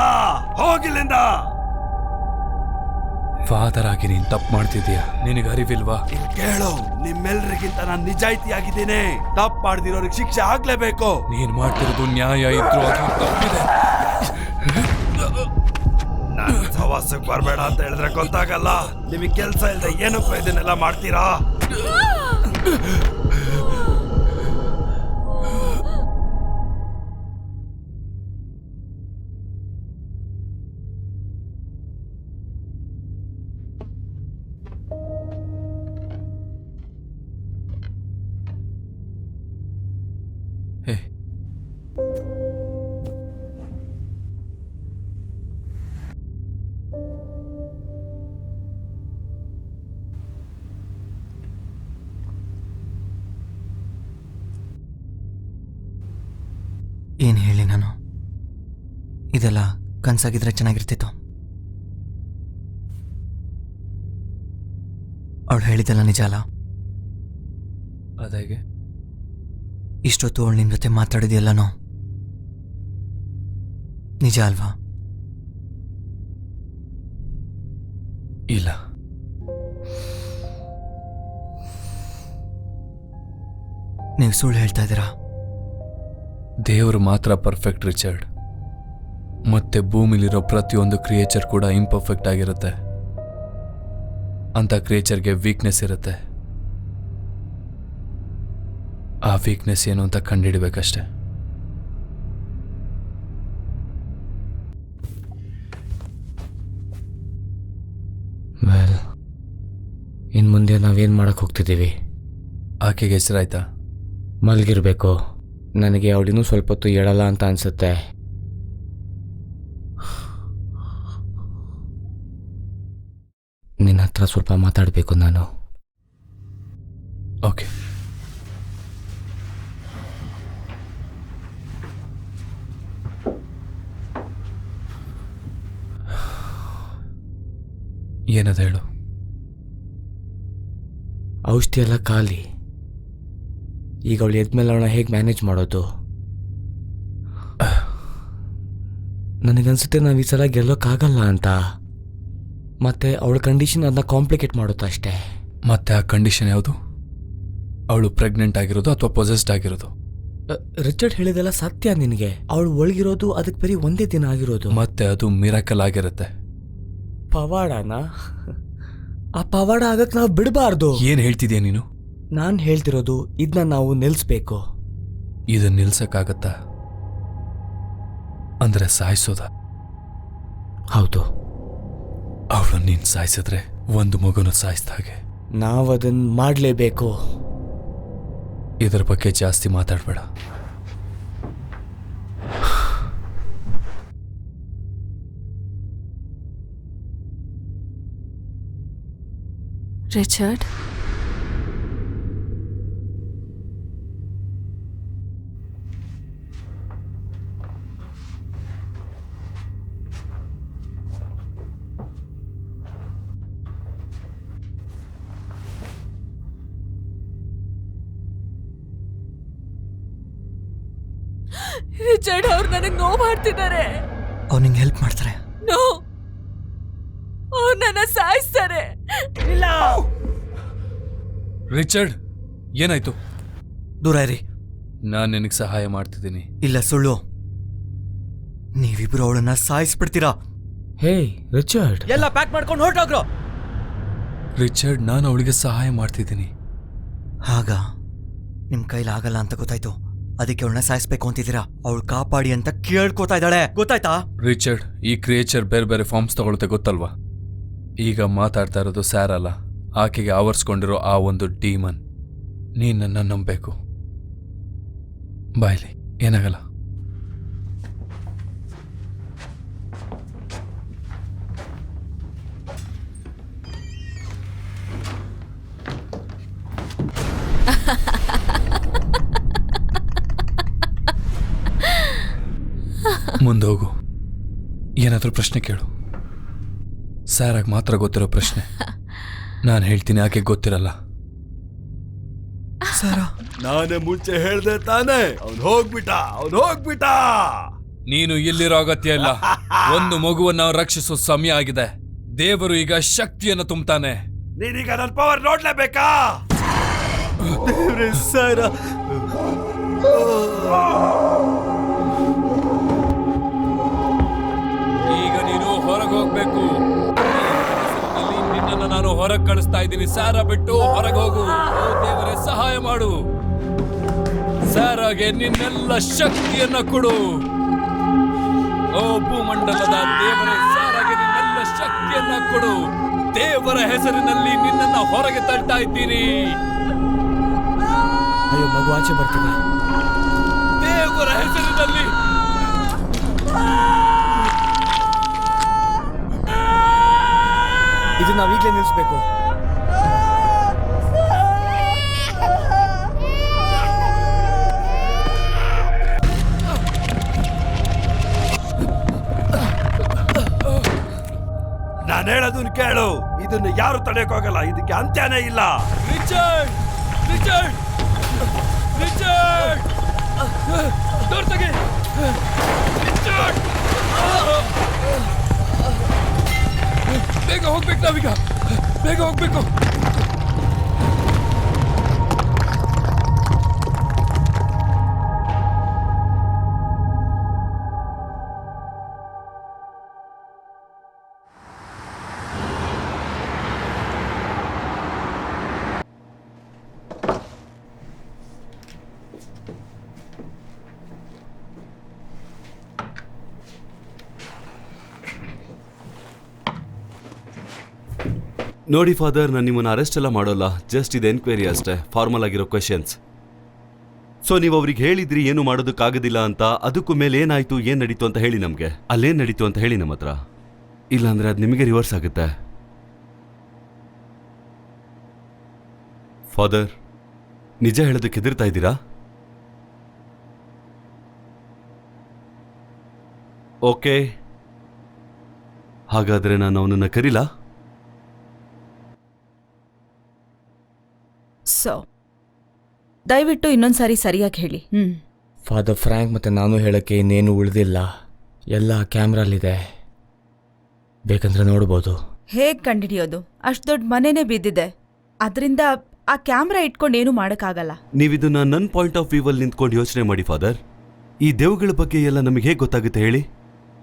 ಹೋಗಿಲ್ಲಿಂದ. ಫಾದರ್ ಆಗಿ ನೀನ್ ತಪ್ಪು ಮಾಡ್ತಿದೀಯ, ನಿನಗೆ ಅರಿವಿಲ್ವಾ? ಇಲ್ಲಿ ಕೇಳು, ನಿಮ್ಮೆಲ್ರಿಗಿಂತ ನಾನ್ ನಿಜಾಯಿತಿಯಾಗಿದ್ದೀನಿ. ತಪ್ಪು ಮಾಡ್ದಿರೋರಿಗೆ ಶಿಕ್ಷೆ ಆಗ್ಲೇಬೇಕು. ನೀನ್ ಮಾಡ್ತಿರೋದು ನ್ಯಾಯ ಇದ್ರು ಅದು ತಪ್ಪಿದೆ. ನಾನು ಸವಾಸಕ್ಕೆ ಬರ್ಬೇಡ ಅಂತ ಹೇಳಿದ್ರೆ ಗೊತ್ತಾಗಲ್ಲ. ನಿಮಗೆ ಕೆಲ್ಸ ಇಲ್ಲದೆ ಏನಪ್ಪ ಇದನ್ನೆಲ್ಲ ಮಾಡ್ತೀರಾ? ಹೇ, ಏನು ಹೇಳಿ ನಾನು? ಇದೆಲ್ಲ ಕನ್ಸಾಗಿದ್ರೆ ಚೆನ್ನಾಗಿರ್ತಿತ್ತು. ಅವಳು ಹೇಳಿದೆಲ್ಲ ನಿಜ ಅಲ್ಲ? ಅದಾಗೆ ಇಷ್ಟೊತ್ತು ಅವಳು ನಿನ್ನ ಜೊತೆ ಮಾತಾಡಿದೆಲ್ಲನೋ ನಿಜ ಅಲ್ವಾ? ಇಲ್ಲ, ನೀವು ಸುಳ್ಳು ಹೇಳ್ತಾ ಇದ್ದೀರಾ? ದೇವರು ಮಾತ್ರ ಪರ್ಫೆಕ್ಟ್ ರಿಚರ್ಡ್. ಮತ್ತೆ ಭೂಮಿಲಿರೋ ಪ್ರತಿಯೊಂದು ಕ್ರಿಯೇಚರ್ ಕೂಡ ಇಂಪರ್ಫೆಕ್ಟ್ ಆಗಿರುತ್ತೆ. ಅಂತ ಕ್ರಿಯೇಚರ್ಗೆ ವೀಕ್ನೆಸ್ ಇರುತ್ತೆ. ಆ ವೀಕ್ನೆಸ್ ಏನು ಅಂತ ಕಂಡುಹಿಡಬೇಕಷ್ಟೆ. ವೆಲ್, ಇನ್ನು ಮುಂದೆ ನಾವೇನು ಮಾಡಕ್ಕೆ ಹೋಗ್ತಿದ್ದೀವಿ? ಆಕೆಗೆ ಹೆಸರಾಯ್ತಾ? ಮಲ್ಗಿರ್ಬೇಕು. ನನಗೆ ಅವಳಿನ್ನೂ ಸ್ವಲ್ಪ ಹೊತ್ತು ಹೇಳಲ್ಲ ಅಂತ ಅನ್ಸುತ್ತೆ. ನಿನ್ನ ಹತ್ರ ಸ್ವಲ್ಪ ಮಾತಾಡಬೇಕು ನಾನು. ಓಕೆ. ಏನದ ಹೇಳು. ಔಷಧಿ ಎಲ್ಲ ಖಾಲಿ. ಈಗ ಅವಳು ಎದ್ಮೇಲೆ ಅವಳನ್ನ ಹೇಗೆ ಮ್ಯಾನೇಜ್ ಮಾಡೋದು? ನನಗನ್ಸುತ್ತೆ ನಾವು ಈ ಸಲ ಗೆಲ್ಲೋಕ್ಕಾಗಲ್ಲ ಅಂತ. ಮತ್ತೆ ಅವಳ ಕಂಡೀಷನ್ ಅದನ್ನ ಕಾಂಪ್ಲಿಕೇಟ್ ಮಾಡುತ್ತೆ ಅಷ್ಟೇ. ಮತ್ತೆ ಆ ಕಂಡೀಷನ್ ಯಾವುದು? ಅವಳು ಪ್ರೆಗ್ನೆಂಟ್ ಆಗಿರೋದು ಅಥವಾ ಪೊಸೆಸ್ಡ್ ಆಗಿರೋದು? ರಿಚರ್ಡ್ ಹೇಳಿದೆಲ್ಲ ಸತ್ಯ. ನಿನಗೆ ಅವಳು ಒಳಗಿರೋದು ಅದಕ್ಕೆ ಬರೀ ಒಂದೇ ದಿನ ಆಗಿರೋದು. ಮತ್ತೆ ಅದು ಮಿರಾಕಲ್ ಆಗಿರುತ್ತೆ. ಪವಾಡನಾ? ಆ ಪವಾಡ ಆಗಕ್ಕೆ ನಾವು ಬಿಡಬಾರ್ದು. ಏನ್ ಹೇಳ್ತಿದ್ಯಾ ನೀನು? ನಾನು ಹೇಳ್ತಿರೋದು ಇದನ್ನ ನಾವು ನಿಲ್ಲಿಸ್ಬೇಕು. ಇದನ್ನ ನಿಲ್ಸಕ್ಕಾಗತ್ತಾ? ಅಂದ್ರೆ ಸಾಯಿಸೋದ? ಹೌದು. ಅವಳು ನೀನ್ ಸಾಯಿಸಿದ್ರೆ ಒಂದು ಮಗುನ ಸಾಯಿಸಿದ ಹಾಗೆ. ನಾವದನ್ನ ಮಾಡಲೇಬೇಕು. ಇದರ ಬಗ್ಗೆ ಜಾಸ್ತಿ ಮಾತಾಡಬೇಡ. ರಿಚರ್ಡ್, ರಿಚರ್ಡ್ ಅವ್ರು ನನಗೆ ನೋವು ಮಾಡ್ತಿದ್ದಾರೆ. ಅವ್ರು ನಿಂಗೆ ಹೆಲ್ಪ್ ಮಾಡ್ತಾರೆ. ನೋ, ಅವ್ರು ನನ್ನ ಸಾಯಿಸ್ತಾರೆ. ರಿಚರ್ಡ್, ಏನಾಯ್ತು? ದೂರ ಇರಿ. ನಾನು ನಿನಗೆ ಸಹಾಯ ಮಾಡ್ತಿದ್ದೀನಿ. ಇಲ್ಲ, ಸುಳ್ಳು. ನೀವಿಬ್ರು ಅವಳನ್ನ ಸಾಯಿಸ್ಬಿಡ್ತೀರಾ. ಹೇ ರಿಚರ್ಡ್, ಎಲ್ಲ ಪ್ಯಾಕ್ ಮಾಡ್ಕೊಂಡು ಹೊರಟೋಗ್ರು. ರಿಚರ್ಡ್, ನಾನು ಅವಳಿಗೆ ಸಹಾಯ ಮಾಡ್ತಿದ್ದೀನಿ. ಆಗ ನಿಮ್ ಕೈಲಾಗಲ್ಲ ಅಂತ ಗೊತ್ತಾಯ್ತು. ಅದಕ್ಕೆ ಅವಳನ್ನ ಸಾಯಿಸ್ಬೇಕು ಅಂತಿದ್ದೀರಾ. ಅವಳು ಕಾಪಾಡಿ ಅಂತ ಕೇಳ್ಕೋತಾ ಇದ್ದಾಳೆ, ಗೊತ್ತಾಯ್ತಾ? ರಿಚರ್ಡ್, ಈ ಕ್ರಿಯೇಚರ್ ಬೇರೆ ಬೇರೆ ಫಾರ್ಮ್ಸ್ ತಗೊಳುತ್ತೆ, ಗೊತ್ತಲ್ವಾ? ಈಗ ಮಾತಾಡ್ತಾ ಇರೋದು ಸ್ಯಾರ್ ಅಲ್ಲ, ಆಕೆಗೆ ಆವರಿಸ್ಕೊಂಡಿರೋ ಆ ಒಂದು ಡೀಮನ್. ನೀನ್ ನನ್ನ ನಂಬಬೇಕು. ಬಾಯ್ಲಿ, ಏನಾಗಲ್ಲ. ಮುಂದೋಗು. ಏನಾದರೂ ಪ್ರಶ್ನೆ ಕೇಳು. ಸ್ಯಾರಾಗ್ ಮಾತ್ರ ಗೊತ್ತಿರೋ ಪ್ರಶ್ನೆ. ನಾನು ಹೇಳ್ತೀನಿ, ಯಾಕೆ ಗೊತ್ತಿರಲ್ಲ. ನಾನೇ ಮುಂಚೆ ಹೇಳ್ದೆ ತಾನೇ, ಅವ್ನು ಹೋಗ್ಬಿಟ್ಟ. ನೀನು ಇಲ್ಲಿರೋ ಅಗತ್ಯ ಇಲ್ಲ. ಒಂದು ಮಗುವನ್ನ ರಕ್ಷಿಸೋ ಸಮಯ ಆಗಿದೆ. ದೇವರು ಈಗ ಶಕ್ತಿಯನ್ನು ತುಂಬುತ್ತಾನೆ. ನೀನೀಗ ನನ್ನ ಪವರ್ ನೋಡ್ಲೇಬೇಕಾ? ದೇವ್ರೇ ಸರ, ಈಗ ನೀನು ಹೊರಗೆ ಹೋಗ್ಬೇಕು. ನಿನ್ನನ್ನು ನಾನು ಹೊರಗೆ ಕಳಿಸ್ತಾ ಇದ್ದೀನಿ. ಸ್ಯಾರಾ ಬಿಟ್ಟು ಹೊರಗೆ ಹೋಗು. ಓ ದೇವರೇ, ಸಹಾಯ ಮಾಡು. ಸ್ಯಾರಾಗೆ ನಿನ್ನೆಲ್ಲ ಶಕ್ತಿಯನ್ನ ಕೊಡು. ಓ ಭೂಮಂಡಲದ ದೇವರೇ, ಸ್ಯಾರಾಗೆ ನಿನ್ನೆಲ್ಲ ಶಕ್ತಿಯನ್ನ ಕೊಡು. ದೇವರ ಹೆಸರಿನಲ್ಲಿ ನಿನ್ನನ್ನ ಹೊರಗೆ ತಳ್ತಾ ಇದ್ದೀನಿ. ಅಯ್ಯೋ, ಮಗು ಆಚೆ ಬರ್ತಿದೆ. ದೇವರ ಹೆಸರಿನಲ್ಲಿ ಇದು ನಾವೀಗಲೇ ನಿಲ್ಲಿಸ್ಬೇಕು. ನಾನು ಹೇಳೋದನ್ನ ಕೇಳು. ಇದನ್ನ ಯಾರು ತಡೆಯೋಕ್ಕಾಗಲ್ಲ. ಇದಕ್ಕೆ ಅಂತ್ಯನೇ ಇಲ್ಲ. ರಿಚರ್ಡ್, ರಿಚರ್ಡ್, ರಿಚರ್ಡ್, ಡೋರ್ ತೆಗೆ. ರಿಚರ್ಡ್, ಬೇಗ ಹೋಗ್ಬೇಕು. ನಾವೀಗ ಬೇಗ ಹೋಗ್ಬೇಕು. ನೋಡಿ ಫಾದರ್, ನಾನು ನಿಮ್ಮನ್ನು ಅರೆಸ್ಟ್ ಎಲ್ಲ ಮಾಡೋಲ್ಲ. ಜಸ್ಟ್ ಇದು ಎನ್ಕ್ವೈರಿ ಅಷ್ಟೇ, ಫಾರ್ಮಲ್ ಆಗಿರೋ ಕ್ವೆಶನ್ಸ್. ಸೊ ನೀವು ಅವ್ರಿಗೆ ಹೇಳಿದ್ರಿ ಏನು ಮಾಡೋದಕ್ಕಾಗೋದಿಲ್ಲ ಅಂತ. ಅದಕ್ಕೂ ಮೇಲೆ ಏನಾಯ್ತು, ಏನು ನಡೀತು ಅಂತ ಹೇಳಿ ನಮಗೆ. ಅಲ್ಲೇನು ನಡೀತು ಅಂತ ಹೇಳಿ ನಮ್ಮ ಹತ್ರ. ಇಲ್ಲಾಂದ್ರೆ ಅದು ನಿಮಗೆ ರಿವರ್ಸ್ ಆಗುತ್ತೆ. ಫಾದರ್, ನಿಜ ಹೇಳೋದಕ್ಕೆ ಹೆದರ್ತಾ ಇದ್ದೀರಾ? ಓಕೆ, ಹಾಗಾದ್ರೆ ನಾನು ಅವನನ್ನು ಕರೀಲಾ? ಸೊ ದಯವಿಟ್ಟು ಇನ್ನೊಂದ್ಸಾರಿ ಸರಿಯಾಗಿ ಹೇಳಿ. ಫಾದರ್ ಫ್ರ್ಯಾಂಕ್ ಮತ್ತೆ ನಾನು ಹೇಳಕ್ಕೆ ಇನ್ನೇನು ಉಳಿದಿಲ್ಲ. ಎಲ್ಲ ಕ್ಯಾಮ್ರಲ್ಲಿದೆ, ಬೇಕಂದ್ರೆ ನೋಡ್ಬೋದು. ಹೇಗ್ ಕಂಡಿಡಿಯೋದು? ಅಷ್ಟು ದೊಡ್ಡ ಮನೆನೇ ಬಿದ್ದಿದೆ. ಅದರಿಂದ ಆ ಕ್ಯಾಮ್ರಾ ಇಟ್ಕೊಂಡು ಏನು ಮಾಡೋಕ್ಕಾಗಲ್ಲ. ನೀವಿದನ್ನ ನನ್ನ ಪಾಯಿಂಟ್ ಆಫ್ ವ್ಯೂ ಅಲ್ಲಿ ನಿಂತ್ಕೊಂಡು ಯೋಚನೆ ಮಾಡಿ ಫಾದರ್. ಈ ದೇವುಗಳ ಬಗ್ಗೆ ಎಲ್ಲ ನಮಗೆ ಹೇಗೆ ಗೊತ್ತಾಗುತ್ತೆ ಹೇಳಿ?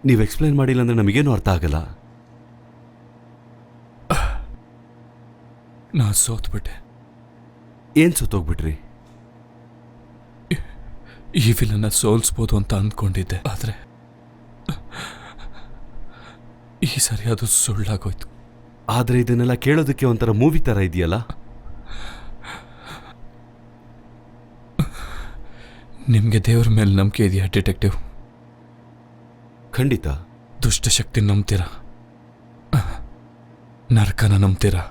ನೀವು ಎಕ್ಸ್ಪ್ಲೈನ್ ಮಾಡಿಲ್ಲ ಅಂದ್ರೆ ನಮಗೇನು ಅರ್ಥ ಆಗಲ್ಲ. ನಾ ಸೋತ್ಬಿಟ್ಟೆ. ಏನ್ ಸೋತೋಗ್ಬಿಟ್ರಿ? ಈ ವಿಲನ್ನ ಸೋಲ್ಸ್ಬೋದು ಅಂತ ಅಂದ್ಕೊಂಡಿದ್ದೆ, ಆದ್ರೆ ಈ ಸರಿ ಅದು ಸುಳ್ಳಾಗೋಯ್ತು. ಆದ್ರೆ ಇದನ್ನೆಲ್ಲ ಕೇಳೋದಕ್ಕೆ ಒಂಥರ ಮೂವಿ ತರ ಇದೆಯಲ್ಲ. ನಿಮ್ಗೆ ದೇವ್ರ ಮೇಲೆ ನಂಬಿಕೆ ಇದೆಯಾ ಡಿಟೆಕ್ಟಿವ್? ಖಂಡಿತ. ದುಷ್ಟಶಕ್ತಿ ನಂಬ್ತೀರಾ? ನರಕನ ನಂಬ್ತೀರಾ?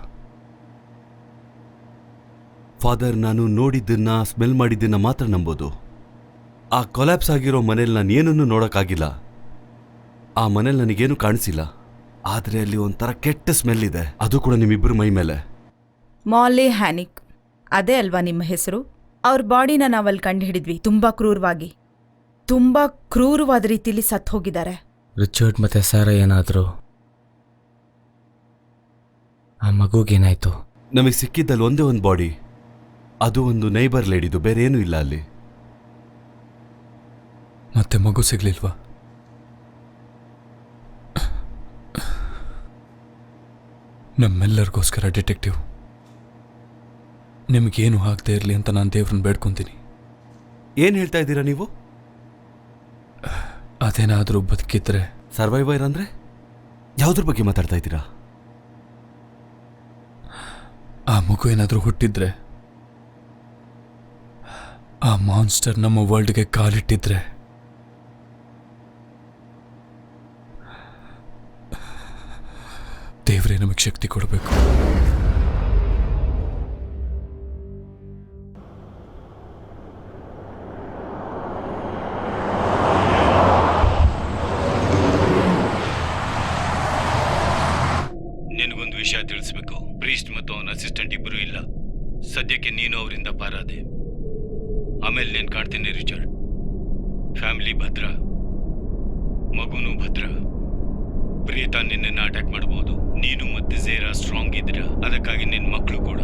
ಫಾದರ್, ನಾನು ನೋಡಿದ್ದನ್ನ, ಸ್ಮೆಲ್ ಮಾಡಿದ್ದನ್ನ ಮಾತ್ರ ನಂಬೋದು. ಆ ಕೊಲ್ಯಾಪ್ಸ್ ಆಗಿರೋ ಮನೇಲಿ ನಾನು ಏನನ್ನೂ ನೋಡೋಕ್ಕಾಗಿಲ್ಲ. ಆ ಮನೇಲಿ ನನಗೇನು ಕಾಣಿಸಿಲ್ಲ. ಆದರೆ ಅಲ್ಲಿ ಒಂಥರ ಕೆಟ್ಟ ಸ್ಮೆಲ್ ಇದೆ, ಅದು ಕೂಡ ನಿಮ್ಮಿಬ್ಬರು ಮೈ ಮೇಲೆ. ಮಾಲೆ ಹ್ಯಾನಿಕ್, ಅದೇ ಅಲ್ವಾ ನಿಮ್ಮ ಹೆಸರು? ಅವ್ರ ಬಾಡಿನ ನಾವಲ್ಲಿ ಕಂಡು ಹಿಡಿದ್ವಿ. ತುಂಬಾ ಕ್ರೂರವಾಗಿ, ತುಂಬಾ ಕ್ರೂರವಾದ ರೀತಿಲಿ ಸತ್ತು ಹೋಗಿದ್ದಾರೆ. ರಿಚರ್ಡ್ ಮತ್ತೆ ಸ್ಯಾರಾ ಏನಾದ್ರು? ಆ ಮಗುಗೇನಾಯ್ತು? ನಮಗೆ ಸಿಕ್ಕಿದ್ದಲ್ಲಿ ಒಂದೇ ಒಂದು ಬಾಡಿ, ಅದು ಒಂದು ನೈಬರ್ ಲೇಡಿದು, ಬೇರೆ ಏನೂ ಇಲ್ಲ ಅಲ್ಲಿ. ಮತ್ತೆ ಮಗು ಸಿಗ್ಲಿಲ್ವಾ? ನಮ್ಮೆಲ್ಲರಿಗೋಸ್ಕರ ಡಿಟೆಕ್ಟಿವ್, ನಿಮಗೇನು ಆಗದೆ ಇರಲಿ ಅಂತ ನಾನು ದೇವ್ರನ್ನ ಬೇಡ್ಕೊತೀನಿ. ಏನು ಹೇಳ್ತಾ ಇದ್ದೀರಾ ನೀವು? ಅದೇನಾದರೂ ಬದುಕಿದ್ರೆ. ಸರ್ವೈವರ್ ಅಂದ್ರೆ ಯಾವುದ್ರ ಬಗ್ಗೆ ಮಾತಾಡ್ತಾ ಇದ್ದೀರಾ? ಆ ಮಗು ಏನಾದರೂ ಹುಟ್ಟಿದ್ರೆ, ಆ ಮಾನ್ಸ್ಟರ್ ನಮ್ಮ ವರ್ಲ್ಡ್ಗೆ ಕಾಲಿಟ್ಟಿದ್ರೆ, ದೇವರೇ ನಮಗೆ ಶಕ್ತಿ ಕೊಡಬೇಕು. ವಿಷಯ ತಿಳಿಸ್ಬೇಕು. ಪ್ರೀಸ್ಟ್ ಮತ್ತು ಅವನ ಅಸಿಸ್ಟೆಂಟ್ ಇಬ್ಬರು ಇಲ್ಲ. ಸದ್ಯಕ್ಕೆ ನೀನು ಅವರಿಂದ ಪಾರಾದೆ. ಆಮೇಲೆ నేను ಕಾಣ್ತೀನಿ ರಿಚರ್ಡ್. ಫ್ಯಾಮಿಲಿ ಭದ್ರ, ಮಗುನೂ ಭದ್ರ. ಪ್ರೀತಾ ನಿನ್ನನ್ನು ಅಟ್ಯಾಕ್ ಮಾಡಬಹುದು. ನೀನು ಮತ್ತೆ ಝೇರಾ ಸ್ಟ್ರಾಂಗ್ ಇದ್ದೀರಾ, ಅದಕ್ಕಾಗಿ ನಿನ್ನ ಮಕ್ಕಳು ಕೂಡ.